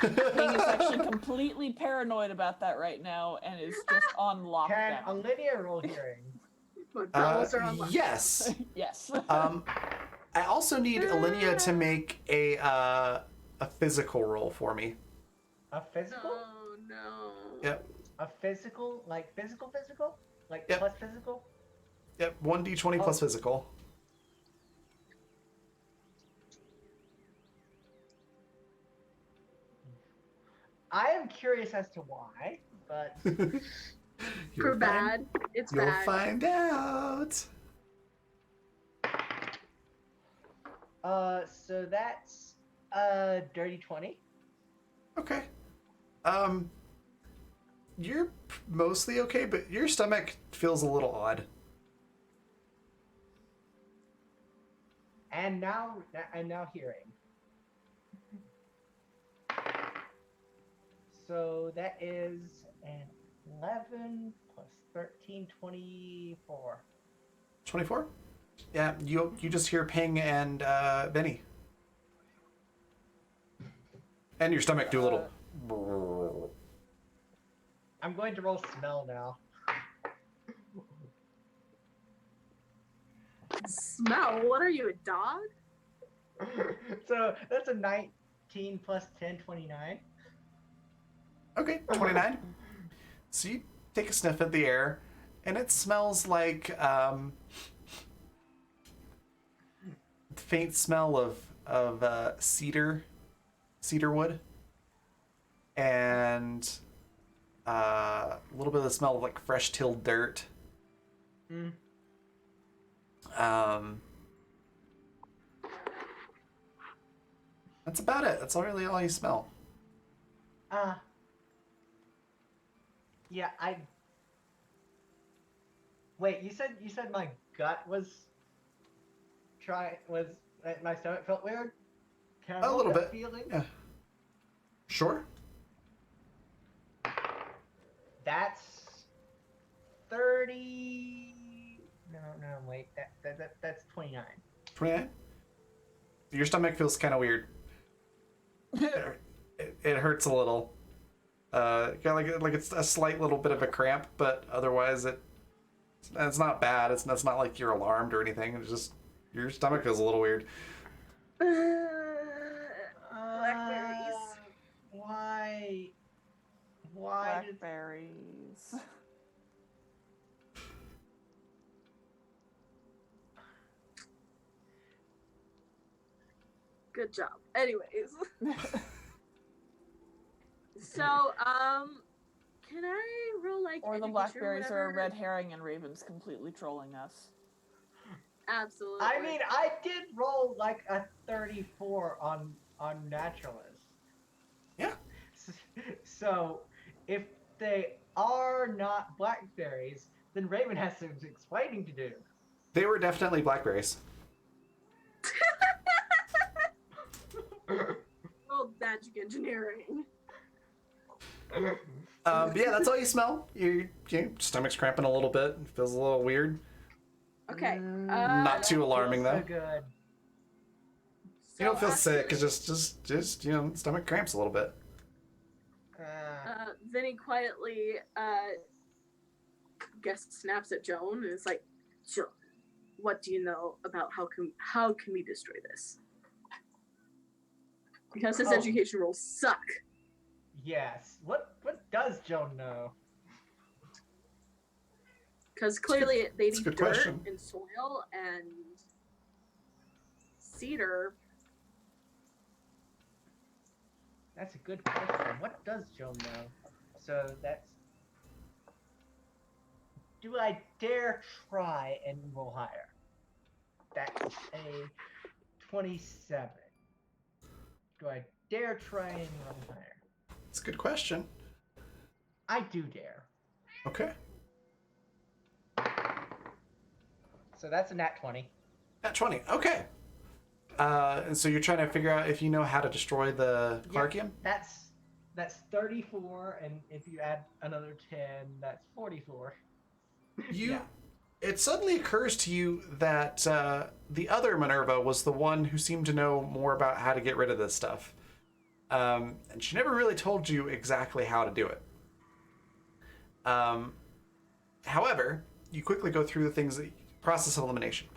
King is actually completely paranoid about that right now and is just on Can lockdown. Olivia roll hearing? My bowels are on lock. Yes. Yes. I also need Alinea to make a physical roll for me. A physical? Oh no. Yep. A physical? Like physical? Like Yep. plus physical? Yep. 1d20 plus physical. I am curious as to why, but For bad. It's You'll bad. find out. so that's dirty 20. Okay. You're mostly okay, but your stomach feels a little odd. And now hearing. So that is an 11 plus 13, 24. 24? Yeah, you just hear Ping and Benny. And your stomach do a little... I'm going to roll smell now. Smell? What are you, a dog? So that's a 19 plus 10, 29. Okay, 29. So you take a sniff at the air, and it smells like faint smell of cedar wood, and a little bit of the smell of like fresh tilled dirt. Mm. That's about it. That's really all you smell. Yeah, Wait, you said my gut was my stomach felt weird? Can I A roll little gut bit. feeling? Yeah. Sure. That's 30. No, wait. That's 29. 29. Your stomach feels kind of weird. It hurts a little. Got like it's a slight little bit of a cramp, but otherwise it's not bad. It's not like you're alarmed or anything. It's just your stomach feels a little weird. Blackberries. Why did Blackberries. Good job. Anyways. So, can I roll like Or the education blackberries are a whatever? red herring and Raven's completely trolling us. Absolutely. I mean, I did roll like a 34 on naturalist. Yeah. So, if they are not blackberries, then Raven has some explaining to do. They were definitely blackberries. Roll magic engineering. But yeah, that's all you smell. Your stomach's cramping a little bit. It feels a little weird. Okay. Not too alarming So though. good. You don't feel sick. actually, It's just stomach cramps a little bit. Vinny quietly snaps at Joan and is like, Joan, what do you know about how can we destroy this? Because his education rules suck. Yes. What does Joan know? Because clearly they That's a need good dirt question. and soil and cedar. That's a good question. What does Joan know? So that's. Do I dare try and roll higher? That's a 27. Do I dare try and roll higher? It's a good question. I do dare. Okay. So that's a nat 20. At 20. Okay. And so you're trying to figure out if you know how to destroy the Clarkium? That's 34, and if you add another 10, that's 44. Yeah. It suddenly occurs to you that the other Minerva was the one who seemed to know more about how to get rid of this stuff. And she never really told you exactly how to do it. However, you quickly go through the things that process of elimination.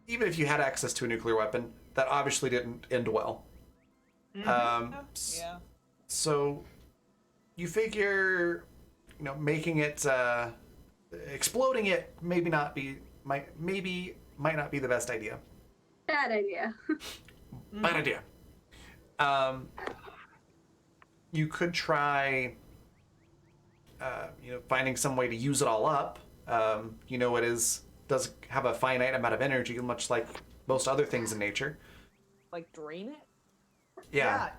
Even if you had access to a nuclear weapon, that obviously didn't end well. Yeah. So you figure, making it, exploding it might not be the best idea. Bad idea. Bad idea. You could try, finding some way to use it all up. It does have a finite amount of energy, much like most other things in nature. Like drain it? Yeah.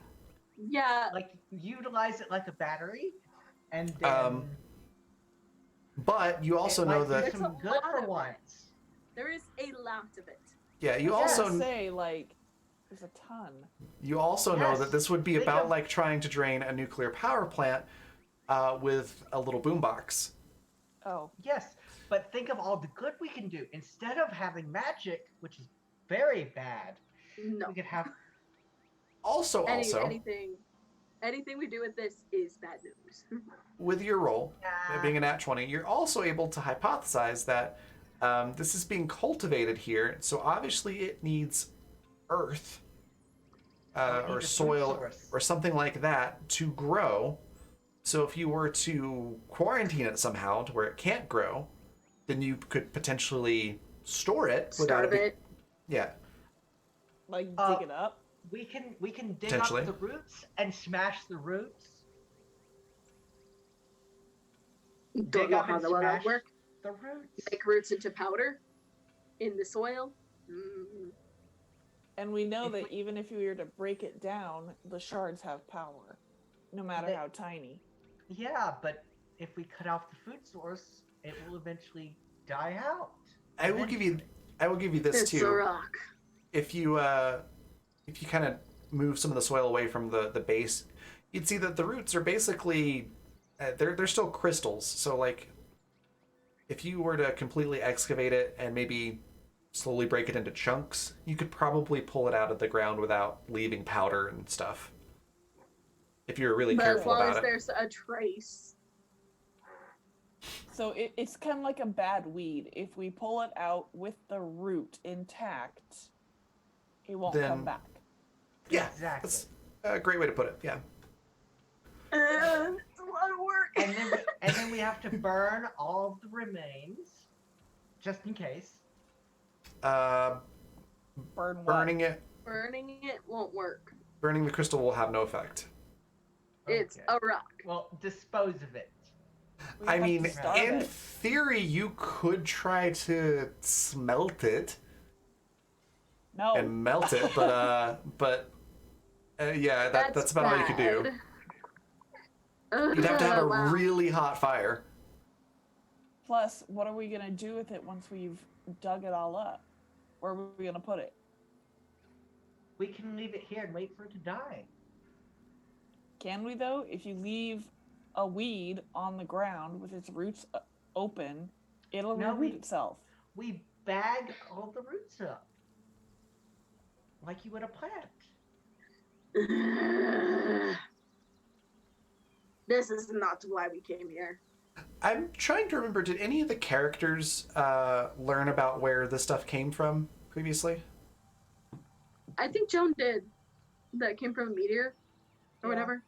Yeah. Like utilize it like a battery, and then. But you also know that that. There's some a good lot for of it. once. There is a lot of it. Yeah, you I was also gonna say like there's a ton. know Yes. that this would be Think about of- like trying to drain a nuclear power plant with a little boombox. Oh, Yes, but think of all the good we can do. Instead of having magic, which is very bad, No. we could have. Also, Anything we do with this is bad news. with your roll, Nah. being a nat 20, you're also able to hypothesize that this is being cultivated here, so obviously it needs earth it or needs a food soil source. or something like that to grow. So if you were to quarantine it somehow to where it can't grow, then you could potentially store it without Starve it. it. Yeah. like Uh, dig it up. We can dig Potentially. up the roots and smash the roots. Don't Dig know up how and that will smash work. the roots. Make roots into powder in the soil. Mm. And we know If that we- even if you were to break it down, the shards have power, no matter They- how tiny. Yeah, but if we cut off the food source, it will eventually die out. I will give you this It's a too. rock. If you kind of move some of the soil away from the base, you'd see that the roots are basically they're still crystals. So like, if you were to completely excavate it and maybe slowly break it into chunks, you could probably pull it out of the ground without leaving powder and stuff. If you were really But as careful long about as it. there's a trace. So it's kind of like a bad weed. If we pull it out with the root intact, it won't Then- come back. Yeah, Exactly. that's a great way to put it. Yeah. It's a lot of work. And then we have to burn all of the remains, just in case. Uh, Burn what? burning Burning it won't work. the crystal will have no effect. It's Okay. a rock. Well, dispose of it. We I have to mean, starve in it. theory, you could try to smelt it No. and melt it, but yeah, that's about all you could do. bad. You'd have to have a Wow. really hot fire. Plus, what are we gonna do with it once we've dug it all up? Where are we gonna put it? We can leave it here and wait for it to die. Can we though? If you leave a weed on the ground with its roots open, it'll No, reroot itself. We bag all the roots up. Like you would a plant. This is not why we came here. I'm trying to remember, did any of the characters learn about where this stuff came from previously? I think Joan did. That came from a meteor or whatever.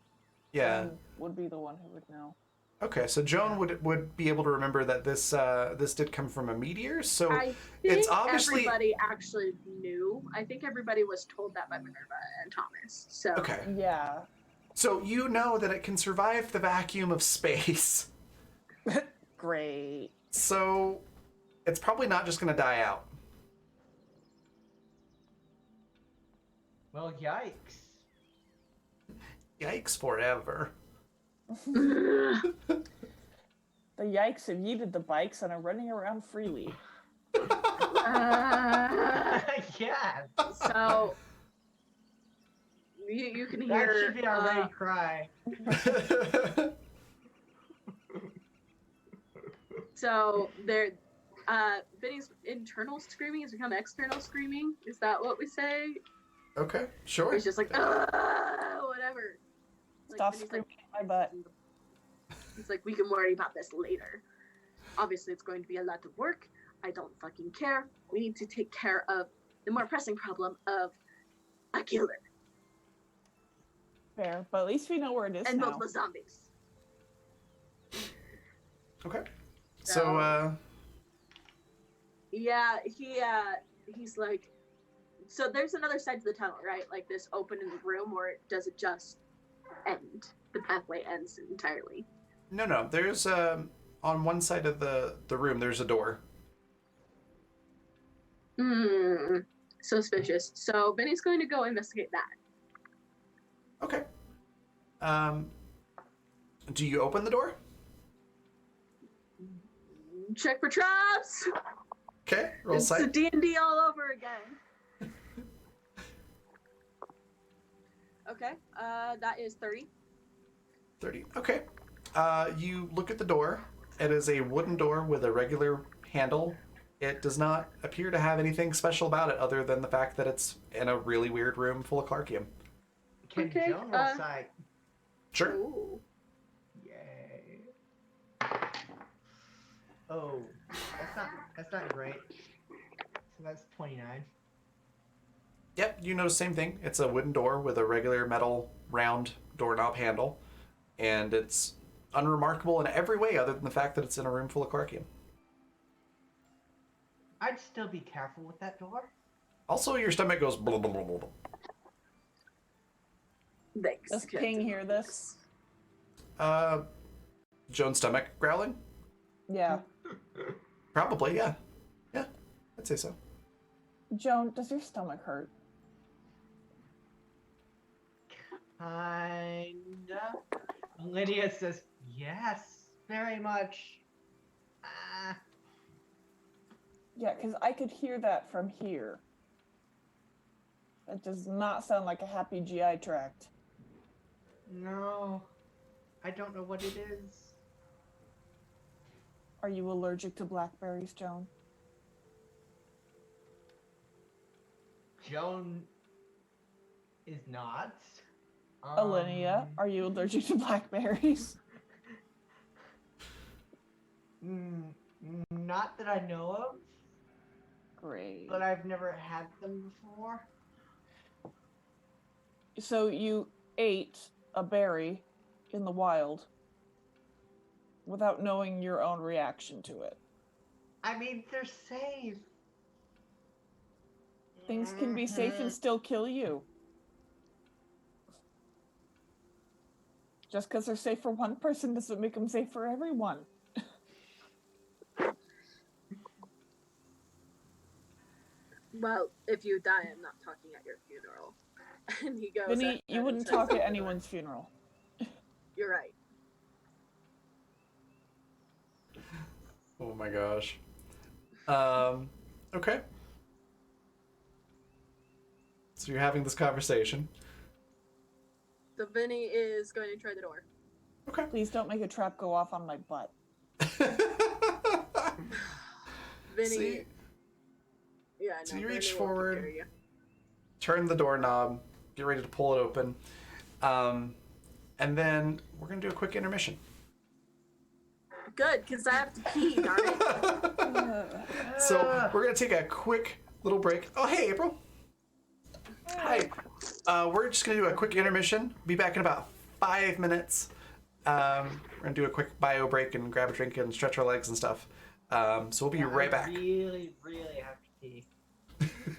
Yeah. Joan would be the one who would know. Okay, so Joan would be able to remember that this this did come from a meteor. So I think it's obviously everybody actually knew. I think everybody was told that by Minerva and Thomas. So okay. Yeah. So you know that it can survive the vacuum of space. Great. So it's probably not just going to die out. Well, yikes. Yikes forever. The yikes have yeeted the bikes and are running around freely. Yeah. So you can hear. That should be our ready cry. So there, Vinny's internal screaming has become external screaming. Is that what we say? Okay, sure. He's just like, whatever. Stop Vinny's screaming at my butt. It's like, we can worry about this later. Obviously, it's going to be a lot of work. I don't fucking care. We need to take care of the more pressing problem of a killer Fair, but at least we know where it is and now. multiple zombies. Okay. So Yeah, he's like, so there's another side to the tunnel, right? Like this open in the room, or does it just end? The pathway ends entirely. no, there's on one side of the room there's a door. Suspicious. So Benny's going to go investigate that. Okay. Do you open the door? Check for traps. Okay, roll It's sight. the D&D all over again. Okay, that is 30. 30. Okay. You look at the door. It is a wooden door with a regular handle. It does not appear to have anything special about it other than the fact that it's in a really weird room full of Clarkium. Can Okay, Joan roll sight? Sure. Ooh. Yay. Oh, that's not great. So that's 29. Yep, you notice the same thing. It's a wooden door with a regular metal round doorknob handle, and it's unremarkable in every way other than the fact that it's in a room full of Clarkium. I'd still be careful with that door. Also, your stomach goes blah, blah, blah, blah, blah. Thanks. Does King hear this? Joan's stomach growling? Yeah. Probably, yeah. Yeah, I'd say so. Joan, does your stomach hurt? Kinda. Lydia says, yes, very much. Yeah, because I could hear that from here. That does not sound like a happy GI tract. No, I don't know what it is. Are you allergic to blackberries, Joan? Joan is not. Alinea, are you allergic to blackberries? Not that I know of, Great. but I've never had them before. So you ate a berry in the wild without knowing your own reaction to it. I mean, they're safe. Things can be safe and still kill you. Just because they're safe for one person doesn't make them safe for everyone. Well, if you die, I'm not talking at your funeral. And he goes. Vinny, you wouldn't talk at anyone's funeral. You're right. Oh my gosh. Okay. So you're having this conversation. So Vinny is going to try the door. Okay. Please don't make a trap go off on my butt. Vinny. See, Yeah, no. so you Vinny reach will forward, carry you. turn the doorknob, get ready to pull it open, and then we're gonna do a quick intermission. Good, because I have to pee, darn it. So we're gonna take a quick little break. Oh, hey, April. Hi. We're just gonna do a quick intermission. Be back in about 5 minutes. We're gonna do a quick bio break and grab a drink and stretch our legs and stuff. So we'll be right back. I really, really have to pee.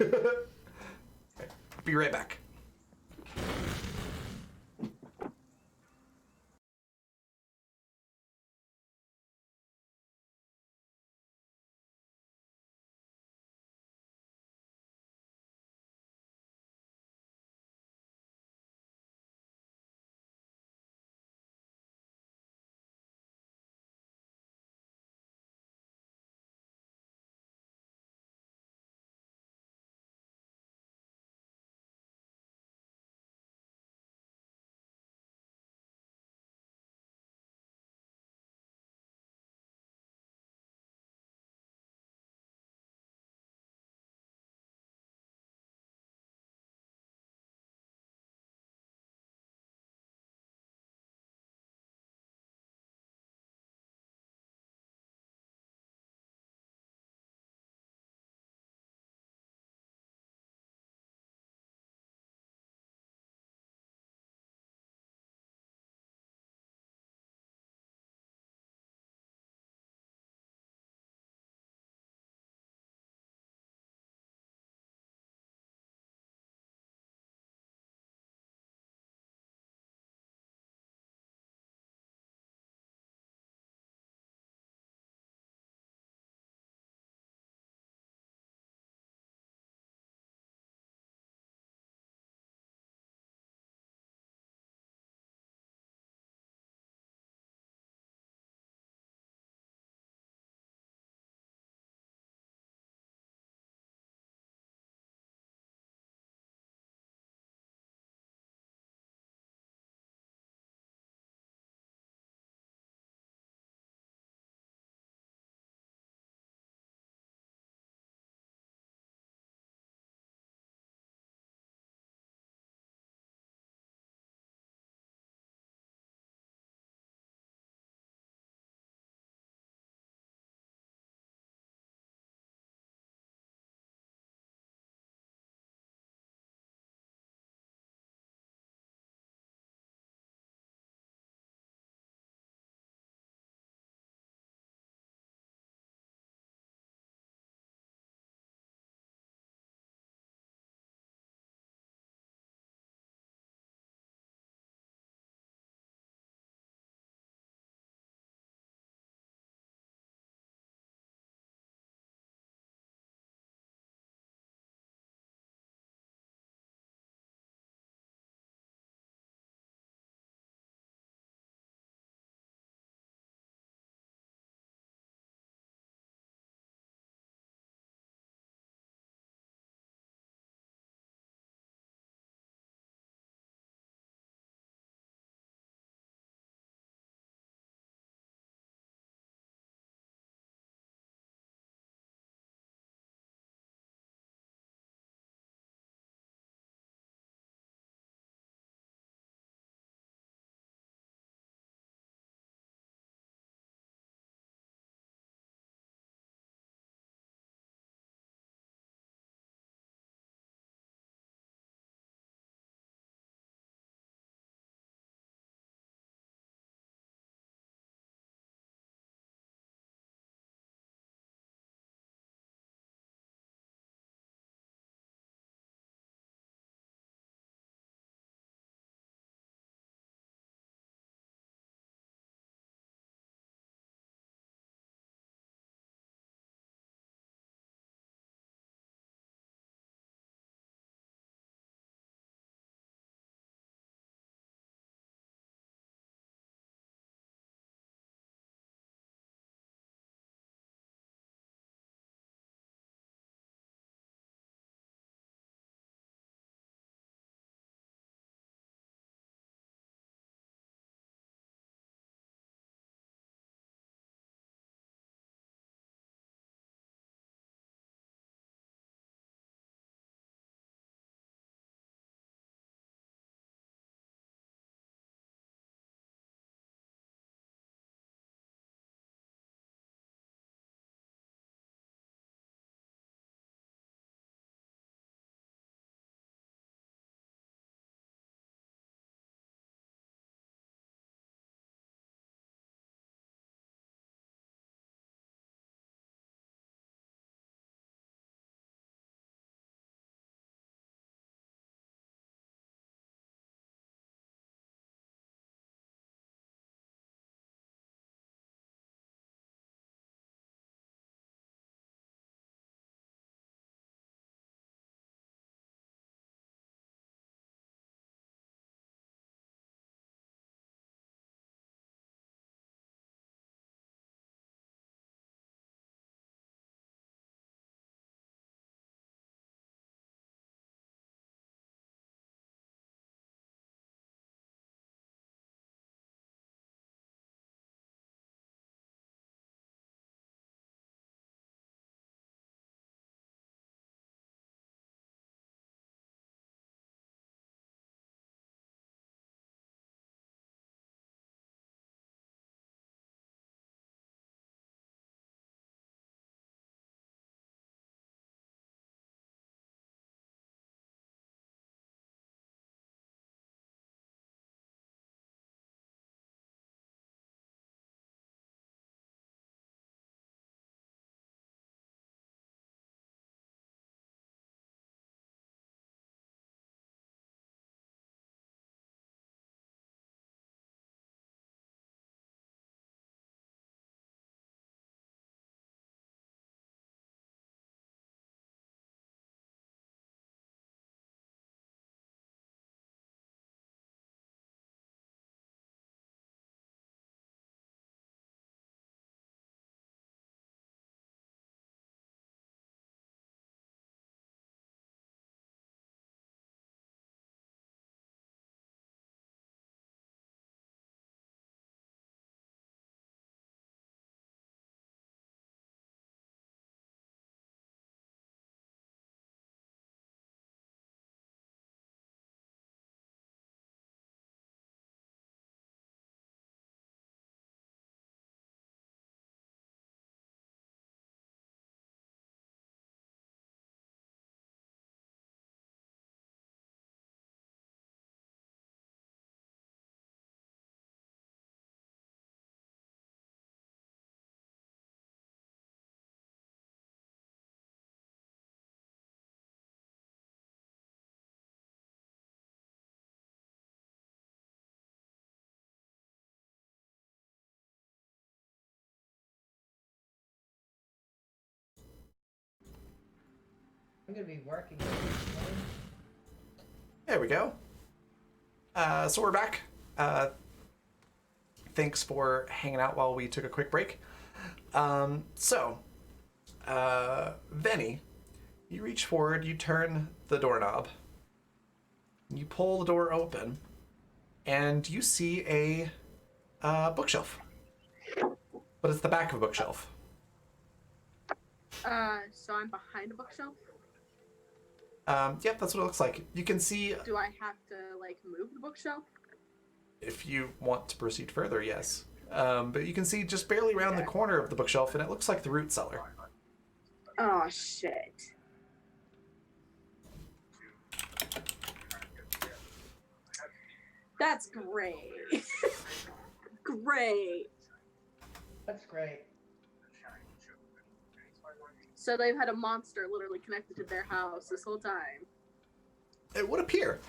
Okay. Be right back. I'm gonna be working on this one. There we go. So we're back. Thanks for hanging out while we took a quick break. Venny, you reach forward, you turn the doorknob, you pull the door open, and you see a bookshelf. But it's the back of a bookshelf. So I'm behind a bookshelf? Yep, that's what it looks like. You can see... Do I have to, like, move the bookshelf? If you want to proceed further, yes. But you can see just barely around the corner of the bookshelf, and it looks like the root cellar. Oh, shit. That's great. Great. That's great. So they've had a monster literally connected to their house this whole time. It would appear.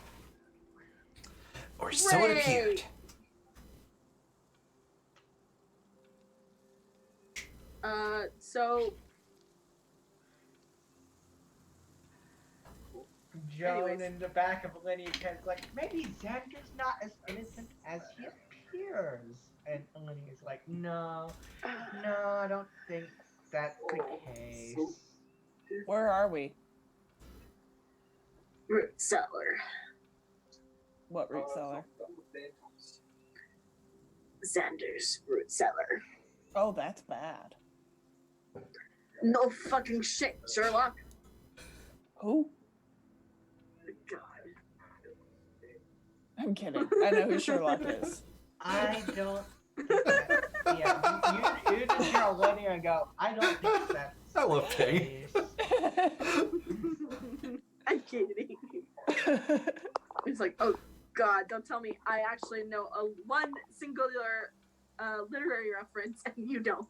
Or so it appeared. So Joan Anyways. in the back of Olivia Kent's like, maybe Xander's not as innocent as he appears. And Olivia's like, no, I don't think that's the case. Where are we? root cellar. What root cellar? Xander's root cellar. Oh, that's bad. No fucking shit, Sherlock. Who? God. I'm kidding. I know who Sherlock is. I don't. Yeah, you just hear Olivia and go, I don't think that's I love the Ping. case. I'm kidding. It's like, oh God, don't tell me I actually know a one singular literary reference and you don't.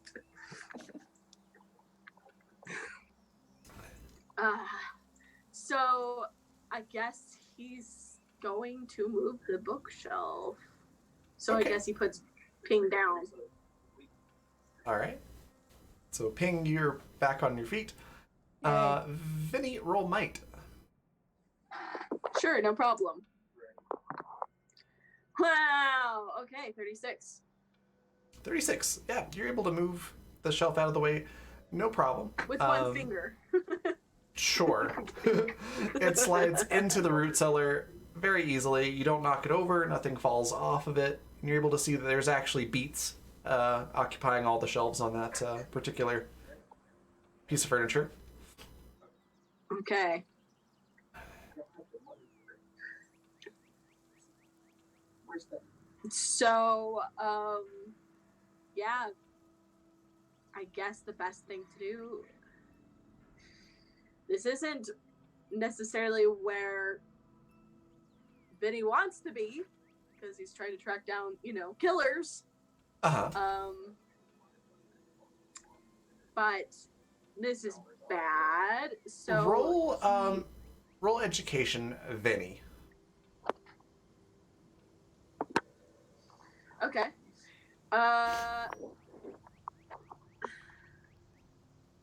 So I guess he's going to move the bookshelf. So Okay. I guess he puts Ping down. All right. So, Ping, you're back on your feet. Vinny, roll might. Sure, no problem. Wow. Okay, 36. 36. Yeah, you're able to move the shelf out of the way. No problem. With one finger. Sure. It slides into the root cellar very easily. You don't knock it over. Nothing falls off of it. And you're able to see that there's actually beets occupying all the shelves on that particular piece of furniture. Okay. So, yeah, I guess the best thing to do. This isn't necessarily where Vinny wants to be, because he's trying to track down, killers. Uh-huh. But this is bad. So roll education, Vinny. Okay.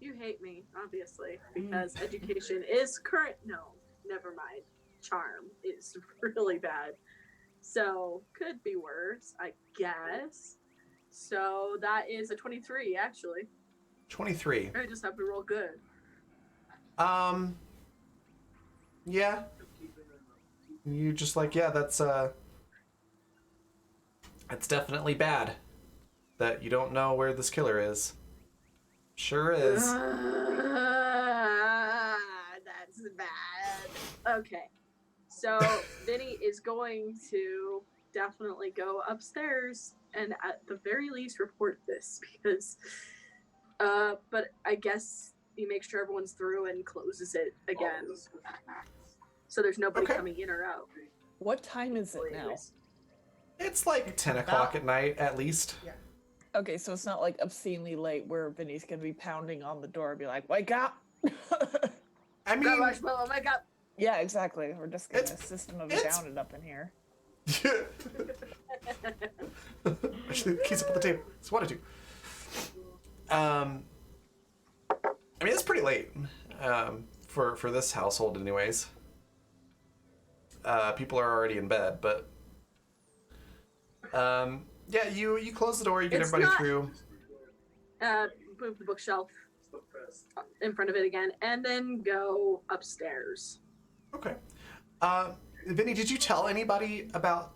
You hate me, obviously, because education is current. No, never mind. Charm is really bad. So, could be worse, I guess. So, that is a 23, actually. 23. I just have to roll good. Yeah. You just like, yeah, that's definitely bad. That you don't know where this killer is. Sure is. That's bad. Okay. So, Vinny is going to definitely go upstairs and at the very least report this because, but I guess he makes sure everyone's through and closes it again. So there's nobody coming in or out. What time is it now? It's like 10 o'clock at night, at least. Yeah. Okay, so it's not like obscenely late where Vinny's gonna be pounding on the door and be like, wake up! I mean... Grab marshmallow, wake up! Yeah, exactly. We're just gonna It's- system of it's- down it up in here. Actually, the keys up on the table. It's wanted to. I mean, it's pretty late for this household, anyways. People are already in bed, but yeah, you close the door, you get It's everybody not- through. Move the bookshelf in front of it again, and then go upstairs. Okay. Vinny, did you tell anybody about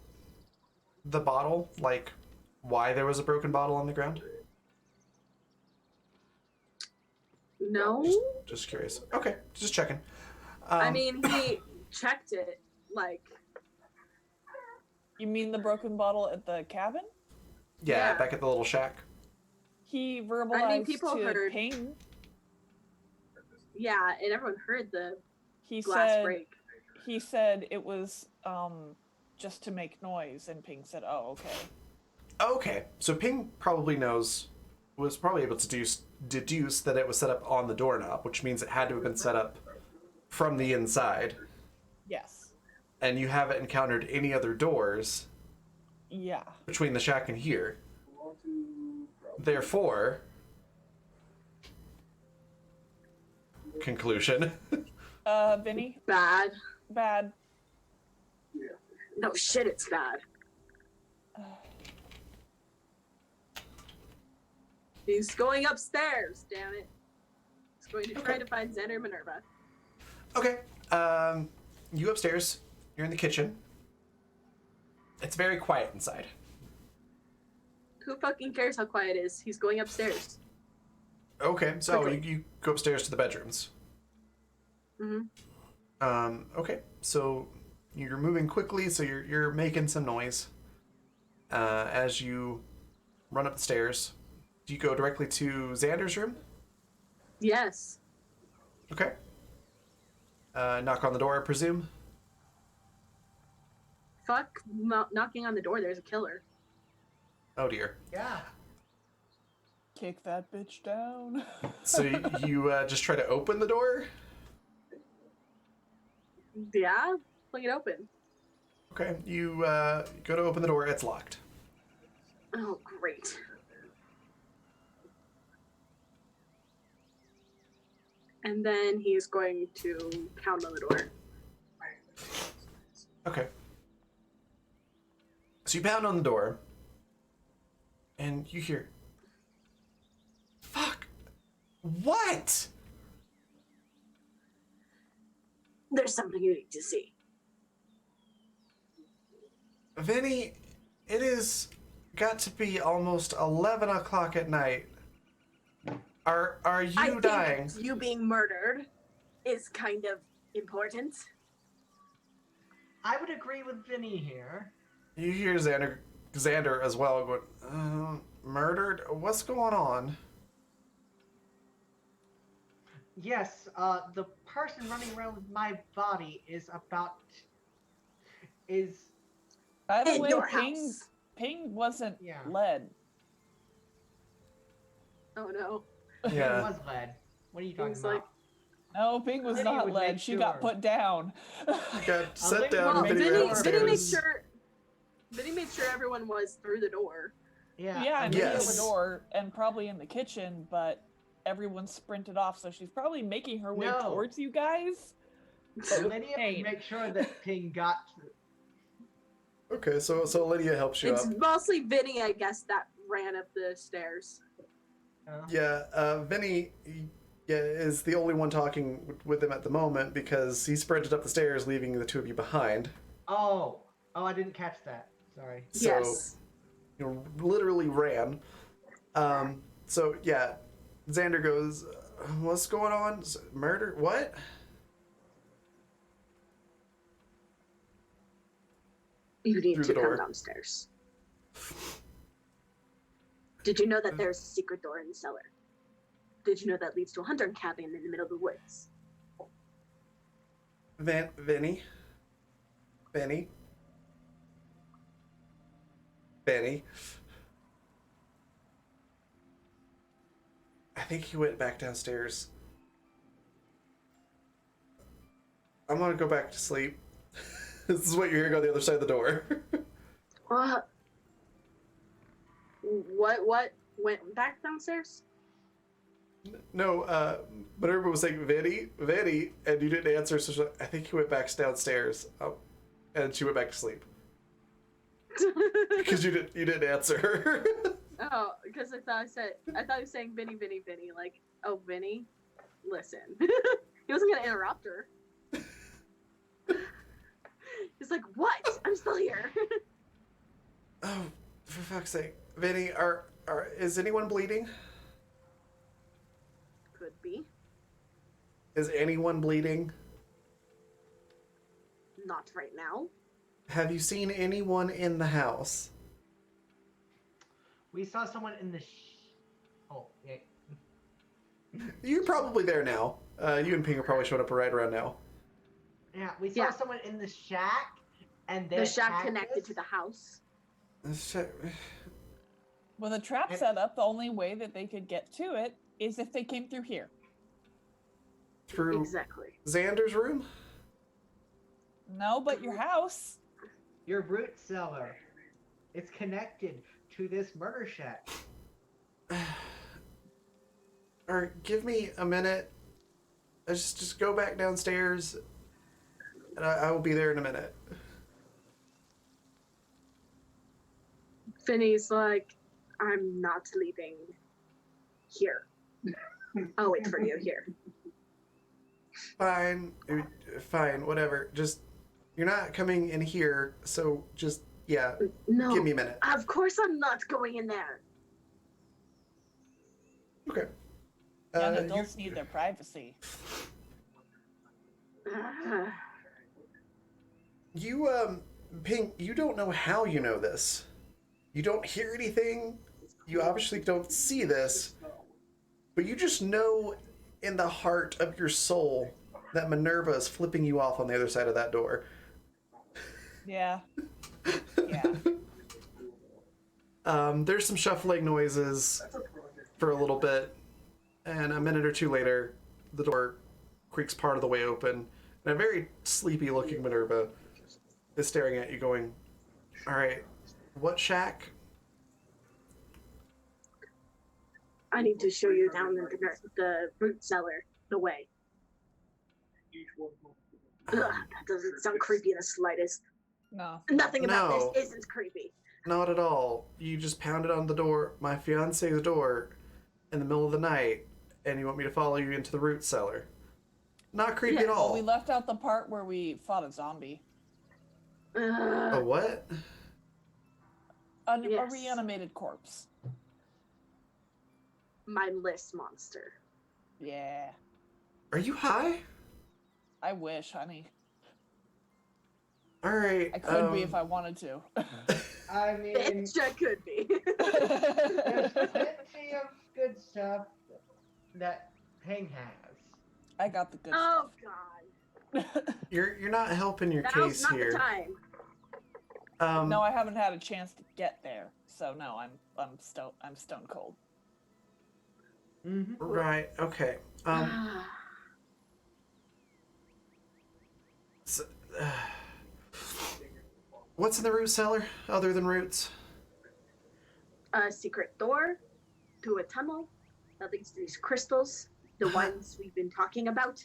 the bottle? Like, why there was a broken bottle on the ground? No, Just curious. Okay, just checking. I mean he checked it. Like, You mean the broken bottle at the cabin? yeah, yeah. back at the little shack. He verbalized people to heard- Ping. yeah, and everyone heard the He glass said break. he said it was just to make noise, and Ping said, "Oh, okay." Okay, so Ping probably was probably able to deduce that it was set up on the doorknob, which means it had to have been set up from the inside. Yes. And you haven't encountered any other doors Yeah. between the shack and here. Therefore, conclusion. Vinny, Bad. bad. No shit, it's bad. He's going upstairs, damn it. He's going to try Okay. to find Xander and Minerva. Okay, you upstairs. You're in the kitchen. It's very quiet inside. Who fucking cares how quiet it is? He's going upstairs. Okay, so Quickly. you go upstairs to the bedrooms. Mm-hmm. Okay, so you're moving quickly, so you're making some noise. As you run up the stairs, do you go directly to Xander's room? Yes. Okay. Knock on the door, I presume. Fuck knocking on the door, there's a killer. Oh dear. Yeah. Kick that bitch down. So you just try to open the door? Yeah? Fling it open. Okay, you go to open the door, it's locked. Oh, great. And then he's going to pound on the door. Okay. So you pound on the door, and you hear, "Fuck! What?" There's something you need to see. Vinny, it is got to be almost 11 o'clock at night. Are I you think dying? you being murdered is kind of important. I would agree with Vinny here. You hear Xander as well going, murdered? What's going on? Yes, the person running around with my body is By the In way, your Ping house. Ping wasn't Yeah. led. Oh no. It Yeah. was lead. What are you talking He's about? like, No, Ping was Vinny not would led. make She got sure. put down. You got set think down well, and Vinny Vinny- ran Vinny made upstairs. sure. Vinny made sure everyone was through the door. Yeah, and Yes. in the door and probably in the kitchen, but everyone sprinted off, so she's probably making her way No. towards you guys. But with Lydia pain. would make sure that Ping got. Okay, so Lydia helps you It's up. mostly Vinny, I guess, that ran up the stairs. Yeah, Vinny is the only one talking with him at the moment because he sprinted up the stairs, leaving the two of you behind. Oh, I didn't catch that. Sorry. So, Yes. you literally ran. So, yeah, Xander goes, "What's going on? Murder? What?" You need Through to the come door. downstairs. Did you know that there's a secret door in the cellar? Did you know that leads to a hunter cabin in the middle of the woods? Vinny? I think he went back downstairs. I'm gonna go back to sleep. This is what you're hearing on the other side of the door. What went back downstairs? No, Minerva was saying, Vinny, and you didn't answer, so she's like, I think he went back downstairs. And she went back to sleep. Because you didn't answer her. Oh, because I thought he was saying Vinny, like, oh, Vinny, listen. He wasn't gonna interrupt her. He's like, what? I'm still here. Oh, for fuck's sake. Vinny, is anyone bleeding? Could be. Is anyone bleeding? Not right now. Have you seen anyone in the house? We saw someone in the. Oh, yeah. You're probably there now. You and Ping are probably showing up right around now. Yeah, we saw someone in the shack, and The shack connected to the house. When the trap set up, the only way that they could get to it is if they came through here. Through Exactly. Xander's room? No, but your house. Your root cellar. It's connected to this murder shack. Or give me a minute. Just go back downstairs, and I will be there in a minute. Finney's like, I'm not leaving here. I'll wait for you here. Fine, whatever. Just, you're not coming in here, so just, yeah, No. give me a minute. Of course I'm not going in there. Okay. Young adults need their privacy. Pink, you don't know how you know this. You don't hear anything. You obviously don't see this. But you just know in the heart of your soul that Minerva is flipping you off on the other side of that door. Yeah. Yeah. There's some shuffling noises for a little bit, and a minute or two later, the door creaks part of the way open, and a very sleepy-looking Minerva is staring at you going, all right, what shack? I need to show you down the root cellar, the way. Ugh, that doesn't sound creepy in the slightest. No. Nothing about No. this isn't creepy. Not at all. You just pounded on the door, my fiance's door, in the middle of the night, and you want me to follow you into the root cellar. Not creepy Yes. at all. We left out the part where we fought a zombie. A what? A Yes. reanimated corpse. Mindless monster. Yeah. Are you high? I wish, honey. All right. I could be if I wanted to. I mean, Bitch, I could be. there's plenty of good stuff that Ping has. I got the good Oh God. stuff. You're not helping your Now's case not here. the time. No, I haven't had a chance to get there, so no, I'm stone cold. Mm-hmm. Right. Okay. So, what's in the root cellar other than roots? A secret door to a tunnel that leads to these crystals, the ones we've been talking about.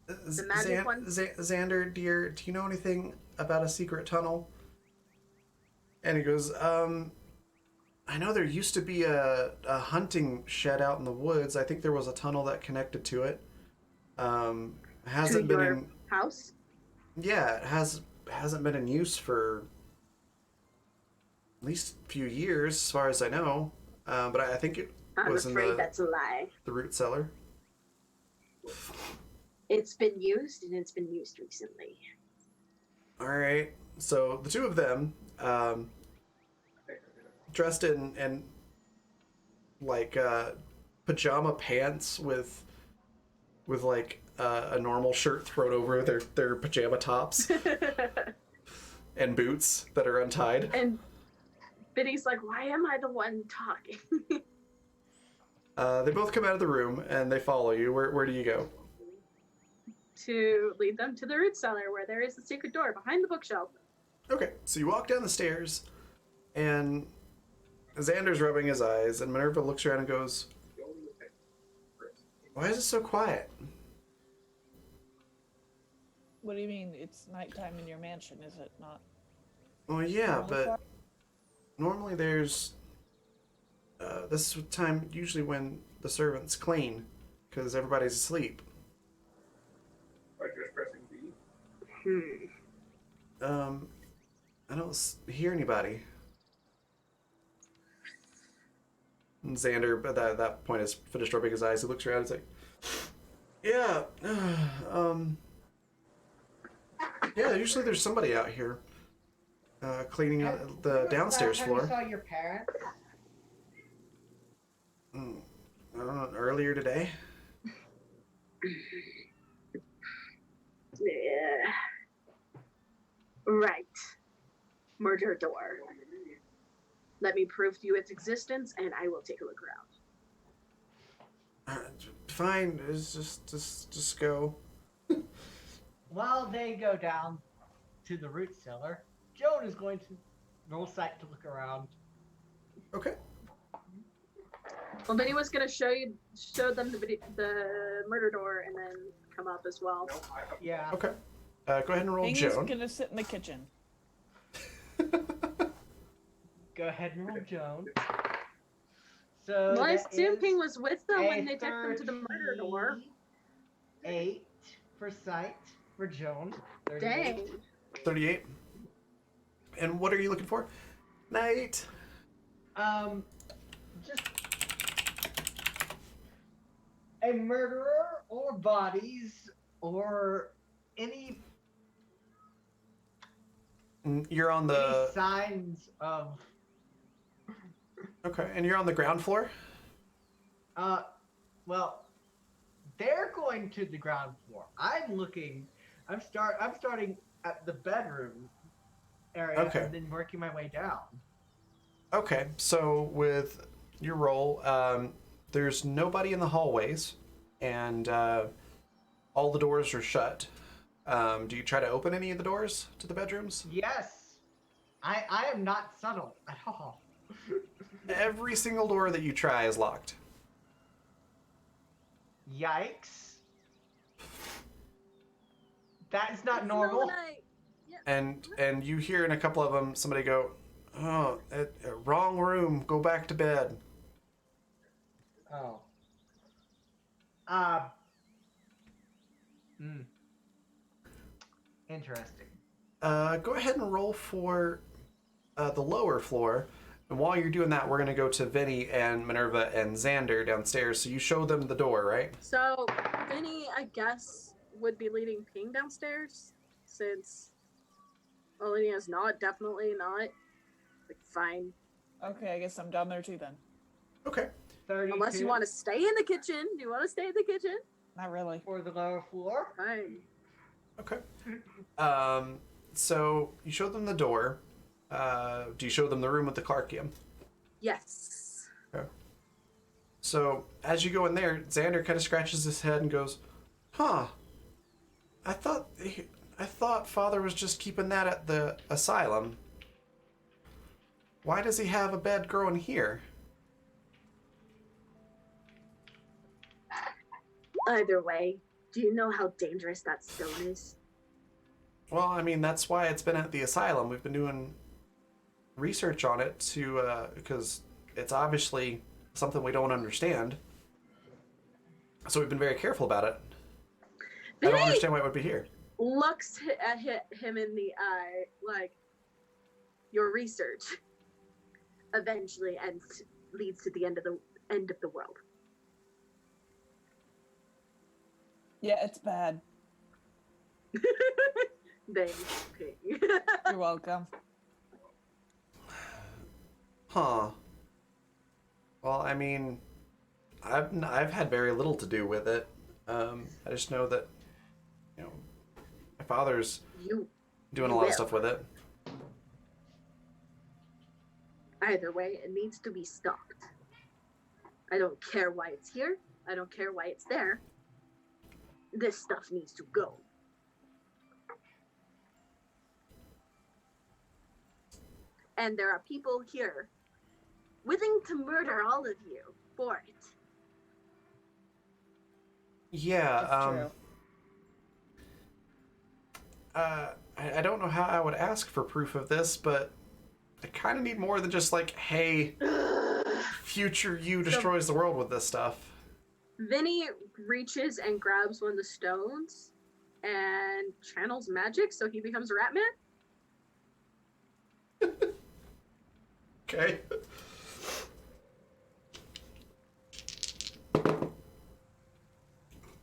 The magic ones. Xander, dear, do you know anything about a secret tunnel? And he goes, I know there used to be a hunting shed out in the woods. I think there was a tunnel that connected to it. Hasn't To been your in. house? Yeah, it hasn't been in use for at least a few years, as far as I know. But I think it I'm was in afraid that's a lie. the root cellar. It's been used, and it's been used recently. All right. So the two of them, dressed in like pajama pants with like a normal shirt thrown over their pajama tops and boots that are untied. And Biddy's like, why am I the one talking? They both come out of the room and they follow you. Where do you go? To lead them to the root cellar where there is a secret door behind the bookshelf. Okay, so you walk down the stairs, and Xander's rubbing his eyes, and Minerva looks around and goes, Why is it so quiet? What do you mean? It's nighttime in your mansion, is it not? Well, yeah, Normally but quiet? normally there's. This is time usually when the servants clean, because everybody's asleep. By just pressing B. I don't hear anybody. And Xander, at that point, has finished rubbing his eyes. He looks around and is like, "Yeah, yeah. Usually there's somebody out here cleaning out the downstairs Have floor. you saw your parents? I don't know, earlier today." Yeah. Right. Murder door. Let me prove to you its existence, and I will take a look around. Fine, it's just go. While they go down to the root cellar, Joan is going to roll sight to look around. Okay. Well, Vinny was gonna show them the murder door and then come up as well. Yeah. Okay. Go ahead and roll Bingy's Joan. gonna sit in the kitchen. Go ahead and roll Joan. So Well, I that assume is Ping was with them when a they took them to the murder door. 38 for sight for Joan. 38. Dang. 38. And what are you looking for? Night. Just a murderer or bodies or any You're on any the signs of okay, and you're on the ground floor. well, they're going to the ground floor. I'm starting at the bedroom area Okay. and then working my way down. Okay, so with your roll, there's nobody in the hallways, and all the doors are shut. Do you try to open any of the doors to the bedrooms? Yes. I am not subtle at all. Every single door that you try is locked. Yikes. That is not It's normal. night. And you hear in a couple of them somebody go, "Oh, wrong room. Go back to bed." Oh. Interesting. Go ahead and roll for the lower floor. And while you're doing that, we're going to go to Vinny and Minerva and Xander downstairs. So you show them the door, right? So, Vinny, I guess, would be leading Ping downstairs, since Olinia's not, definitely not. Like, fine. Okay, I guess I'm down there too then. Okay. 32 Unless you want to stay in the kitchen. Do you want to stay in the kitchen? Not really. for the lower floor. Fine. Okay. So you show them the door. Do you show them the room with the Clarkium? Yes. Okay. So as you go in there, Xander kind of scratches his head and goes, "Huh? I thought Father was just keeping that at the asylum. Why does he have a bed growing here?" Either way, do you know how dangerous that stone is? Well, I mean, that's why it's been at the asylum. We've been doing research on it because it's obviously something we don't understand. So we've been very careful about it. I don't Vinny understand why it would be here. looks at him in the eye like, your research eventually leads to the end of the world. Yeah, it's bad. Thanks, Ping. You're welcome. Huh. Well, I mean, I've had very little to do with it. I just know that, my father's doing a lot of stuff with it. Either way, it needs to be stopped. I don't care why it's here. I don't care why it's there. This stuff needs to go. And there are people here willing to murder all of you for it. Yeah. That's true. I don't know how I would ask for proof of this, but I kind of need more than just like, hey, future you destroys the world with this stuff. Vinny reaches and grabs one of the stones and channels magic, so he becomes a rat man. Okay.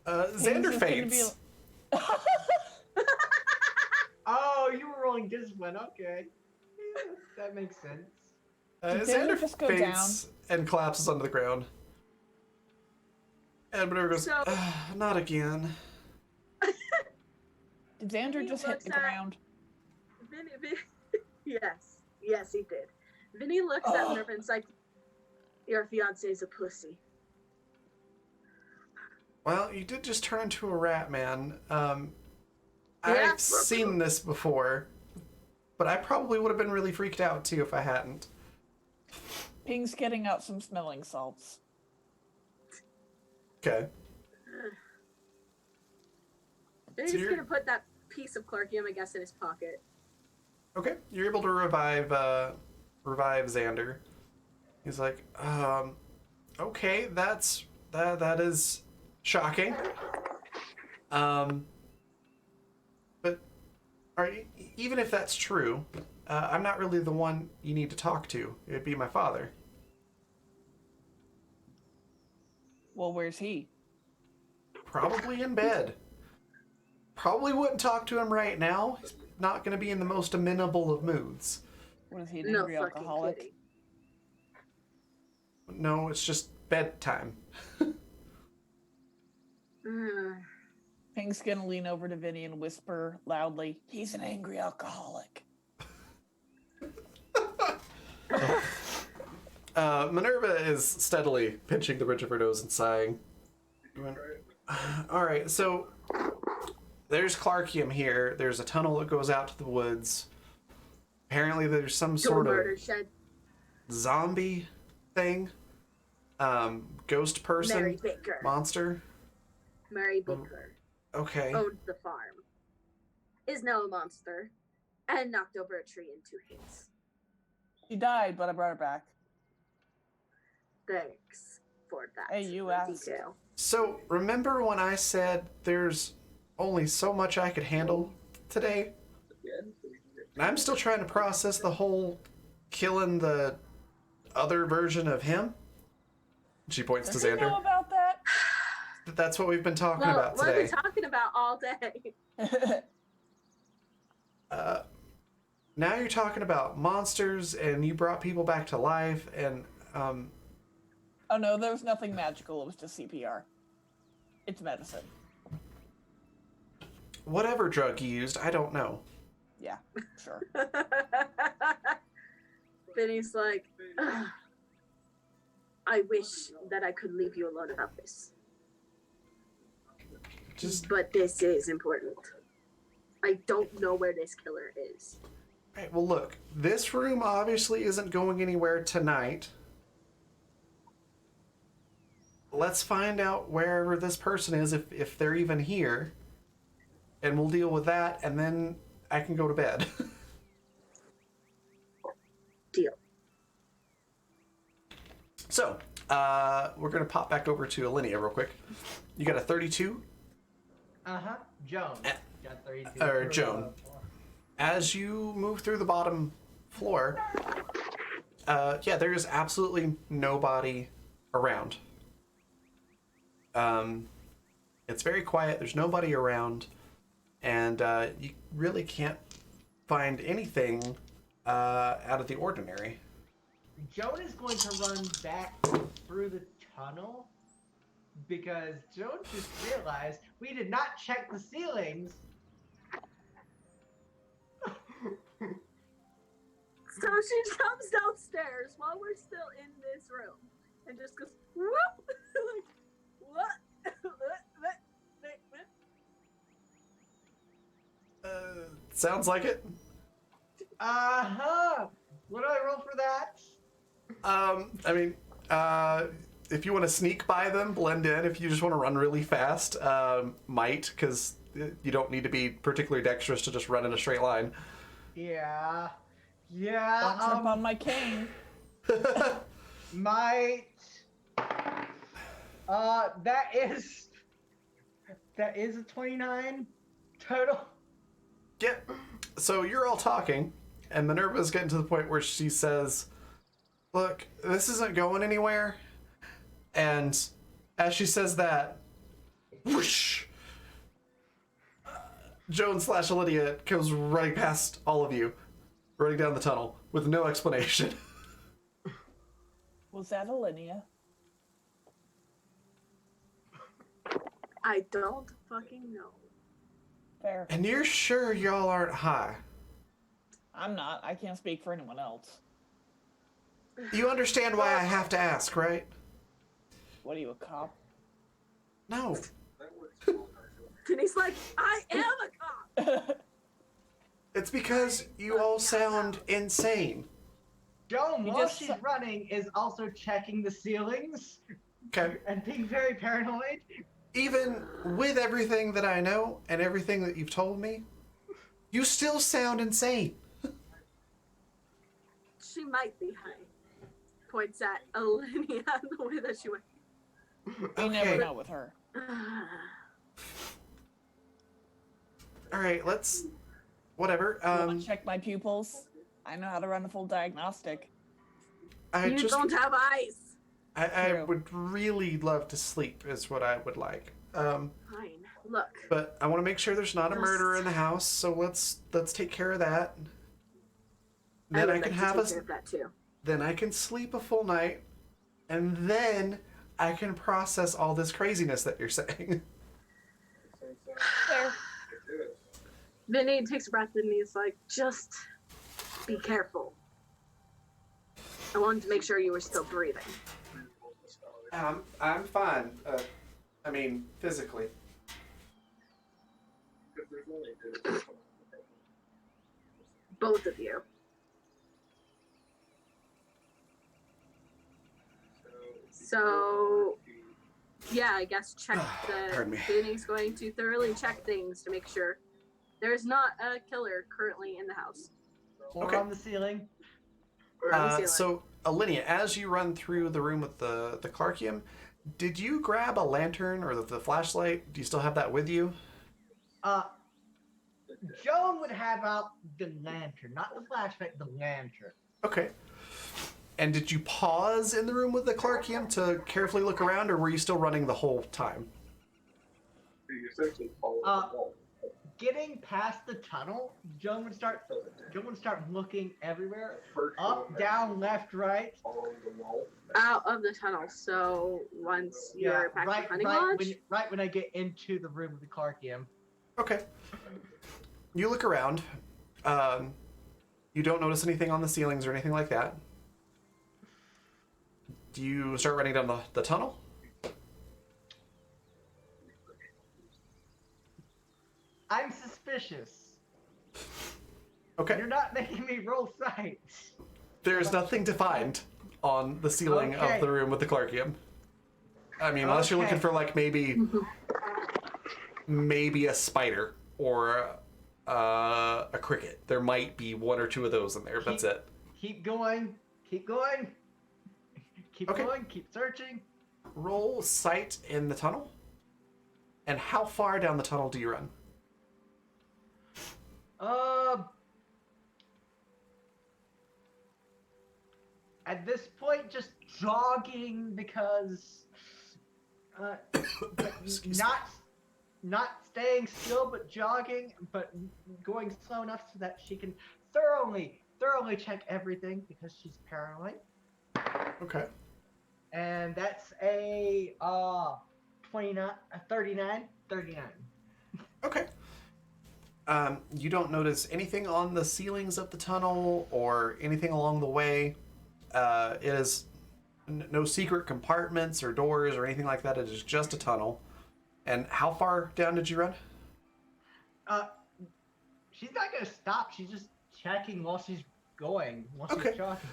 Xander faints. Oh, you were rolling discipline. Okay. Yeah, that makes sense. Did Xander just go faints and collapses onto the ground. And Minerva goes, So- not again. Did Xander He just hit looks the at- ground? Vinny yes, he did. Vinny looks at Minerva and's like, your fiance is a pussy. Well, you did just turn into a rat man. Yeah. I've seen this before, but I probably would have been really freaked out too if I hadn't. Ping's getting out some smelling salts. Okay. Vinny's you're- gonna put that piece of clarkium, I guess, in his pocket. Okay, you're able to revive Xander. He's like, okay, that is shocking. But even if that's true, I'm not really the one you need to talk to. It'd be my father. Well, where's he? Probably in bed. Probably wouldn't talk to him right now. He's not going to be in the most amenable of moods. What is he, an No angry fucking alcoholic? kidding. No, it's just bedtime. Ping's gonna lean over to Vinny and whisper loudly, he's an angry alcoholic. Minerva is steadily pinching the bridge of her nose and sighing. All right, so there's Clarkium here. There's a tunnel that goes out to the woods. Apparently, there's some sort murder of shed. zombie thing, ghost person, Mary Baker. monster. Mary Baker Okay. owned the farm, is now a monster, and knocked over a tree in 2 hits. She died, but I brought her back. Thanks for that. Hey, you asked. detail. So remember when I said there's only so much I could handle today? And I'm still trying to process the whole killing the other version of him. She points Does to he know Xander. about that? That's what we've been talking Well, about what are we today. talking about all day? Now you're talking about monsters, and you brought people back to life, and Oh no, there was nothing magical, it was just CPR. It's medicine. whatever drug you used, I don't know. Yeah, sure. Vinny's like, "Ugh, I wish that I could leave you alone about this. But this is important. I don't know where this killer is. Right, well, look, this room obviously isn't going anywhere tonight. Let's find out wherever this person is, if they're even here, and we'll deal with that, and then I can go to bed. Deal. So, we're going to pop back over to Alinea real quick. You got a 32? Joan. Eh, Got 32. or Joan. As you move through the bottom floor, yeah, there is absolutely nobody around. It's very quiet. There's nobody around, and you really can't find anything out of the ordinary. Joan is going to run back through the tunnel because Joan just realized we did not check the ceilings. So she comes downstairs while we're still in this room and just goes, whoop! Like, what? Sounds like it. What do I roll for that? I mean, if you want to sneak by them, blend in. If you just want to run really fast, might, because you don't need to be particularly dexterous to just run in a straight line. Yeah. Don't trip on my cane. Might. That is a 29 total. Yeah. So you're all talking, and Minerva's getting to the point where she says, "Look, this isn't going anywhere." And as she says that, whoosh, Joan / Lydia goes running past all of you, running down the tunnel with no explanation. Was that Alinea? I don't fucking know. Fair. And you're sure y'all aren't high? I'm not. I can't speak for anyone else. You understand why I have to ask, right? What are you, a cop? No. Denise like, I am a cop. It's because you all sound insane. Joan, You while just- she's running, is also checking the ceilings Okay. and being very paranoid. Even with everything that I know and everything that you've told me, you still sound insane. She might be high. Points at Alinea the way that she went. We never know with her. All right, let's... Whatever. You want to check my pupils? I know how to run a full diagnostic. You don't have eyes. I True. would really love to sleep is what I would like. Fine. Look. But I want to make sure there's not a murder in the house, so let's take care of that. Then I would can like to have take us. care of that too. Then I can sleep a full night, and then I can process all this craziness that you're saying. Fair. Vinny takes a breath and he's like, just be careful. I wanted to make sure you were still breathing. I'm fine. I mean, physically. Both of you. So, yeah, I guess check Pardon me. Vinny's going to thoroughly check things to make sure there's not a killer currently in the house. Or Okay. on the ceiling. Or on the ceiling. So, Alinea, as you run through the room with the Clarkium, did you grab a lantern or the flashlight? Do you still have that with you? Joan would have out the lantern, not the flashlight, the lantern. Okay. And did you pause in the room with the Clarkium to carefully look around, or were you still running the whole time? You essentially follow the wall. Getting past the tunnel, Joan would start looking everywhere. First Up, one, down, left, right. following the wall. Out of the tunnel. So once you're back to hunting lodge, right when I get into the room with the Clarkium. Okay. You look around. You don't notice anything on the ceilings or anything like that. Do you start running down the tunnel? I'm suspicious. Okay. You're not making me roll sights. There's nothing to find on the ceiling Okay. of the room with the Clarkium. I mean, unless you're looking Okay. for like maybe a spider or a cricket. There might be one or two of those in there. That's it. Keep going. Keep going. Keep Okay. going. Keep searching. Roll sight in the tunnel. And how far down the tunnel do you run? At this point, just jogging because, Excuse me. not staying still, but jogging, but going slow enough so that she can thoroughly check everything because she's paranoid. Okay. And that's a 39. Okay. You don't notice anything on the ceilings of the tunnel or anything along the way. It is no secret compartments or doors or anything like that. It is just a tunnel. And how far down did you run? She's not gonna stop. She's just checking while she's going. While Okay. she's jogging.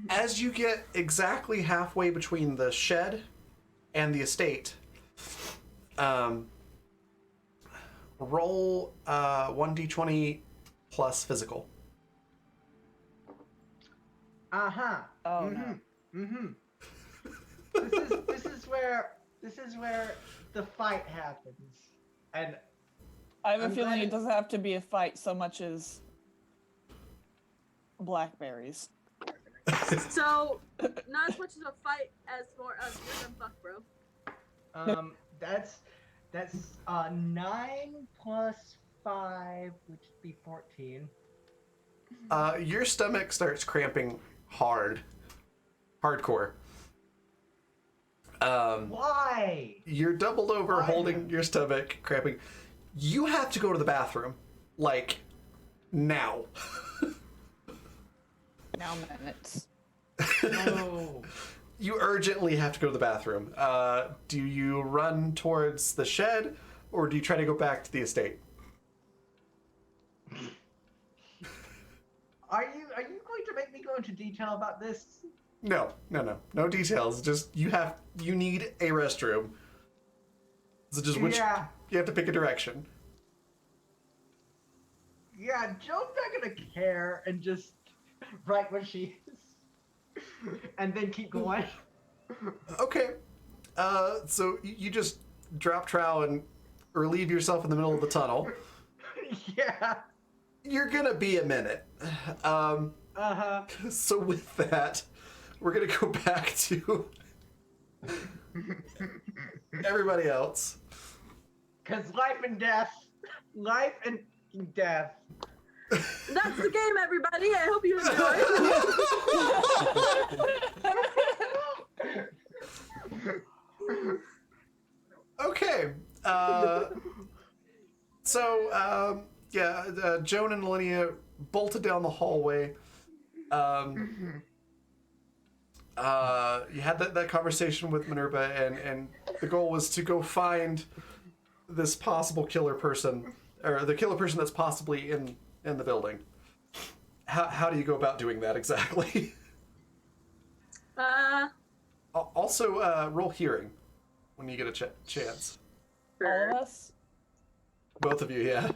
As you get exactly halfway between the shed and the estate, roll 1d20 plus physical. Uh-huh. Oh no. Mm-hmm. This is where the fight happens. And I have a I'm feeling glad it doesn't have to be a fight so much as blackberries. So, not as much as a fight as more of you're done fuck, bro. that's 9 plus 5, which would be 14. Your stomach starts cramping hardcore. Why? You're doubled over, Why? holding your stomach, cramping. You have to go to the bathroom, like, now. Now minutes. No. You urgently have to go to the bathroom. Do you run towards the shed, or do you try to go back to the estate? Are you going to make me go into detail about this? No details. Just you need a restroom. So just which Yeah. you have to pick a direction. Yeah, Joan's not gonna care and just right where she is, and then keep going. Okay. So you just drop trowel and relieve yourself in the middle of the tunnel. Yeah. You're gonna be a minute. Uh-huh. So with that, we're gonna go back to everybody else. Cause life and death. That's the game, everybody. I hope you enjoy. Okay. Joan and Linnea bolted down the hallway. You had that conversation with Minerva, and the goal was to go find this possible killer person, or the killer person that's possibly in the building. How do you go about doing that exactly? Also, roll hearing when you get a chance. All of us? Both of you, yeah.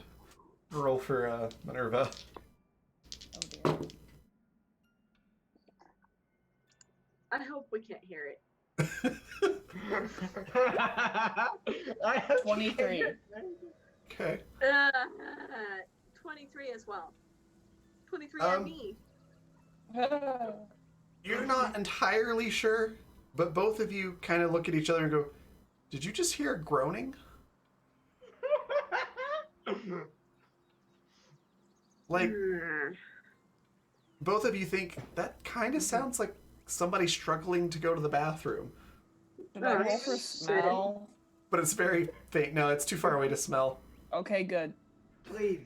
Roll for Minerva. Oh dear. I hope we can't hear it. I have 23. Okay. 23 as well. 23 on me. You're not entirely sure, but both of you kind of look at each other and go, "Did you just hear groaning?" Like, both of you think that kind of sounds like somebody struggling to go to the bathroom, Did I roll for smell? but it's very faint. No, it's too far away to smell. Okay, good. Please.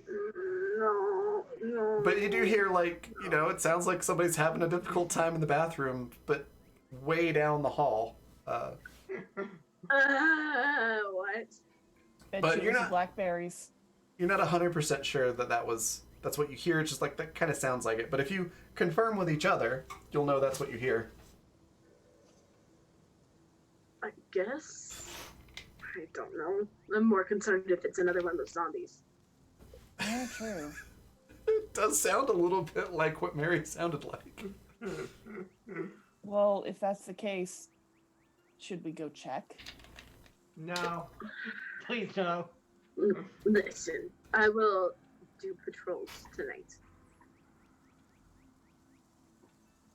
No. But you do hear, like, it sounds like somebody's having a difficult time in the bathroom, but way down the hall. What? Bet But you you're it was not- blackberries. You're not 100% sure that's what you hear. It's just like, that kind of sounds like it. But if you confirm with each other, you'll know that's what you hear. I guess. I don't know. I'm more concerned if it's another one of those zombies. Yeah, true. It does sound a little bit like what Mary sounded like. Well, if that's the case, should we go check? No. Please no. Listen, I will do patrols tonight.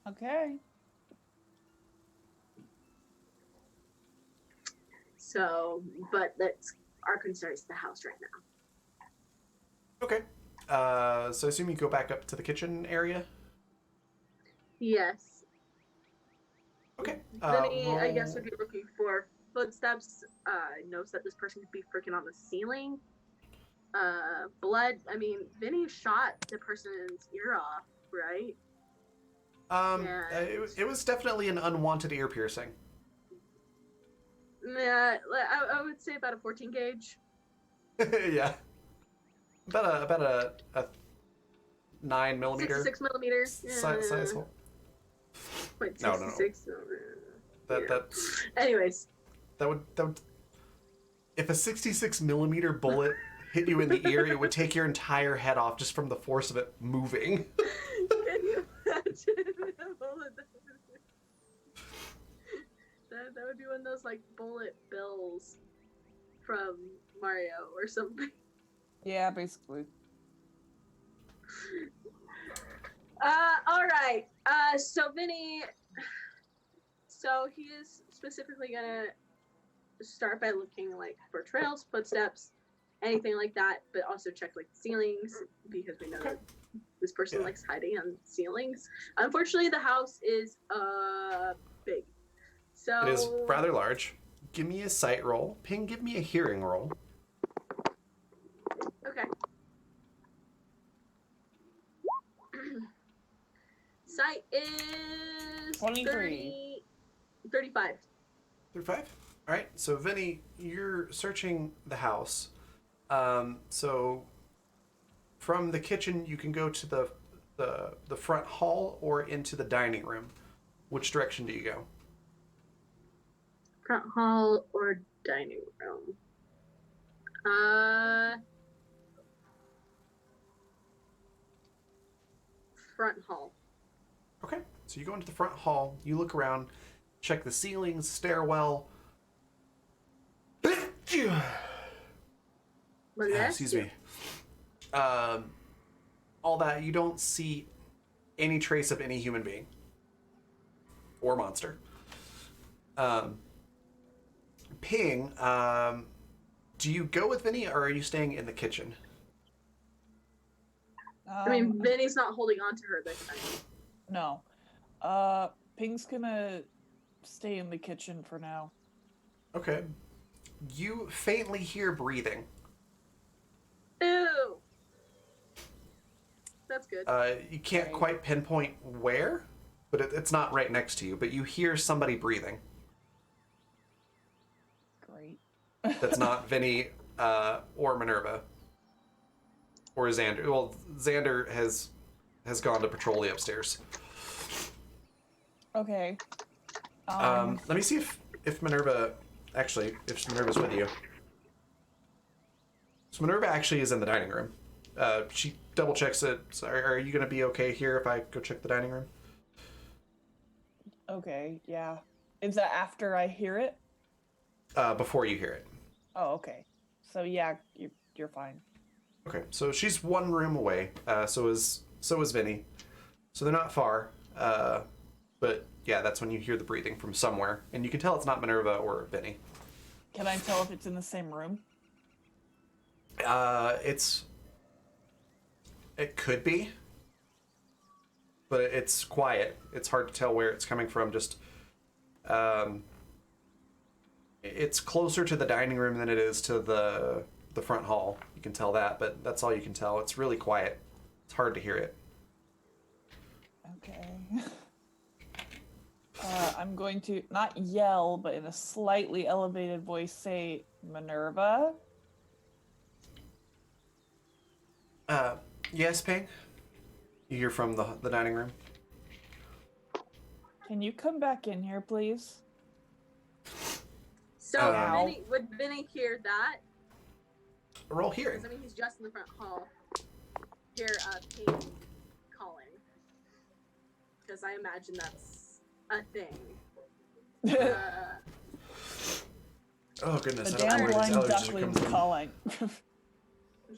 Okay. So, but that's our concern is the house right now. Okay. So I assume you go back up to the kitchen area? Yes. Okay. Vinny, I guess, roll- would be looking for footsteps. Knows that this person could be freaking on the ceiling. Blood. I mean, Vinny shot the person's ear off, right? It was definitely an unwanted ear piercing. Yeah, I would say about a 14 gauge. Yeah. About a 9mm 66 millimeters. size hole. Wait, No. 66? That's Anyways, That would. If a 66 millimeter bullet hit you in the ear, it would take your entire head off just from the force of it moving. Can you imagine? That would be one of those like bullet bills from Mario or something. Yeah, basically. All right. So Vinny, so he is specifically gonna start by looking like for trails, footsteps, anything like that, but also check like ceilings because we know that this person likes hiding on ceilings. Unfortunately, the house is big. So It is rather large. Give me a sight roll. Ping, give me a hearing roll. Okay. Sight is 23. 35. 35? All right. So, Vinny, you're searching the house. So, from the kitchen, you can go to the front hall or into the dining room. Which direction do you go? Front hall or dining room? Front hall. Okay. So you go into the front hall. You look around, check the ceilings, stairwell. Excuse me. All that, you don't see any trace of any human being or monster. Ping, do you go with Vinny or are you staying in the kitchen? I mean, Vinny's not holding on to her this time. No. Ping's gonna stay in the kitchen for now. Okay. You faintly hear breathing. Ew. That's good. You can't quite pinpoint where, but it's not right next to you, but you hear somebody breathing. Great. That's not Vinny or Minerva or Xander. Well, Xander has gone to patrol the upstairs. Okay. Let me see if Minerva if Minerva's with you. So Minerva actually is in the dining room. She double checks it. So are you going to be okay here if I go check the dining room? Okay, yeah. Is that after I hear it? Before you hear it. Oh, okay. So yeah, you're fine. Okay, so she's one room away. So is Vinny. So they're not far. But yeah, that's when you hear the breathing from somewhere, and you can tell it's not Minerva or Vinny. Can I tell if it's in the same room? It could be, but it's quiet. It's hard to tell where it's coming from. Just, it's closer to the dining room than it is to the front hall. You can tell that, but that's all you can tell. It's really quiet. It's hard to hear it. Okay. I'm going to not yell, but in a slightly elevated voice say, Minerva? Yes, Ping? You hear from the dining room? Can you come back in here, please? So would Vinny hear that? Roll hearing. Because I mean, he's just in the front hall. Hear Ping calling. Because I imagine that's a thing. Oh goodness! The I don't know damn where these blind allergies are duckling's coming from. calling.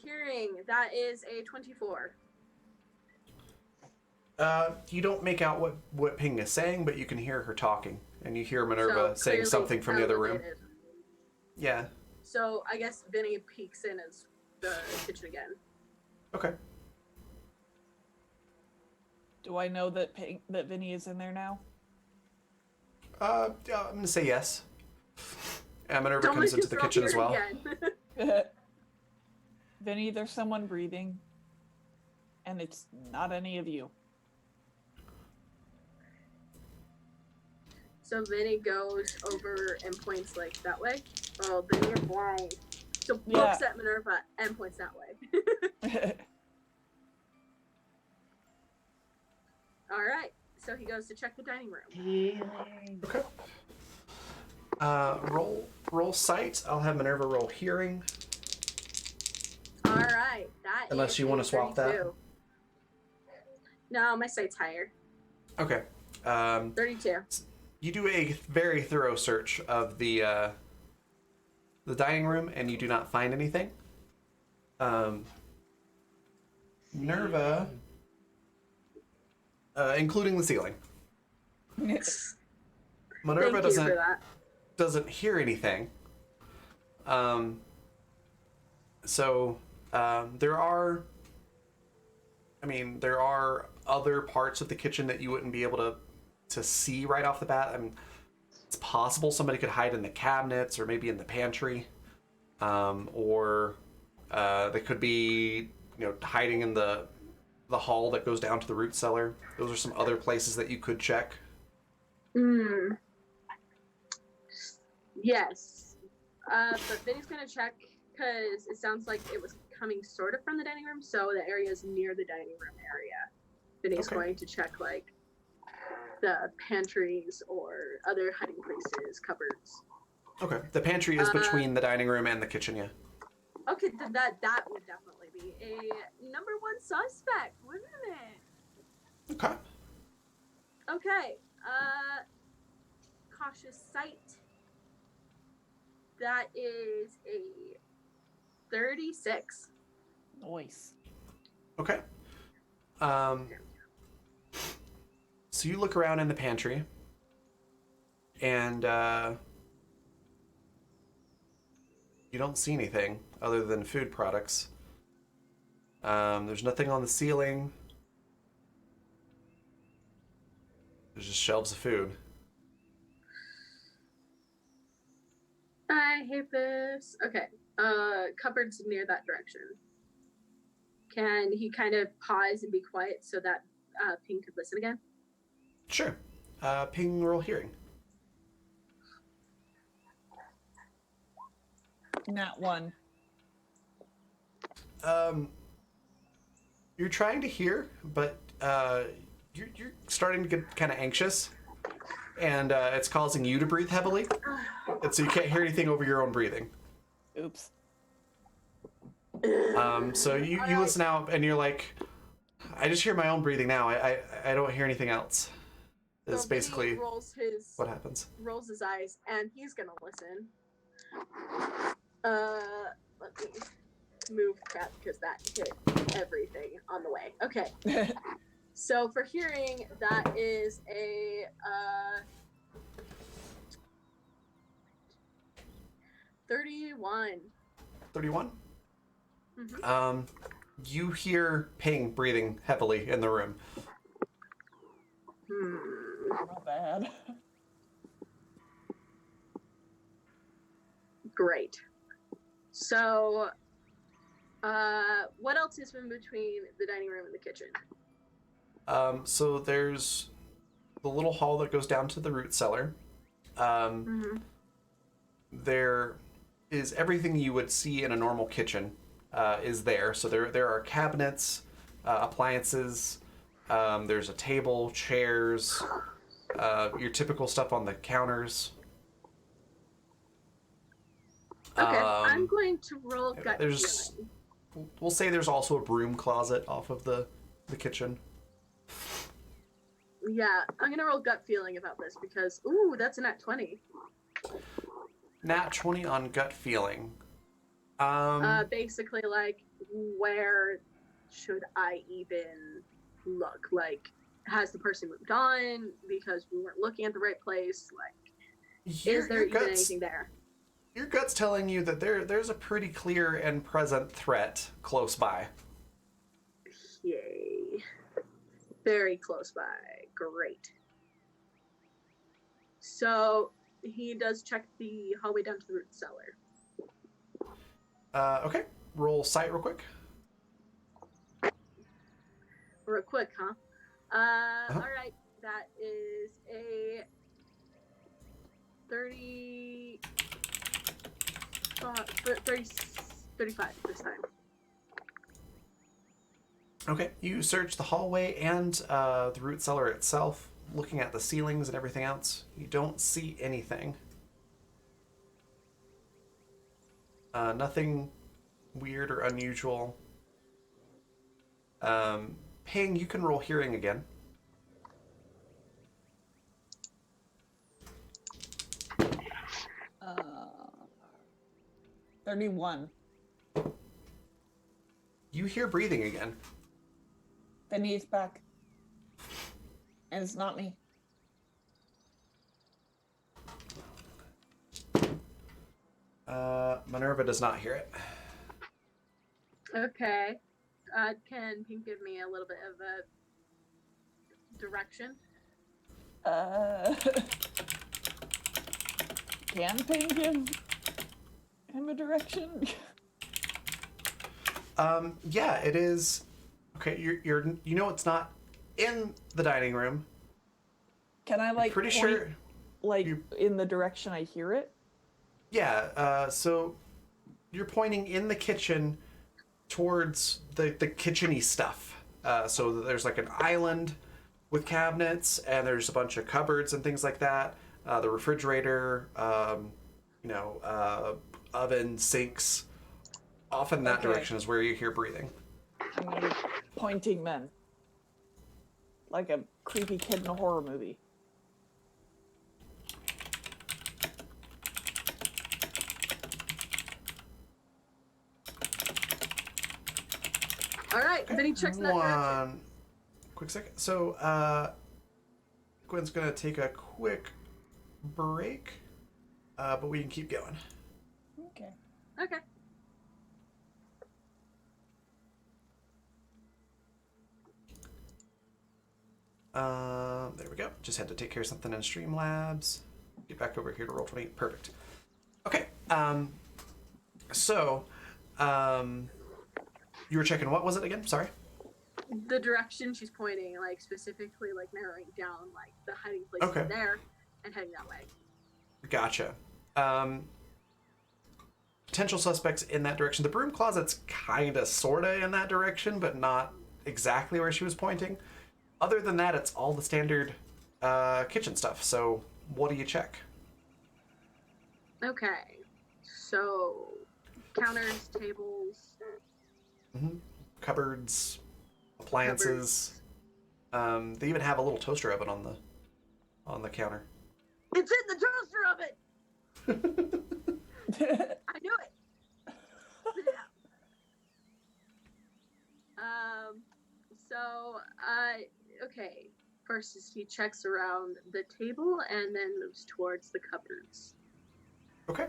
Hearing, that is a 24. You don't make out what Ping is saying, but you can hear her talking, and you hear Minerva So saying clearly something from the other room. elevated. Yeah. So I guess Vinny peeks in as the kitchen again. Okay. Do I know that that Vinny is in there now? I'm gonna say yes. And Minerva Don't comes make into the yourself kitchen as hear well. again. Vinny, there's someone breathing. And it's not any of you. So Vinny goes over and points like that way. Oh, Vinny, you're blind. So looks at Minerva and points that way. All right. So he goes to check the dining room. Okay. Roll sight. I'll have Minerva roll hearing. All right, that Unless is you wanna a swap that. 32. No, my sight's higher. Okay. 32. You do a very thorough search of the dining room, and you do not find anything. Nerva, including the ceiling. Minerva Thank you for that. doesn't hear anything. There are other parts of the kitchen that you wouldn't be able to see right off the bat. I mean, it's possible somebody could hide in the cabinets or maybe in the pantry, or they could be, hiding in the hall that goes down to the root cellar. Those are some other places that you could check. Yes. But Vinny's gonna check because it sounds like it was coming sort of from the dining room, so the area is near the dining room area. Vinny's Okay. going to check like the pantries or other hiding places, cupboards. Okay. The pantry is between the dining room and the kitchen, yeah. Okay, then that would definitely be a number one suspect, wouldn't it? Okay. Okay. Cautious sight. That is a 36. Nice. Okay. So you look around in the pantry, and you don't see anything other than food products. There's nothing on the ceiling. There's just shelves of food. I hate this. Okay. Cupboards near that direction. Can he kind of pause and be quiet so that Ping could listen again? Sure. Ping roll hearing. Nat 1. You're trying to hear, but you're starting to get kind of anxious, and it's causing you to breathe heavily, and so you can't hear anything over your own breathing. Oops. So you listen out, and you're like, I just hear my own breathing now. I don't hear anything else. Is So basically Vinny what happens. rolls his eyes, and he's gonna listen. Let me move crap because that hit everything on the way. Okay. So for hearing, that is a 31. 31. Mm-hmm. You hear Ping breathing heavily in the room. Not bad. Great. So, what else is in between the dining room and the kitchen? So there's the little hall that goes down to the root cellar. There is everything you would see in a normal kitchen is there. So there are cabinets, appliances. There's a table, chairs, your typical stuff on the counters. Okay, I'm going to roll gut there's- feeling. We'll say there's also a broom closet off of the kitchen. Yeah, I'm gonna roll gut feeling about this because, ooh, that's a nat 20. Nat 20 on gut feeling. Basically, like, where should I even look? Like, has the person moved on because we weren't looking at the right place? Like, is there even anything there? Your gut's telling you that there's a pretty clear and present threat close by. Yay. Very close by. Great. So he does check the hallway down to the root cellar. Okay. Roll sight real quick. Real quick, huh? All right. That is a 30, 35 this time. Okay. You search the hallway and the root cellar itself, looking at the ceilings and everything else. You don't see anything. Nothing weird or unusual. Ping, you can roll hearing again. 31. You hear breathing again. Vinny's back. And it's not me. Minerva does not hear it. Okay. Can Pink give me a little bit of a direction? Can Ping give him a direction? Yeah, it is. Okay, you know it's not in the dining room. Can I like Pretty point, sure. like in the direction I hear it? Yeah. So you're pointing in the kitchen towards the kitchen-y stuff. So there's like an island with cabinets, and there's a bunch of cupboards and things like that. The refrigerator, oven, sinks. Off in that Okay. direction is where you hear breathing. I'm gonna be pointing then. Like a creepy kid in a horror movie. All right, Vinny checks in that direction. One quick second. So Gwen's gonna take a quick break, but we can keep going. Okay. Okay. There we go. Just had to take care of something in Streamlabs. Get back over here to Roll20. Perfect. Okay. You were checking what was it again? Sorry. The direction she's pointing, like specifically, like narrowing down, like the hiding place Okay. there, and heading that way. Gotcha. Potential suspects in that direction. The broom closet's kinda sorta in that direction, but not exactly where she was pointing. Other than that, it's all the standard kitchen stuff. So what do you check? Okay. So counters, tables. Cupboards, appliances. They even have a little toaster oven on the counter. It's in the toaster oven. I knew it. Okay. First is he checks around the table and then moves towards the cupboards. Okay.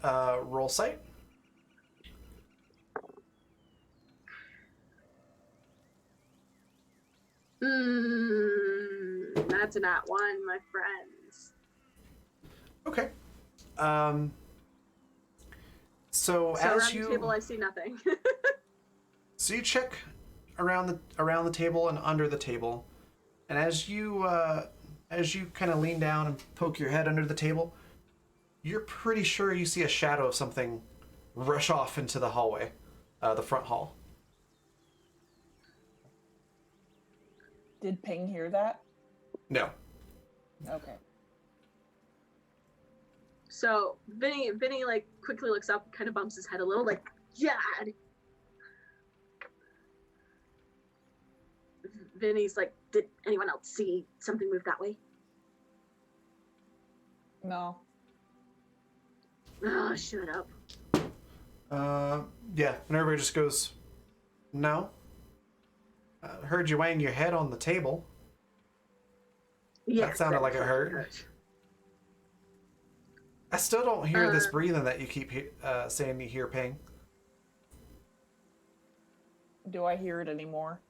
Roll sight. That's a nat one, my friends. Okay. So as around you the table, I see nothing. So you check around the table and under the table, and as you kind of lean down and poke your head under the table, you're pretty sure you see a shadow of something rush off into the hallway, the front hall. Did Ping hear that? No. Okay. So Vinny like quickly looks up, kind of bumps his head a little, like, "God." Vinny's like, "Did anyone else see something move that way?" No. Oh, shut up. Yeah, and everybody just goes, no. Heard you bang your head on the table. Yeah, That sounded like it hurt. I still don't hear this breathing that you keep saying you hear, Ping. Do I hear it anymore?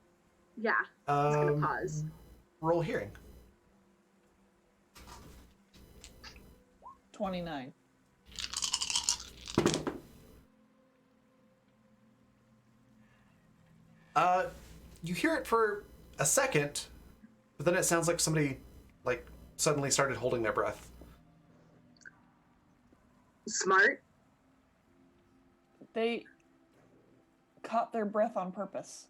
Yeah, it's gonna pause. Roll hearing. 29. You hear it for a second, but then it sounds like somebody like suddenly started holding their breath. Smart. They caught their breath on purpose.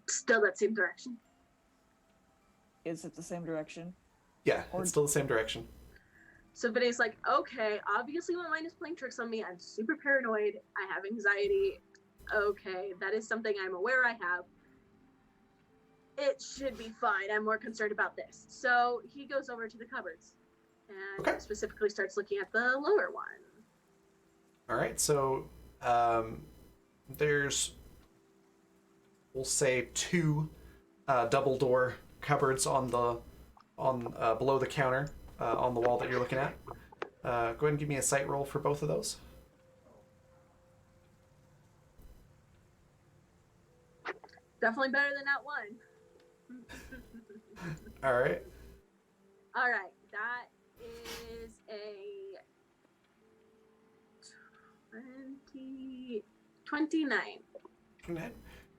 Still that same direction. Is it the same direction? Yeah, Or- it's still the same direction. So Vinny's like, okay, obviously my mind is playing tricks on me. I'm super paranoid. I have anxiety. Okay, that is something I'm aware I have. It should be fine. I'm more concerned about this. So he goes over to the cupboards and Okay. specifically starts looking at the lower one. All right, so there's, we'll say, 2 double door cupboards on below the counter on the wall that you're looking at. Go ahead and give me a sight roll for both of those. Definitely better than that one. All right. All right, that is a 29. Okay.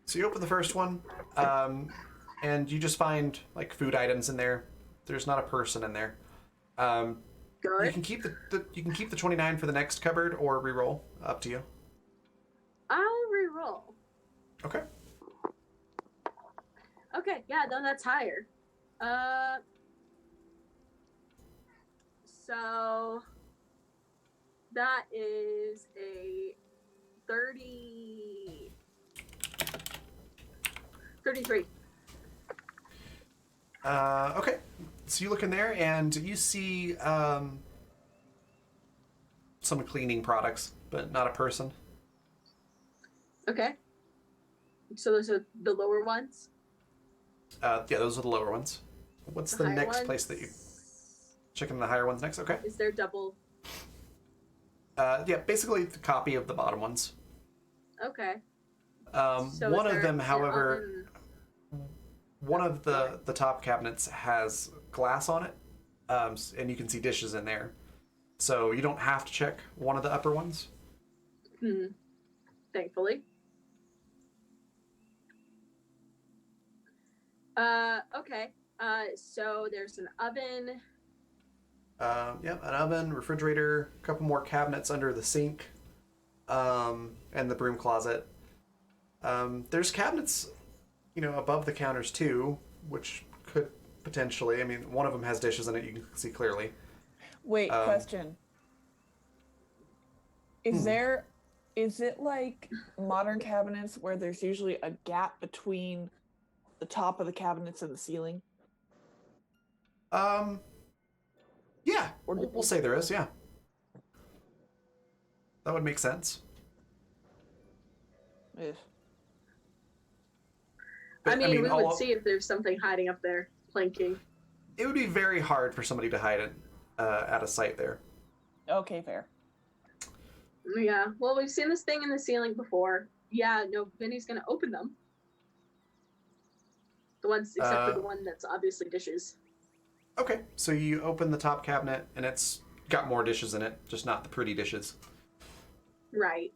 So you open the first one, and you just find like food items in there. There's not a person in there. You Good. can keep the 29 for the next cupboard or reroll. Up to you. I'll re-roll. Okay. Okay, yeah, no, that's higher. So that is a 33. Okay. So you look in there and you see some cleaning products, but not a person. Okay. So those are the lower ones? Yeah, those are the lower ones. What's the higher next ones? place that you checking the higher ones next? Okay. Is there double? Yeah, basically the copy of the bottom ones. Okay. So One is of there them, an however, one of the top cabinets has glass on it, and you can see dishes in there. So you don't have to check one of the upper ones. Thankfully. Okay. So there's an oven. Yeah, an oven, refrigerator, a couple more cabinets under the sink, and the broom closet. There's cabinets, above the counters too, which could potentially. I mean, one of them has dishes in it. You can see clearly. Wait, question. Is it like modern cabinets where there's usually a gap between the top of the cabinets and the ceiling? Yeah, we'll say there is. Yeah, that would make sense. Ugh. But, I mean, we would all, see if there's something hiding up there, planking. it would be very hard for somebody to hide it at a site there. Okay, fair. Yeah. Well, we've seen this thing in the ceiling before. Yeah, no, Vinny's gonna open them. The ones, except for the one that's obviously dishes. Okay, so you open the top cabinet, and it's got more dishes in it, just not the pretty dishes. Right.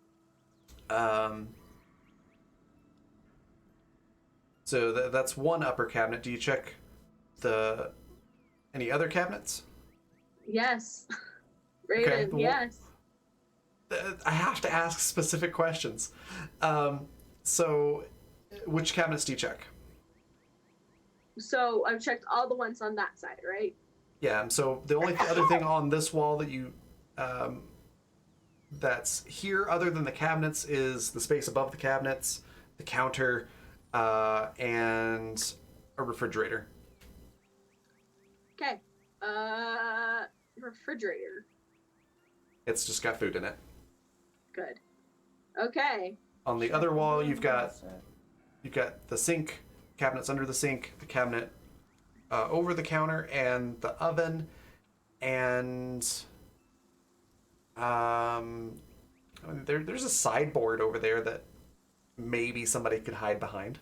So that's one upper cabinet. Do you check any other cabinets? Yes. Raven, well, yes. I have to ask specific questions. So which cabinets do you check? So I've checked all the ones on that side, right? Yeah, so the only other thing on this wall that you that's here other than the cabinets is the space above the cabinets, the counter, and a refrigerator. Okay. Refrigerator. It's just got food in it. Good. Okay. On the other wall, you've got the sink, cabinets under the sink, the cabinet over the counter, and the oven, and there's a sideboard over there that maybe somebody could hide behind.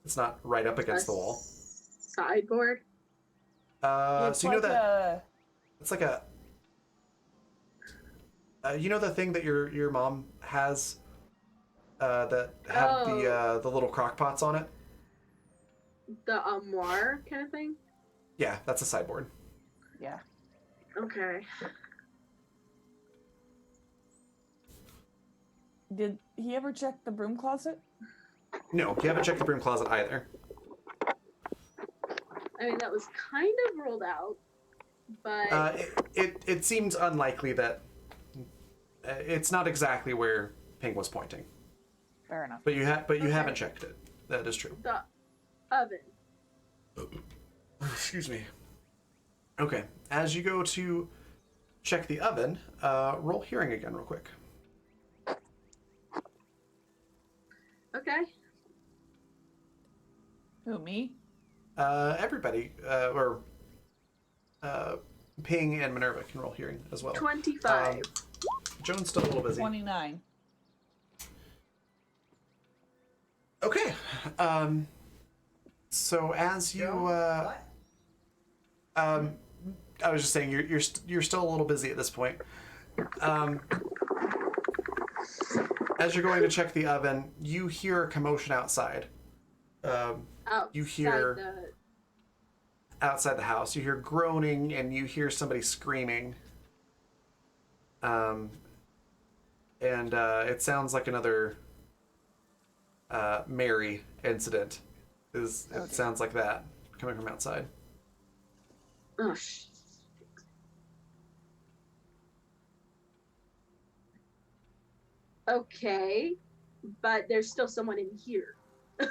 It's not right up against the wall. Sideboard? So you know that it's like a the thing that your mom has that had the little crock pots on it? The armoire kind of thing? Yeah, that's a sideboard. Yeah. Okay. Did he ever check the broom closet? No, you haven't checked the broom closet either. I mean, that was kind of ruled out, but It seems unlikely that it's not exactly where Ping was pointing. Fair enough. But you Okay. haven't checked it. That is true. the oven. Excuse me. Okay, as you go to check the oven, roll hearing again real quick. Okay. Who, me? Everybody, Ping and Minerva can roll hearing as well. 25. Joan's still a little busy. 29. Okay. So as you, What? I was just saying you're still a little busy at this point. As you're going to check the oven, you hear a commotion outside. You hear outside the house. You hear groaning and you hear somebody screaming. And it sounds like another Mary incident. It sounds like that coming from outside. Oh, okay, but there's still someone in here. I'm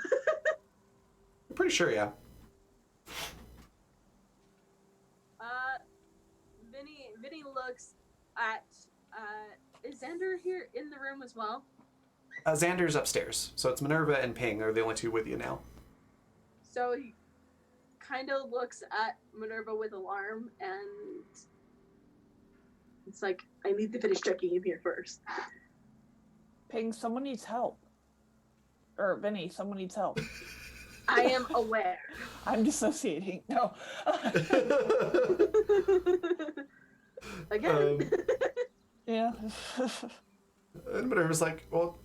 pretty sure, yeah. Vinny looks at. Is Xander here in the room as well? Xander's upstairs, so it's Minerva and Ping are the only two with you now. So he kind of looks at Minerva with alarm, and it's like, I need to finish checking in here first. Ping, someone needs help. Or Vinny, someone needs help. I am aware. I'm dissociating. No. Again. Yeah. And Minerva's like, well,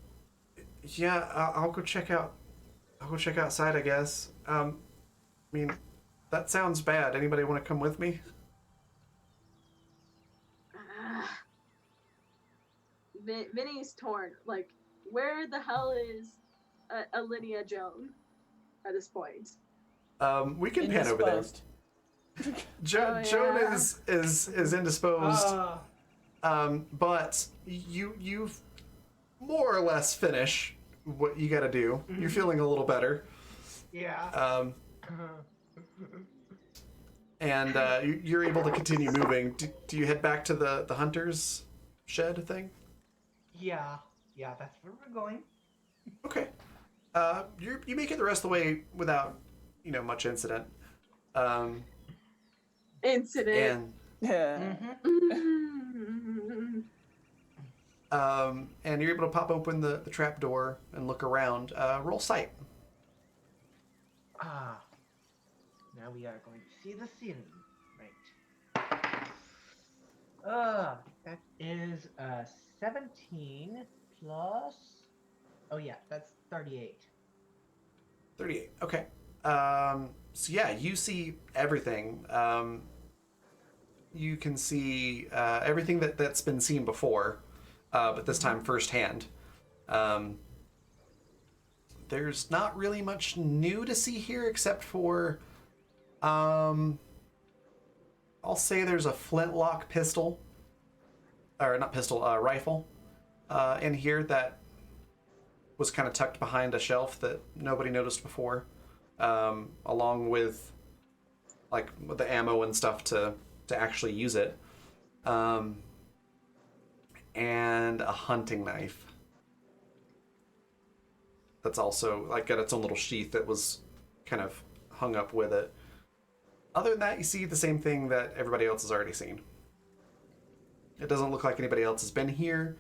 yeah, I'll go check out. I'll go check outside, I guess. I mean, that sounds bad. Anybody want to come with me? Vinny's torn. Like, where the hell is Alinea Joan at this point? We can pan over there. Indisposed. Joan yeah. is indisposed. But you more or less finish what you got to do. You're feeling a little better. Yeah. And you're able to continue moving. Do you head back to the hunter's shed thing? Yeah, that's where we're going. Okay. You make it the rest of the way without, much incident. Incident. And Yeah. and you're able to pop open the trap door and look around. Roll sight. Now we are going to see the scene. Right. That is 17 plus. Oh yeah, that's 38. 38. Okay. So yeah, you see everything. You can see everything that's been seen before, but this time firsthand. There's not really much new to see here except for, I'll say there's a flintlock pistol, or not pistol, rifle, in here that was kind of tucked behind a shelf that nobody noticed before, along with like the ammo and stuff to actually use it, and a hunting knife that's also like got its own little sheath that was kind of hung up with it. Other than that, you see the same thing that everybody else has already seen. It doesn't look like anybody else has been here.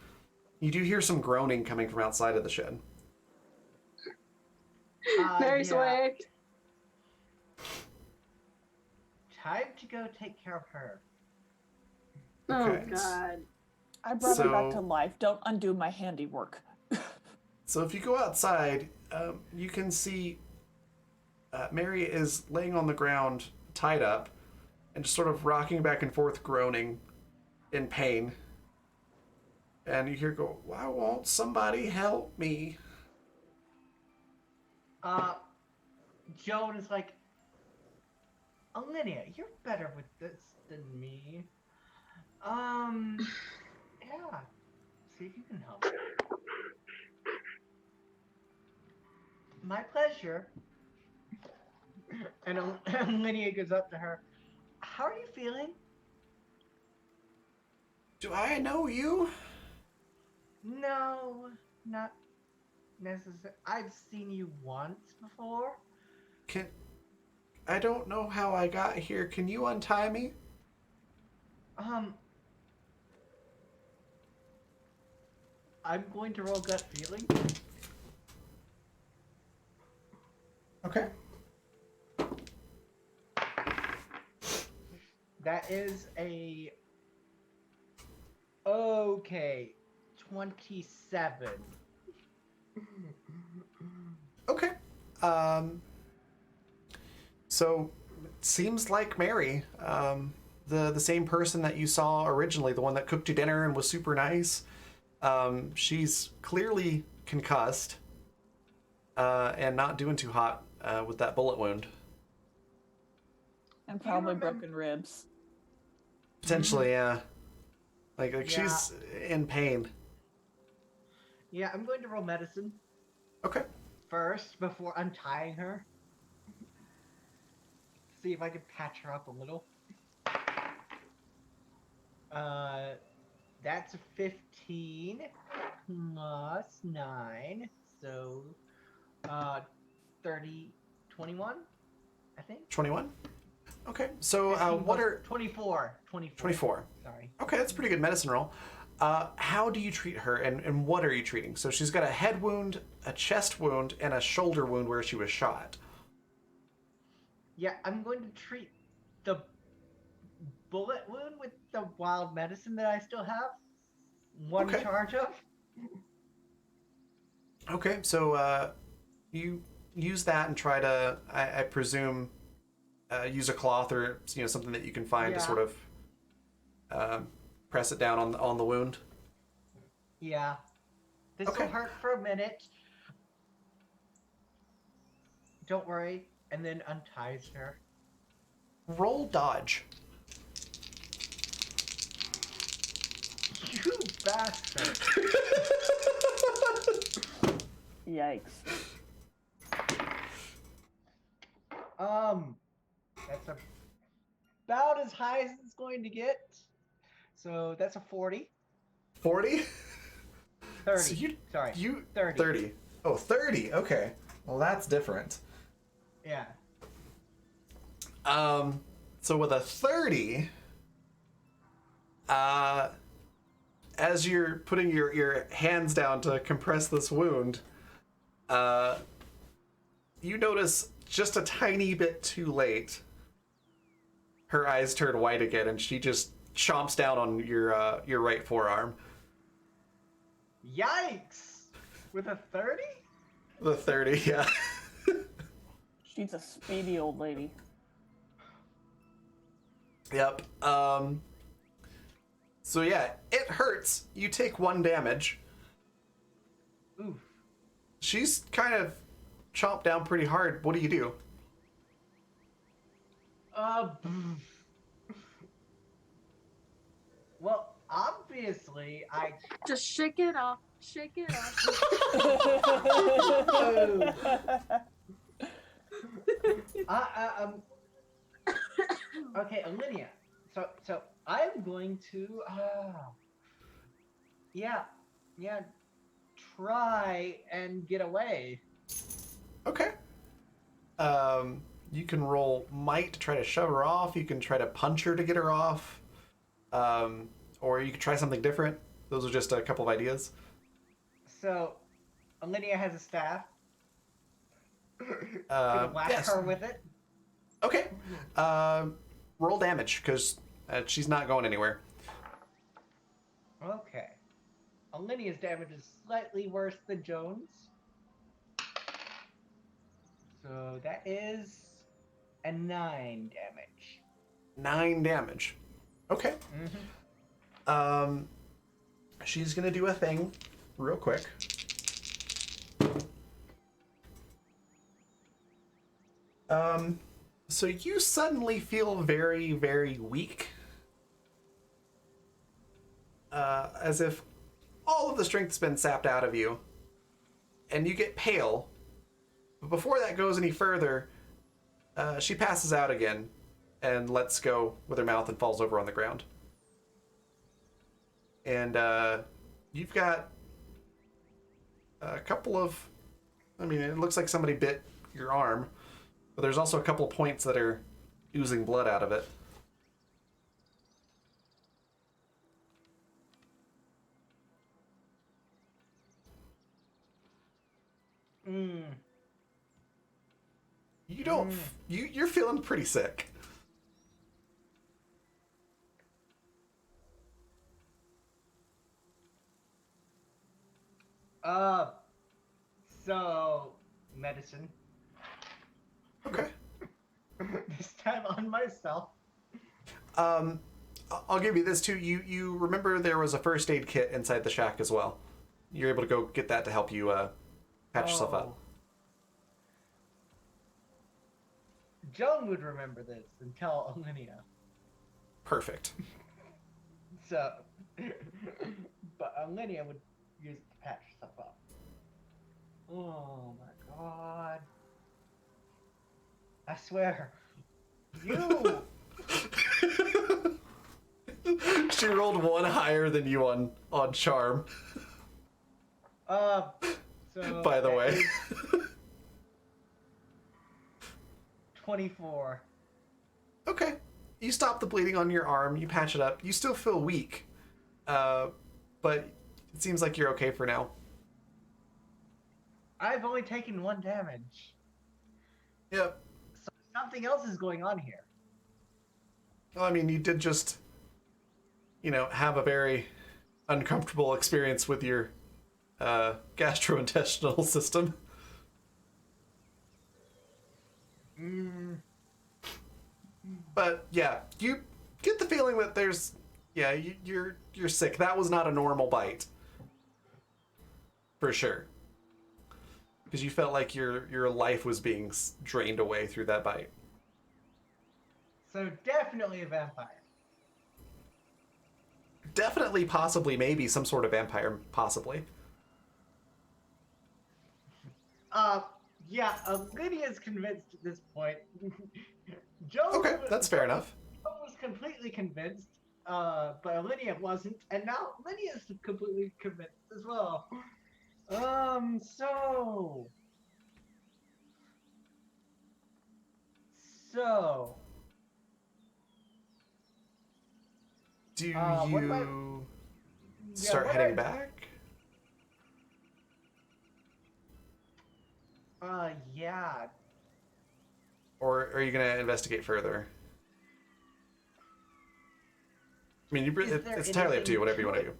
You do hear some groaning coming from outside of the shed. Very Yeah. swag. Time to go take care of her. Okay. Oh god. I brought her back So- to life. Don't undo my handiwork. So if you go outside, you can see Mary is laying on the ground, tied up, and just sort of rocking back and forth, groaning in pain. And you hear her go, "Why won't somebody help me?" Joan is like, Olivia, you're better with this than me. Yeah. See if you can help. My pleasure. And Olivia goes up to her. How are you feeling? Do I know you? No, not necessarily. I've seen you once before. Can I don't know how I got here. Can you untie me? I'm going to roll gut feeling. Okay. That is a okay 27. Okay. So it seems like Mary, the same person that you saw originally, the one that cooked you dinner and was super nice. She's clearly concussed, and not doing too hot with that bullet wound. And Do you probably remember- broken ribs. Potentially, yeah. Like Yeah. she's in pain. Yeah, I'm going to roll medicine Okay. first before untying her. See if I can patch her up a little. That's a 15 plus 9, so 30, 21, I think. 21. Okay. So 15 what plus are 24? 24? Sorry. Okay, that's a pretty good medicine roll. How do you treat her, and what are you treating? So she's got a head wound, a chest wound, and a shoulder wound where she was shot. Yeah, I'm going to treat the bullet wound with the wild medicine that I still have. One Okay. charge of. Okay, so you use that and try to, I presume, use a cloth or something that you can find to Yeah. sort of press it down on the wound. Yeah. This Okay. will hurt for a minute. Don't worry. And then unties her. Roll dodge. You bastard. Yikes. That's about as high as it's going to get. So that's a 40. 40. 30. So Sorry. You 30. 30. Oh, 30. Okay. Well, that's different. Yeah. So with a 30, as you're putting your hands down to compress this wound, you notice just a tiny bit too late, her eyes turn white again, and she just chomps down on your right forearm. Yikes! With a 30? The 30, yeah. She's a speedy old lady. Yep. So yeah, it hurts. You take 1 damage. Oof. She's kind of chomped down pretty hard. What do you do? Well, obviously, I. Just shake it off. Shake it off. Okay, Olivia. So I'm going to. Yeah, try and get away. Okay. You can roll might to try to shove her off. You can try to punch her to get her off. Or you could try something different. Those are just a couple of ideas. So, Olivia has a staff. Gonna whack Yes. her with it. Okay. Roll damage, because she's not going anywhere. Okay. Olivia's damage is slightly worse than Joan's. So that is a 9 damage. 9 damage. Okay. Mm-hmm. She's gonna do a thing real quick. So you suddenly feel very, very weak. As if all of the strength's been sapped out of you. And you get pale. But before that goes any further, she passes out again and lets go with her mouth and falls over on the ground. And you've got a couple of... I mean, it looks like somebody bit your arm. But there's also a couple of points that are oozing blood out of it. You don't... You're feeling pretty sick. So medicine. Okay. This time on myself. I'll give you this too. You remember there was a first aid kit inside the shack as well. You're able to go get that to help you patch yourself up. Joan would remember this and tell Alinea. Perfect. So, but Alinea would use it to patch stuff up. Oh my god. I swear. You! She rolled one higher than you on charm. So By the way. 24. Okay. You stop the bleeding on your arm, you patch it up. You still feel weak. But it seems like you're okay for now. I've only taken 1 damage. Yep. So something else is going on here. Well, I mean, you did just, have a very uncomfortable experience with your gastrointestinal system. But yeah, you get the feeling that you're sick. That was not a normal bite, for sure, because you felt like your life was being drained away through that bite. So definitely a vampire. Definitely, possibly, maybe some sort of vampire, possibly. Yeah, Lydia's convinced at this point. Joan Okay, that's fair enough. Joan was completely convinced, but Lydia wasn't, and now Lydia's completely convinced as well. So. Do what about- you start heading back? Yeah. Or are you going to investigate further? I mean, it's entirely up to you, whatever you want to do.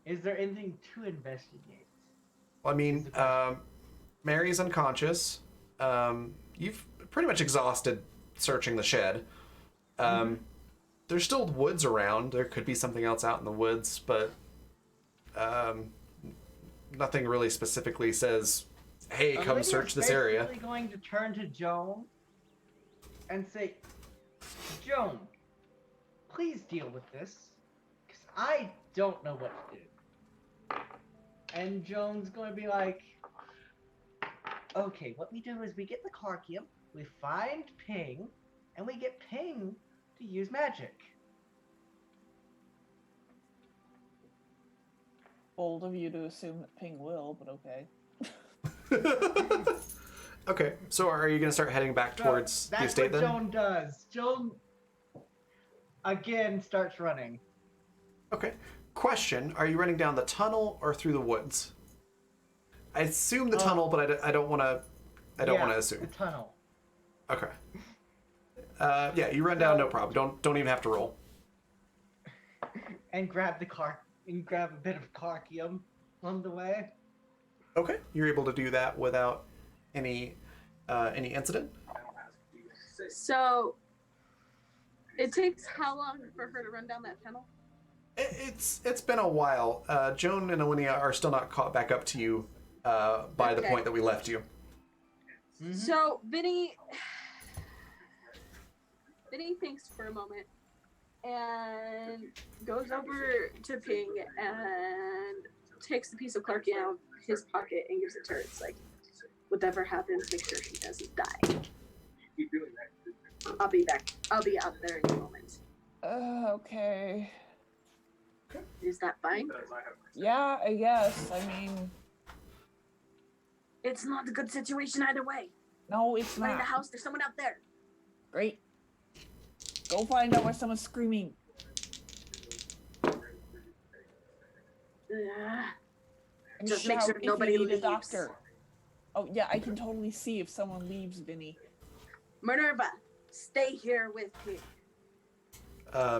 Is there anything to investigate? Well, I mean, Mary's unconscious. You've pretty much exhausted searching the shed. There's still woods around. There could be something else out in the woods, but nothing really specifically says, hey, come search this area. I'm going to turn to Joan and say, Joan, please deal with this, because I don't know what to do. And Joan's going to be like, okay, what we do is we get the Carcium, we find Ping, and we get Ping to use magic. Bold of you to assume that Ping will, but okay. Okay, so are you going to start heading back towards the estate then? That's what Joan does. Joan, again, starts running. Okay. Question, are you running down the tunnel or through the woods? I assume the tunnel, but I don't want to assume. The tunnel. Okay. Yeah, you run down, no problem. Don't even have to roll. And grab a bit of Carcium on the way. Okay, you're able to do that without any incident. So, it takes how long for her to run down that tunnel? It's been a while. Joan and Alinea are still not caught back up to you by the point that we left you. So, Vinny, Vinny thinks for a moment and goes over to Ping and takes the piece of Clarky out of his pocket and gives it to her. It's like, whatever happens, make sure she doesn't die. Keep doing that. I'll be back. I'll be out there in a moment. Okay. Is that fine? Because I have Yeah, I guess. I mean, It's not a good situation either way. no, it's Somebody in the not. house, there's someone out there. Great. Go find out why someone's screaming. Ugh. And Just shout make sure if nobody you need leaves. a doctor. Oh, yeah, I can totally see if someone leaves, Vinny. Minerva, stay here with me.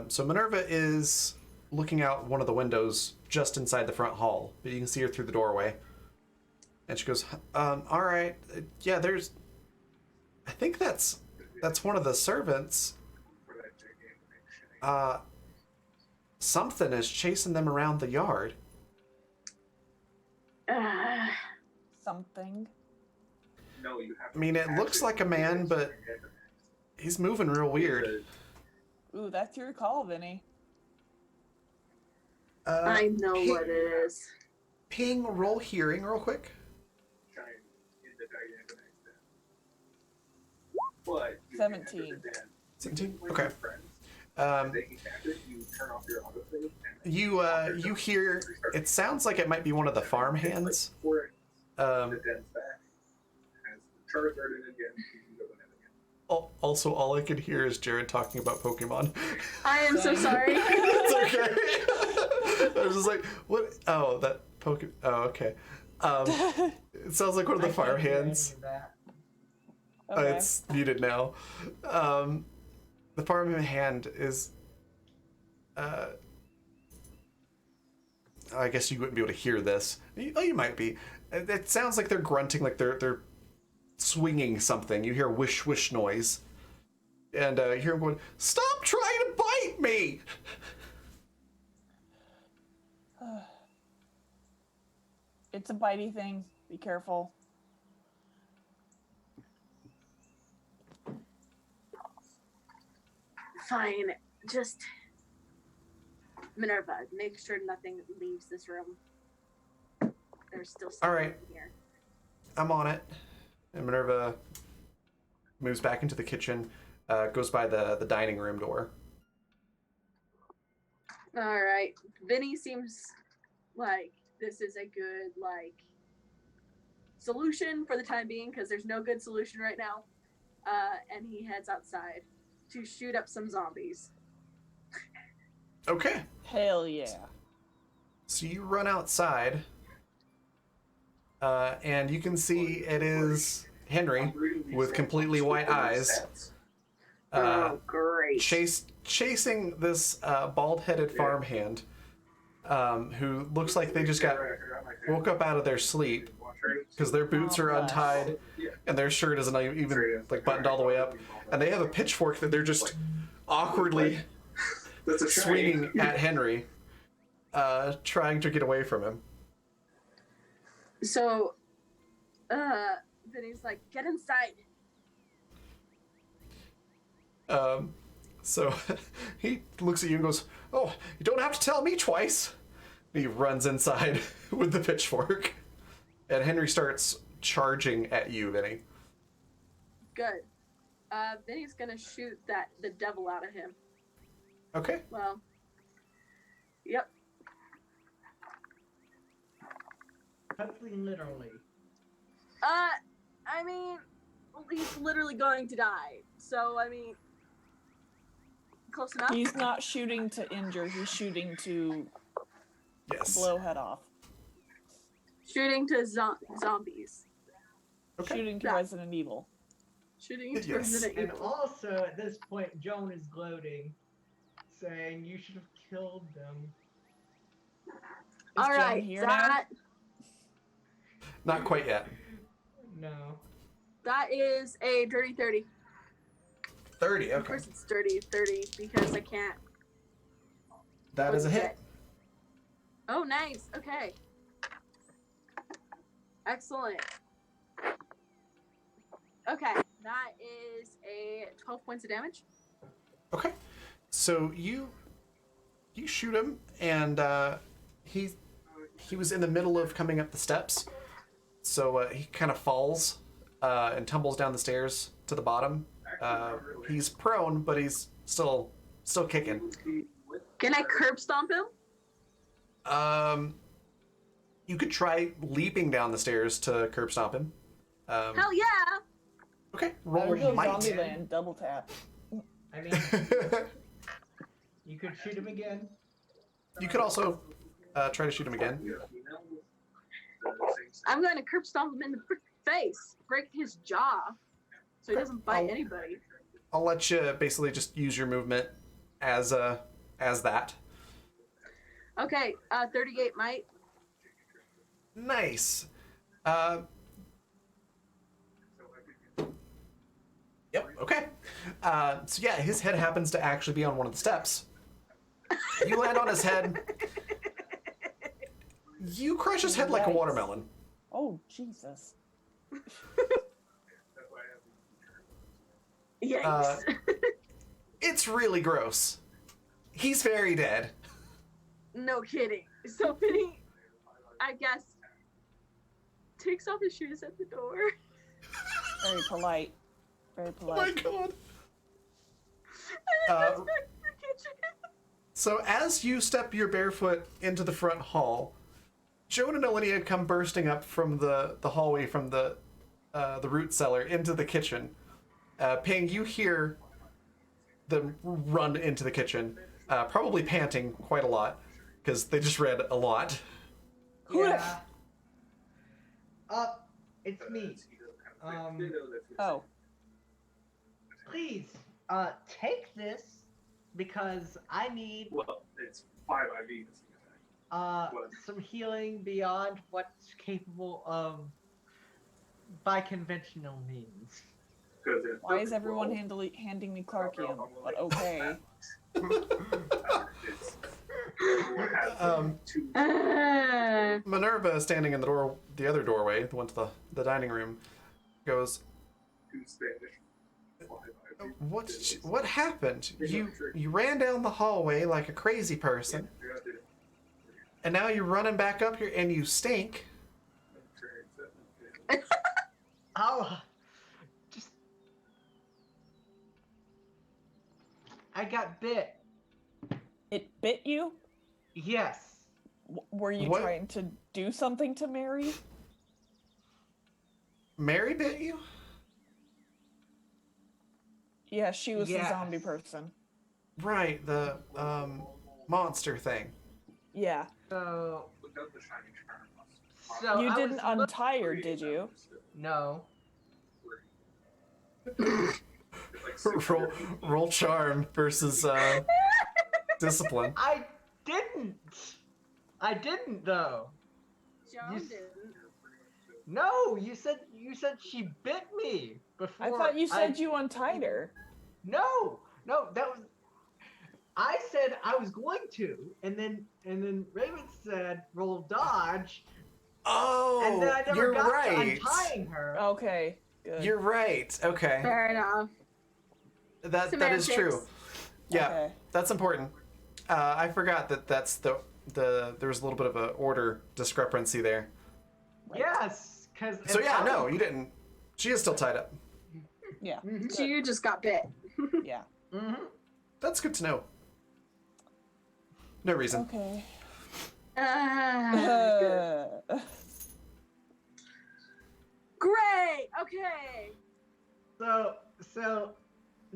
So Minerva is looking out one of the windows just inside the front hall, but you can see her through the doorway. And she goes, all right, yeah, there's, I think that's one of the servants. Something is chasing them around the yard. Something. No, you have I mean, it looks like a man, but he's moving real weird. Ooh, that's your call, Vinny. I know what it is. Ping, roll hearing real quick. But 17. 17? Okay. You You hear, it sounds like it might be one of the farm hands. Also, all I could hear is Jared talking about Pokemon. I am so sorry. It's okay. I was just like, what? Oh, that Pokemon. Oh, okay. It sounds like one of the farm hands. Okay. It's muted now. The farm hand is. I guess you wouldn't be able to hear this. Oh, you might be. It sounds like they're grunting, like they're swinging something. You hear a wish wish noise, and you hear them going, "Stop trying to bite me!" It's a bitey thing. Be careful. Fine. Just Minerva, make sure nothing leaves this room. There's still All someone right. in here. I'm on it. And Minerva moves back into the kitchen, goes by the dining room door. All right. Vinny seems like this is a good solution for the time being because there's no good solution right now. And he heads outside to shoot up some zombies. Okay. Hell yeah. So you run outside, and you can see it is Henry with completely white eyes, Oh, great. chasing this bald-headed farmhand, who looks like they just woke up out of their sleep because their boots are untied and their shirt isn't even like buttoned all the way up, and they have a pitchfork that they're just awkwardly swinging at Henry, trying to get away from him. So, Vinny's like, get inside. So he looks at you and goes, "Oh, you don't have to tell me twice." And he runs inside with the pitchfork, and Henry starts charging at you, Vinny. Good. Vinny's gonna shoot the devil out of him. Okay. Well, yep. Hopefully, literally. I mean, he's literally going to die. So, I mean, close enough. He's not shooting to injure, he's shooting to Yes. blow head off. Shooting to zombies. Okay. Shooting to Yeah. Resident Evil. Shooting to Yes. Resident And Evil. also, at this point, Joan is gloating, saying you should have killed them. Is All Joan right, here now? Not quite yet. No. that is a dirty 30. 30. Of Okay. course it's dirty 30 because I can't. That is a What's hit. it? Oh, nice. Okay. Excellent. Okay, that is a 12 points of damage. Okay. So you shoot him, and he was in the middle of coming up the steps, so he kind of falls and tumbles down the stairs to the bottom. He's prone, but he's still kicking. Can I curb stomp him? You could try leaping down the stairs to curb stomp him. Hell yeah! Okay, I roll would go might. Zombieland, double tap. I mean, you could shoot him again. You could also try to shoot him again. I'm going to curb stomp him in the face, break his jaw, so he doesn't bite anybody. I'll let you basically just use your movement as that. Okay, 38 might. Nice. Yep. Okay. So yeah, his head happens to actually be on one of the steps. You land on his head. You crush his head like a Yikes. watermelon. Oh, Jesus. Yikes. It's really gross. He's very dead. No kidding. So Penny, I guess, takes off his shoes at the door. Very polite. Very Oh my polite. god. And then goes back to the kitchen. So as you step your barefoot into the front hall, Joan and Olivia come bursting up from the hallway from the root cellar into the kitchen. Ping, you hear them run into the kitchen, probably panting quite a lot because they just read a lot. Yeah. It's me. Oh. Please, take this because I need Well, it's 5 IVs. some healing beyond what's capable of by conventional means. Why is everyone handing me Clarkium? But okay. Minerva, standing in the other doorway, the one to the dining room, goes, What happened? You ran down the hallway like a crazy person, and now you're running back up here and you stink. Oh, just I got bit. It bit you? Yes. Were you What? trying to do something to Mary? Mary bit you? Yeah, she was Yes. the zombie person. Right, the monster thing. Yeah. So You I didn't was untie her, did you? No. roll charm versus discipline. I didn't though. Joan You- didn't. No, you said she bit me before. I thought you said you untied her. No, that was. I said I was going to, and then Raven said roll dodge, Oh, and then I never you're got right. to untying her. Okay, good. You're right. Okay, Fair enough. that is Semantics. true. Yeah, Okay. that's important. I forgot that's the there was a little bit of a order discrepancy there. Yes, because. So yeah, no, you didn't. She is still tied up. Yeah. Mhm. So you just got bit. Yeah. Mhm. That's good to know. No reason. Okay. Good. Great. Okay. So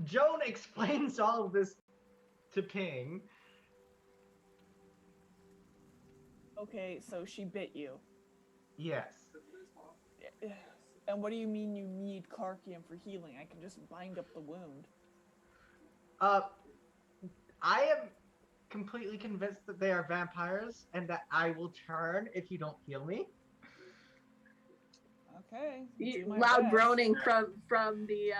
Joan explains all of this to Ping. Okay, so she bit you. Yes. And what do you mean you need Clarkium for healing? I can just bind up the wound. I am completely convinced that they are vampires and that I will turn if you don't heal me. Okay. do my Loud best. groaning from the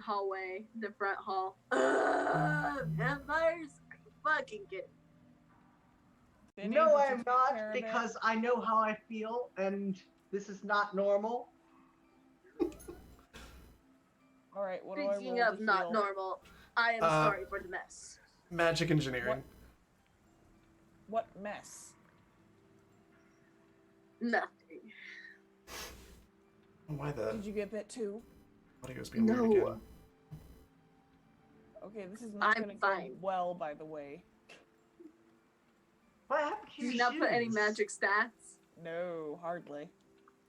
hallway, the front hall. Vampires? Are you fucking kidding? Vinny, No, did I you am take not, care of it? because I know how I feel and this is not normal. All right, what do I Speaking roll of to not heal? normal, I am sorry for the mess. Magic engineering. What mess? Nothing. Why the Did you get bit too? audio's being No. weird again? Okay, this is not I'm gonna fine. go well, by the way. What happened to Did your you not put any shoes? magic stats? No, hardly.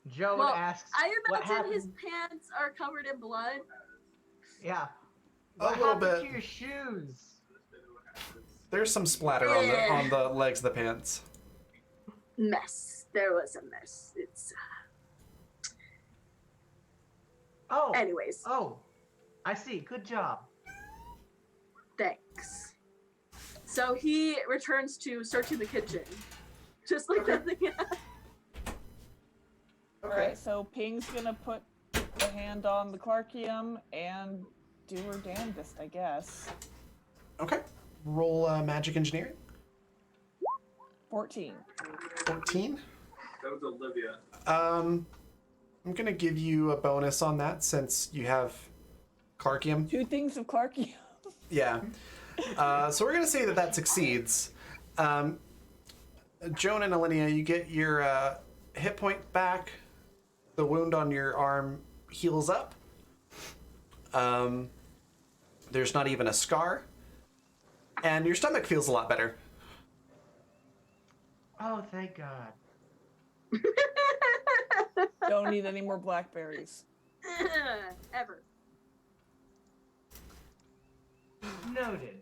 Joan Well, asks, I what imagine his happened? pants are covered in blood. Yeah. A What little happened bit. to your shoes? There's some splatter on the legs of the pants. Mess. There was a mess. It's. Oh. Anyways, Oh. I see. Good job. thanks. So he returns to searching the kitchen, just like nothing happened. All right, so Ping's gonna put the hand on the Clarkium and do her damnedest, I guess. Okay. Roll magic engineering. 14. 14. That was Olivia. I'm gonna give you a bonus on that since you have Clarkium. 2 things of Clarkium. Yeah. So we're gonna say that succeeds. Joan and Alinea, you get your hit point back. The wound on your arm heals up. There's not even a scar. And your stomach feels a lot better. Oh, thank God. Don't need any more blackberries. Ever. Noted.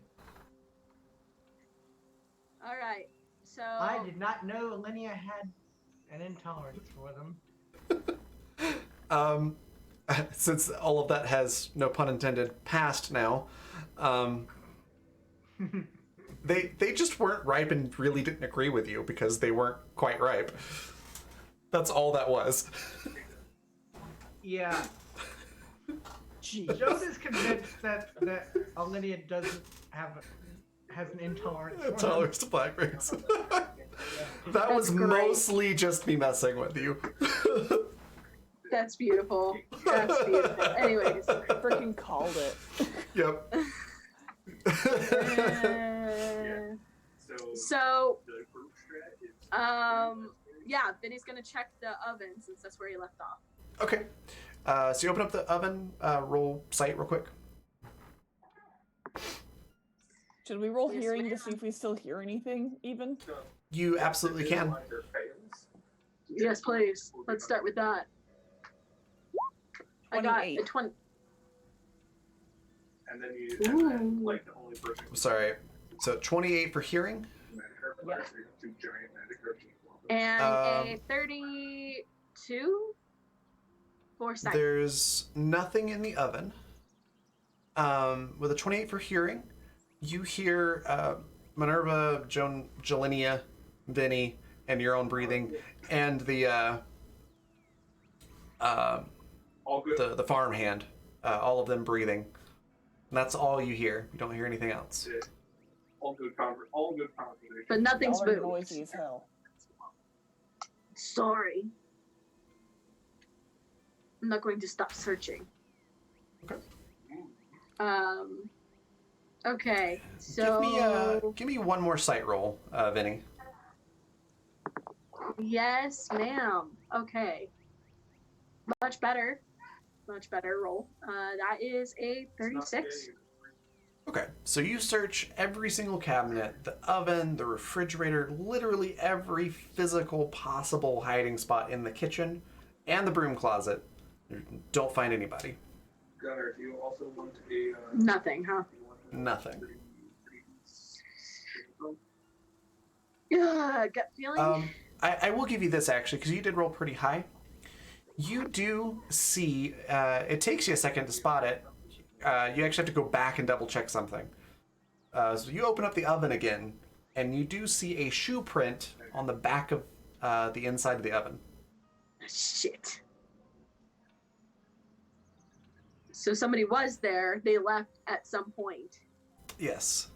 All right. So. I did not know Alinea had an intolerance for them. Since all of that has, no pun intended, passed now, they just weren't ripe and really didn't agree with you because they weren't quite ripe. That's all that was. Yeah. Jeez. Joan is convinced that Alinea has an intolerance for them. Tolerance to blackberries. That was great. mostly just me messing with you. That's beautiful. That's beautiful. Anyways. Freaking called it. Yep. So, the group strat is yeah, Vinny's gonna check the oven since that's where he left off. Okay. So you open up the oven, roll sight real quick. Should we roll Yes, hearing to ma'am. see if we still hear anything, even? You absolutely can. Their fails. Yes, please. Let's start with that. I got a 28. 20. And then then, like the only person I'm sorry. So 28 for hearing. Yeah. two giant magic herbs. And Um, a 32 for sight. There's nothing in the oven. With a 28 for hearing, you hear Minerva, Joan, Jelinia, Vinny, and your own breathing, and the All good. the farmhand, all of them breathing. And that's all you hear. You don't hear anything else. All good conversation. But nothing's Y'all are moved. noisy as hell. Sorry. I'm not going to stop searching. Okay. Okay, so Give me one more sight roll, Vinny. yes, ma'am. Okay, much better roll. That is a 36. Okay, so you search every single cabinet, the oven, the refrigerator, literally every physical possible hiding spot in the kitchen, and the broom closet. You don't find anybody. Gunnar, do you also want a? Nothing, huh? Nothing. Gut feeling. I will give you this actually, because you did roll pretty high. You do see, it takes you a second to spot it. You actually have to go back and double check something. So you open up the oven again, and you do see a shoe print on the back of the inside of the oven. Shit. So somebody was there. They left at some point. Yes.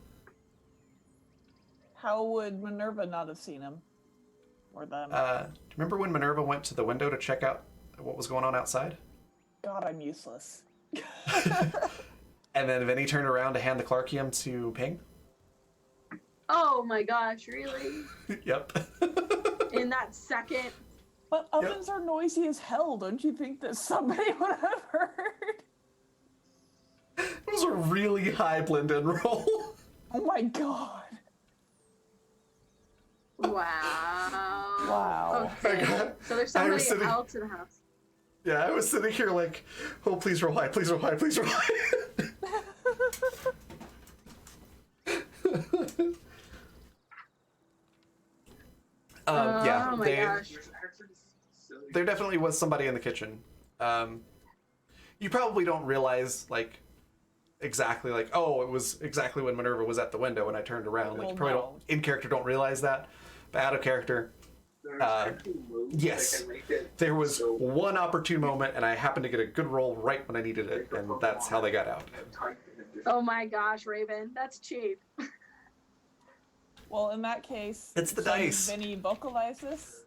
How would Minerva not have seen him? Or them? Do you remember when Minerva went to the window to check out what was going on outside? God, I'm useless. And then Vinny turned around to hand the Clarkium to Ping. Oh my gosh, really? Yep. In that second? But ovens are noisy as hell. Don't you think that somebody would have heard? It was a really high blend-in roll. Oh my god. Wow. Wow. Okay. So there's somebody sitting- else in the house. Yeah, I was sitting here like, oh, please roll high, please roll high, please roll high. Yeah, Oh my gosh. there definitely was somebody in the kitchen. You probably don't realize, like, exactly, like, oh, it was exactly when Minerva was at the window when I turned around. Like, you probably don't, in character, don't realize that. But out of character, yes, there was one opportune moment, and I happened to get a good roll right when I needed it, and that's how they got out. Oh my gosh, Raven. That's cheap. Well, in that case, It's the so dice. Vinny vocalize this?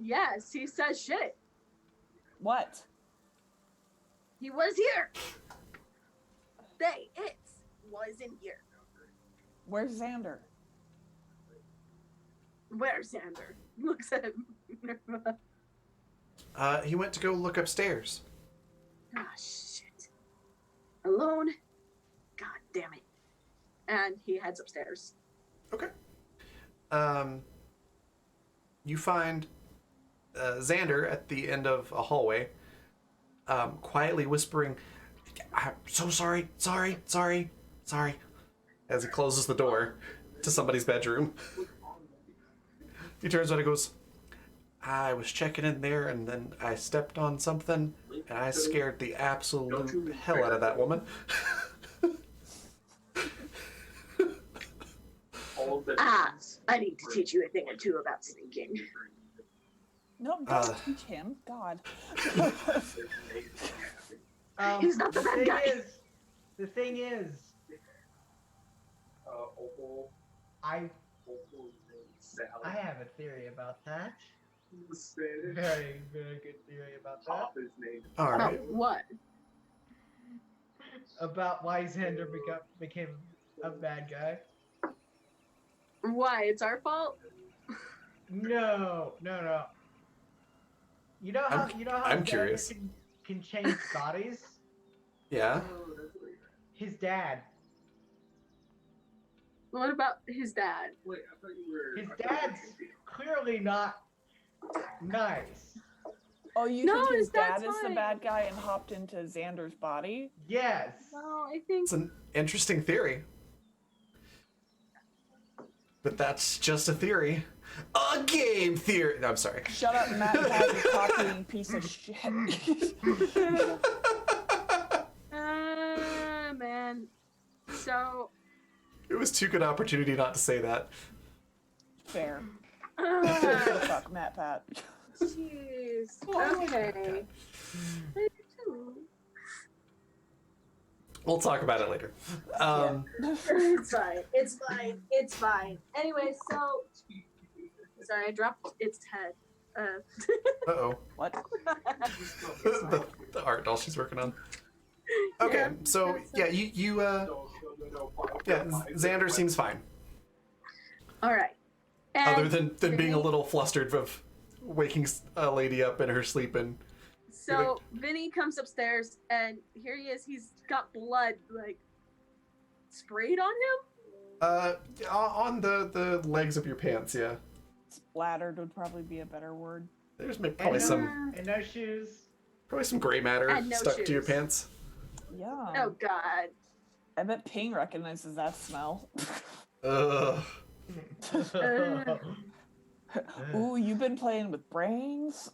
Yes, he says shit. What? He was here. It wasn't here. Where's Xander? Where's Xander? Looks at Minerva. He went to go look upstairs. Ah, shit. Alone? God damn it. And he heads upstairs. Okay. You find Xander at the end of a hallway, quietly whispering, "I'm so sorry, sorry," as he closes the door to somebody's bedroom. He turns around and goes, "I was checking in there, and then I stepped on something, and I scared the absolute hell out of that woman." I need to teach you a thing or two about sneaking. No, don't teach him. God. He's not the bad guy. The thing is, I have a theory about that. Very, very good theory about that. All right. About what? About why Xander became a bad guy. Why? It's our fault? No. You know how I'm Xander curious. can change bodies? Yeah. His dad. What about his dad? His dad's clearly not nice. Oh, you No, think his his dad's dad is the fine. bad guy and hopped into Xander's body? Yes. No, I think It's an interesting theory. But that's just a theory. A game theory. No, I'm sorry. Shut up, Matt, you copying piece of shit. man. So It was too good opportunity not to say that. Fair. What the uh, fuck, Matt Pat? jeez. Oh, Okay. We'll talk about it later. It's fine. It's fine. It's fine. Anyway, so sorry, I dropped its head. Uh-oh. What? the art doll she's working on. Okay, Yeah, so that's yeah, yeah, Xander seems fine. All right. And Other than being a little flustered of waking a lady up in her sleep and So Vinny comes upstairs and here he is. He's got blood like sprayed on him. on the legs of your pants, yeah. Splattered would probably be a better word. There's probably some And no shoes. gray matter And no stuck to your shoes. pants. Yeah. Oh God. I bet Ping recognizes that smell. Ugh. Ooh, you've been playing with brains?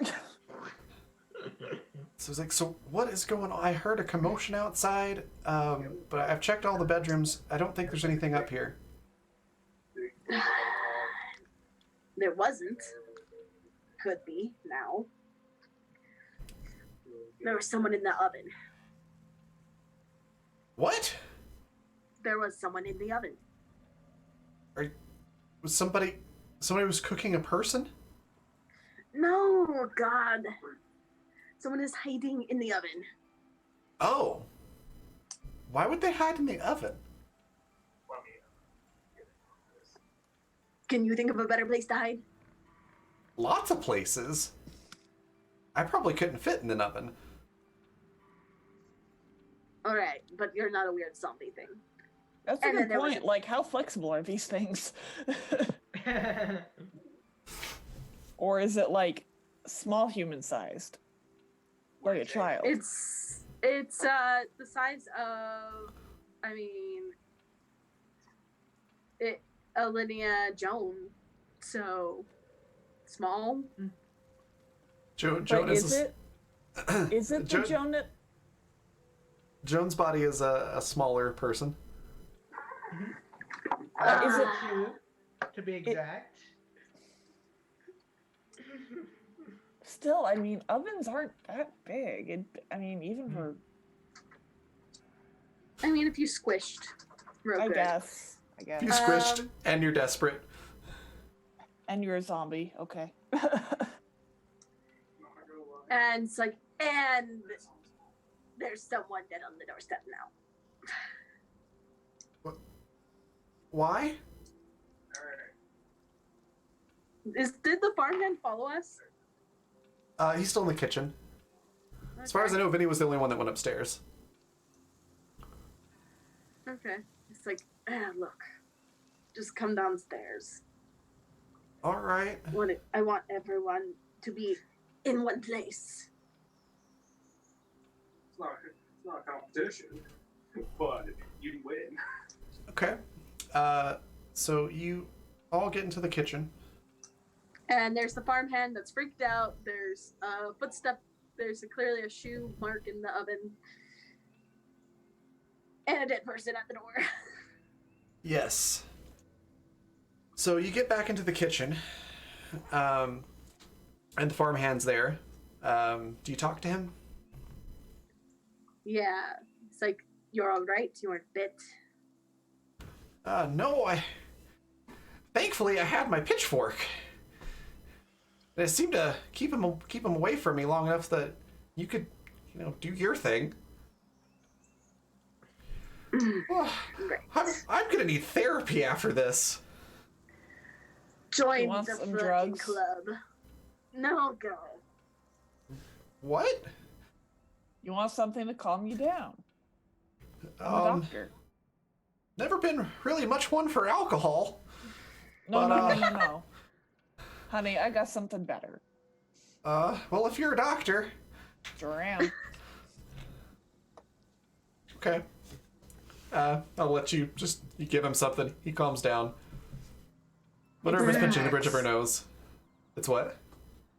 So it's like, so what is going on? I heard a commotion outside, but I've checked all the bedrooms. I don't think there's anything up here. There wasn't. Could be now. There was someone in the oven. What? There was someone in the oven. Was somebody was cooking a person? No, God. Someone is hiding in the oven. Oh. Why would they hide in the oven? Let me. Can you think of a better place to hide? Lots of places. I probably couldn't fit in an oven. All right, but you're not a weird zombie thing. That's a And then good there was point. Like, how flexible are these things? Or is it like small human sized? Like a child? It's the size of, I mean, Alinea Joan, so small. Joan But is is it? Is it the Joan that? Joan's body is a smaller person. Is it? Two, to be exact. Still, I mean, ovens aren't that big. I mean, even for. I mean, if you squished real I good. guess. If you squished and you're desperate. And you're a zombie. Okay. And it's like, and there's someone dead on the doorstep now. Why? Did the farmhand follow us? He's still in the kitchen. As far as I know, Vinny was the only one that went upstairs. Okay. It's like, look, just come downstairs. All right. I want everyone to be in one place. It's not a competition, but you win. Okay. So you all get into the kitchen. And there's the farmhand that's freaked out. There's a footstep. There's clearly a shoe mark in the oven. And a dead person at the door. Yes. So you get back into the kitchen. And the farmhand's there. Do you talk to him? Yeah. It's like, you're all right. You weren't bit. No, thankfully I had my pitchfork. And it seemed to keep him away from me long enough that you could, do your thing. Well, Right. I'm gonna need therapy after this. Join want the some flirting drugs? club. No, go. What? You want something to calm you down? I'm a doctor. Never been really much one for alcohol. No, But, no. Honey, I got something better. Well, if you're a doctor. Sure am. Okay. I'll let you give him something. He calms down. Minerva's pinching the bridge of her nose. It's what?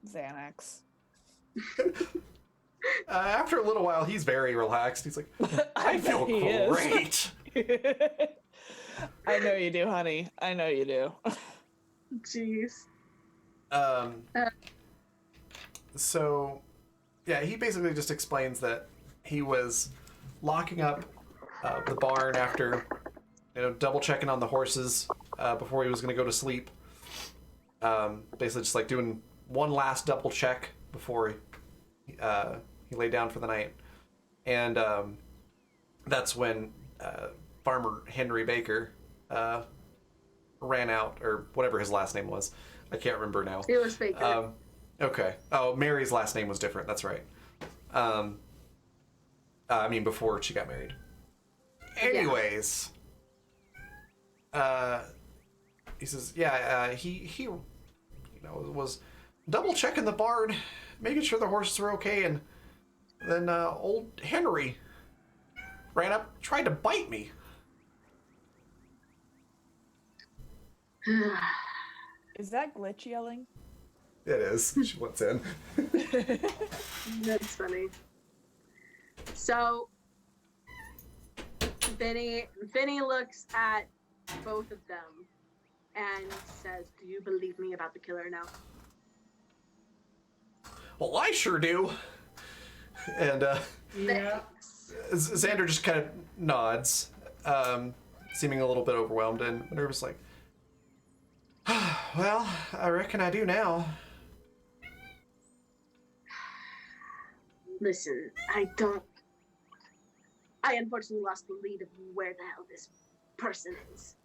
Xanax. After a little while, he's very relaxed. He's like, I feel bet he is. great. I know you do, honey. I know you do. Jeez. So, yeah, he basically just explains that he was locking up the barn after, double checking on the horses before he was going to go to sleep. Basically just like doing one last double check before he lay down for the night. And that's when Farmer Henry Baker ran out, or whatever his last name was. I can't remember now. It was Baker. Okay. Oh, Mary's last name was different. That's right. I mean, before she got married. Anyways, he says, he was double checking the barn, making sure the horses were okay, and then old Henry ran up, tried to bite me. Is that glitch yelling? It is. She wants in. That's funny. So, Vinny looks at both of them and says, "Do you believe me about the killer now?" Well, I sure do. And Yeah. Xander just kind of nods, seeming a little bit overwhelmed, and Minerva's like, well, I reckon I do now. Listen, I unfortunately lost the lead of where the hell this person is.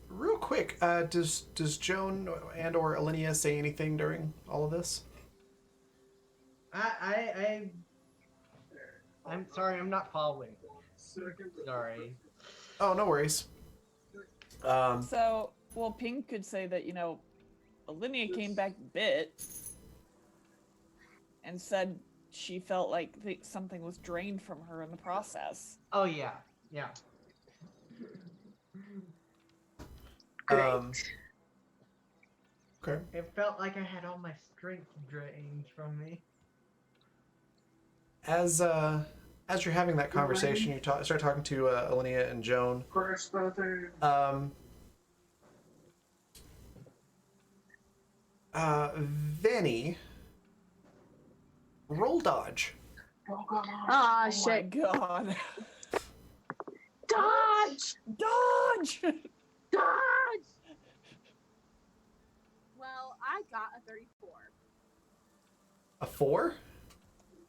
Real quick, does Joan and or Alinea say anything during all of this? I'm sorry, I'm not following. Sorry. Oh, no worries. So, well, Pink could say that, Alinea came back bit and said she felt like something was drained from her in the process. Oh yeah. Okay. It felt like I had all my strength drained from me. As you're having that conversation, you start talking to Alinea and Joan. Vinny, roll dodge. Ah, Oh shit. my god. Dodge! Dodge! Dodge! Well, I got a 34. A 4?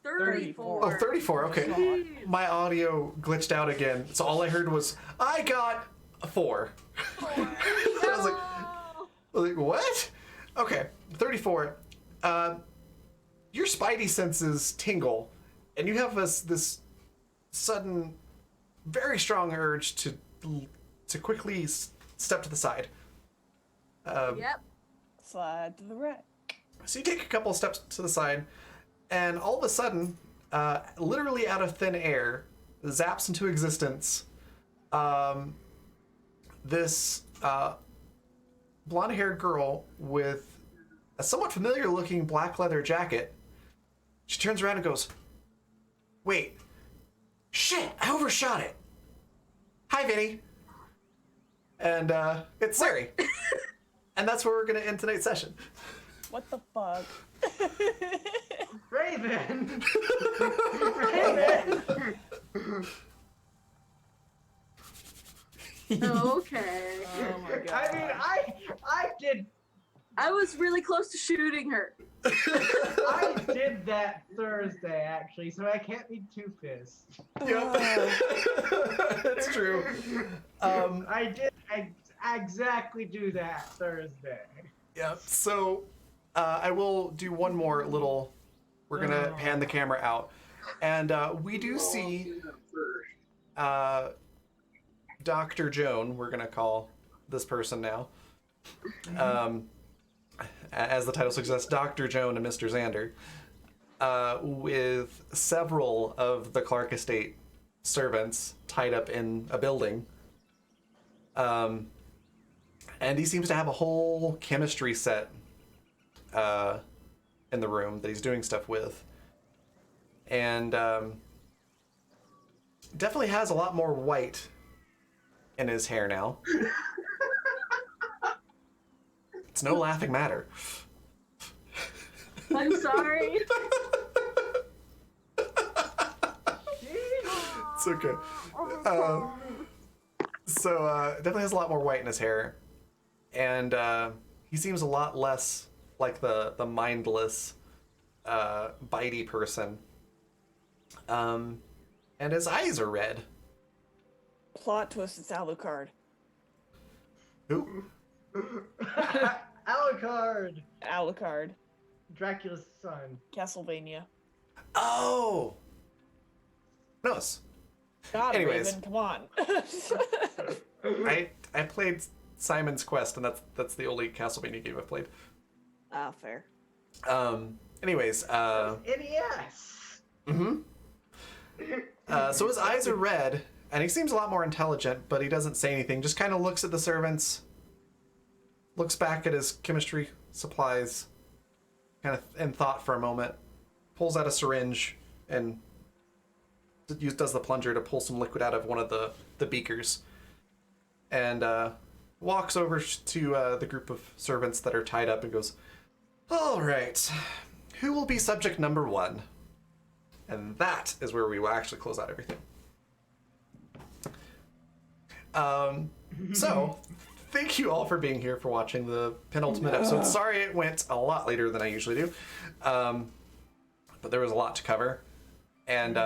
34. Oh, 34, okay. Jeez. My audio glitched out again, so all I heard was, I got a 4. I was like, what? Okay, 34. Your spidey senses tingle, and you have this sudden, very strong urge to quickly step to the side. Yep. Slide to the right. So you take a couple steps to the side, and all of a sudden, literally out of thin air, zaps into existence this blonde-haired girl with a somewhat familiar-looking black leather jacket. She turns around and goes, "Wait, shit, I overshot it. Hi, Vinny." And it's Sari. And that's where we're going to end tonight's session. What the fuck? Raven! Raven! Okay. Oh my god. I mean, I did was really close to shooting her. I did that Thursday actually, so I can't be too pissed. Yep. That's true. I did exactly do that Thursday. Yep. So I will do one more little. We're gonna pan the camera out, and we do see Dr. Joan. We're gonna call this person now. As the title suggests, Dr. Joan and Mr. Xander, with several of the Clark Estate servants tied up in a building. And he seems to have a whole chemistry set in the room that he's doing stuff with. And definitely has a lot more white in his hair now. It's no laughing matter. I'm sorry. It's okay. So definitely has a lot more white in his hair. And he seems a lot less like the mindless, bitey person. And his eyes are red. Plot twist, it's Alucard. Who? Alucard! Alucard. Dracula's son. Castlevania. Oh! Knows. God, Anyways. Raven, come on. I played Simon's Quest, and that's the only Castlevania game I've played. Ah, fair. Anyways, NES! so his eyes are red, and he seems a lot more intelligent, but he doesn't say anything. Just kind of looks at the servants, looks back at his chemistry supplies, kind of in thought for a moment, pulls out a syringe, and does the plunger to pull some liquid out of one of the beakers, and walks over to the group of servants that are tied up and goes, "All right, who will be subject number 1?" And that is where we will actually close out everything. So, thank you all for being here, for watching the penultimate episode. Sorry it went a lot later than I usually do. but there was a lot to cover, and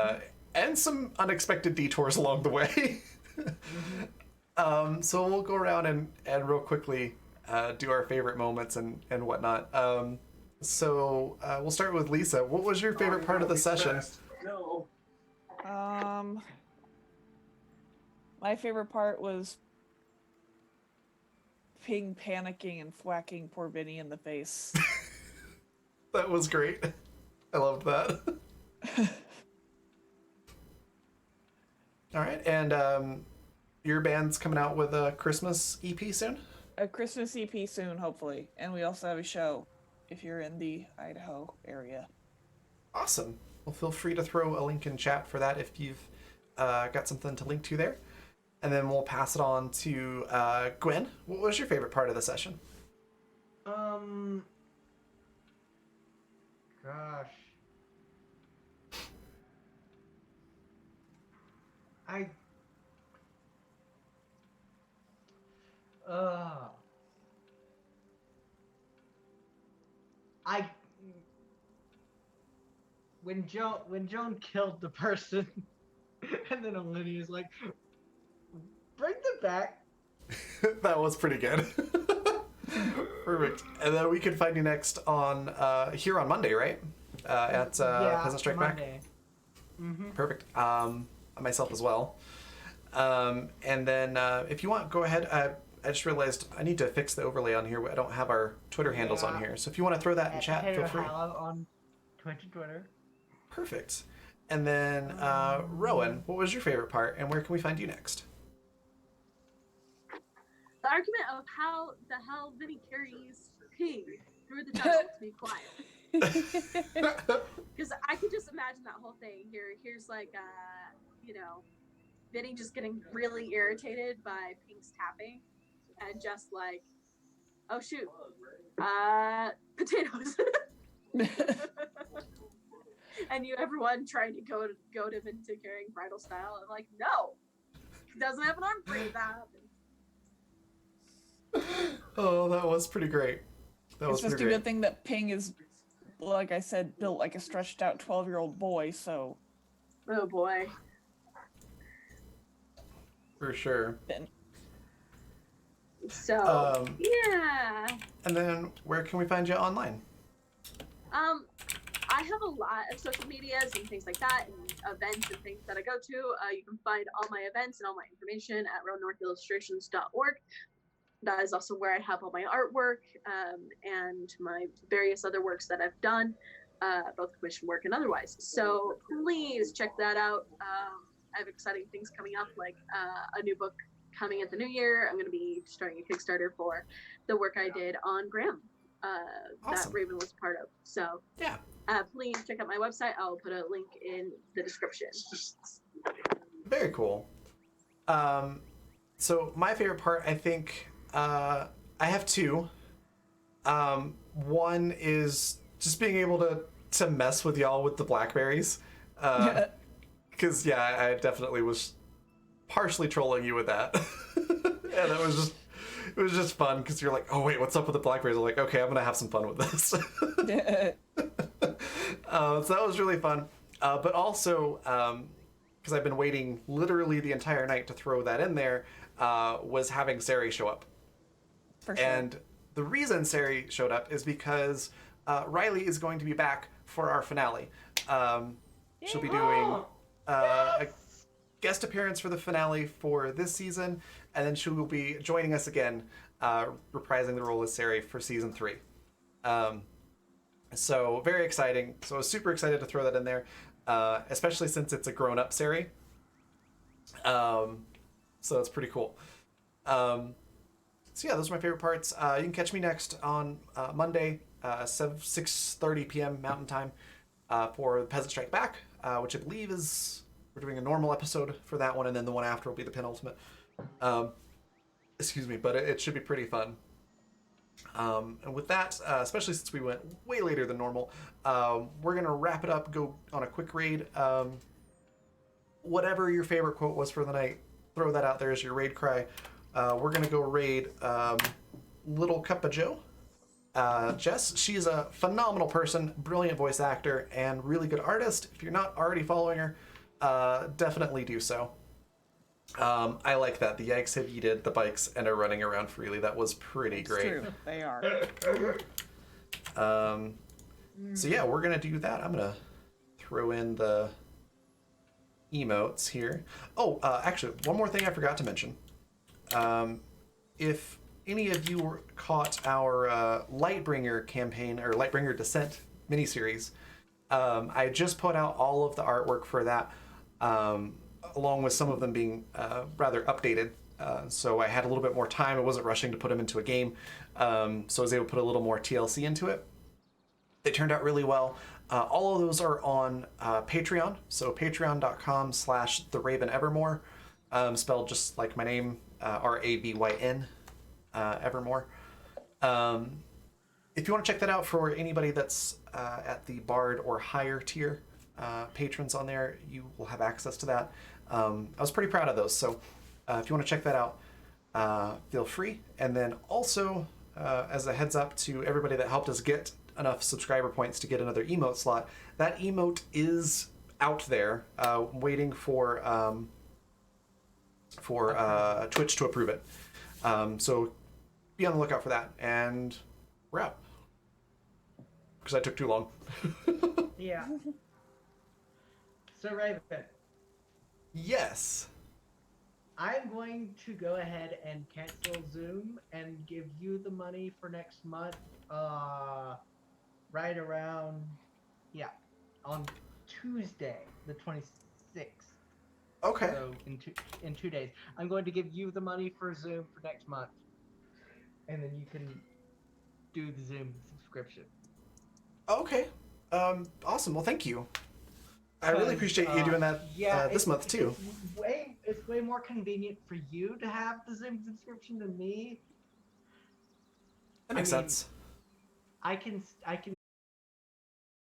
some unexpected detours along the way. So we'll go around and real quickly do our favorite moments and whatnot. So we'll start with Lisa. What was your favorite part of the session? No. My favorite part was Ping panicking and thwacking poor Vinny in the face. That was great. I loved that. All right, and your band's coming out with a Christmas EP soon? A Christmas EP soon, hopefully. And we also have a show if you're in the Idaho area. Awesome. Well, feel free to throw a link in chat for that if you've got something to link to there. And then we'll pass it on to Gwen. What was your favorite part of the session? Gosh. When Joan killed the person, and then Olivia's like, bring them back. That was pretty good. Perfect. And then we can find you next on here on Monday, right? At Peasant Strike Back. Mm-hmm. Perfect. Myself as well. And then if you want, go ahead. I just realized I need to fix the overlay on here. I don't have our Twitter handles on here. So if you want to throw that in chat, feel free. On Twitter. Perfect. And then Rowan, what was your favorite part, and where can we find you next? The argument of how the hell Vinny carries Ping through the jungle to be quiet. Because I could just imagine that whole thing. Here's like, Vinny just getting really irritated by Pink's tapping, and just like, oh shoot, potatoes. And everyone trying to goad him into carrying bridal style. I'm like, no, he doesn't have an arm free. That happens. Oh, that was pretty great. It's just a good thing that Ping is, like I said, built like a stretched out 12-year-old boy, so. Oh boy. For sure. So, yeah. And then where can we find you online? I have a lot of social medias and things like that, and events and things that I go to. You can find all my events and all my information at roadnorthillustrations.org. That is also where I have all my artwork and my various other works that I've done, both commission work and otherwise. So please check that out. I have exciting things coming up, like a new book coming at the new year. I'm going to be starting a Kickstarter for the work I did on Graham Awesome. that Raven was part of. So yeah, please check out my website. I'll put a link in the description. Very cool. So my favorite part, I think, I have two. One is just being able to mess with y'all with the blackberries. Because, I definitely was partially trolling you with that. And it was just fun because you're like, oh, wait, what's up with the blackberries? I'm like, okay, I'm going to have some fun with this. So that was really fun. But also, because I've been waiting literally the entire night to throw that in there, was having Sari show up. For sure. And the reason Sari showed up is because Riley is going to be back for our finale. She'll be doing a guest appearance for the finale for this season, and then she will be joining us again, reprising the role as Sari for season 3. So very exciting. So I was super excited to throw that in there, especially since it's a grown-up Sari. So it's pretty cool. So yeah, those are my favorite parts. You can catch me next on Monday, 6:30 p.m. Mountain Time, for the Peasant Strike Back, which I believe is, we're doing a normal episode for that one, and then the one after will be the penultimate. Excuse me, but it should be pretty fun. And with that, especially since we went way later than normal, we're going to wrap it up, go on a quick raid. Whatever your favorite quote was for the night, throw that out there as your raid cry. We're going to go raid Little Cup of Joe. Jess. She's a phenomenal person, brilliant voice actor, and really good artist. If you're not already following her, definitely do so. I like that. The eggs have yeeted the bikes and are running around freely. That was pretty It's great. true, they are. So yeah, we're gonna do that. I'm gonna throw in the emotes here. Oh, actually, one more thing I forgot to mention. If any of you caught our Lightbringer campaign or Lightbringer Descent miniseries, I just put out all of the artwork for that, along with some of them being rather updated. So I had a little bit more time. I wasn't rushing to put them into a game, so I was able to put a little more TLC into it. They turned out really well. All of those are on Patreon, so patreon.com/TheRavenEvermore, spelled just like my name, RAVYN, Evermore. If you want to check that out for anybody that's at the Bard or higher tier patrons on there, you will have access to that. I was pretty proud of those, so if you want to check that out, feel free. And then also, as a heads up to everybody that helped us get enough subscriber points to get another emote slot, that emote is out there, waiting for Twitch to approve it. So be on the lookout for that, and we're out. Because I took too long. Yeah. So Raven, Yes. I'm going to go ahead and cancel Zoom and give you the money for next month. Right around, on Tuesday, the 26th. Okay. So in 2 days, I'm going to give you the money for Zoom for next month, and then you can do the Zoom subscription. Okay. Awesome. Well, thank you. I really appreciate you doing that this month too. It's way more convenient for you to have the Zoom subscription than me. That makes sense. I can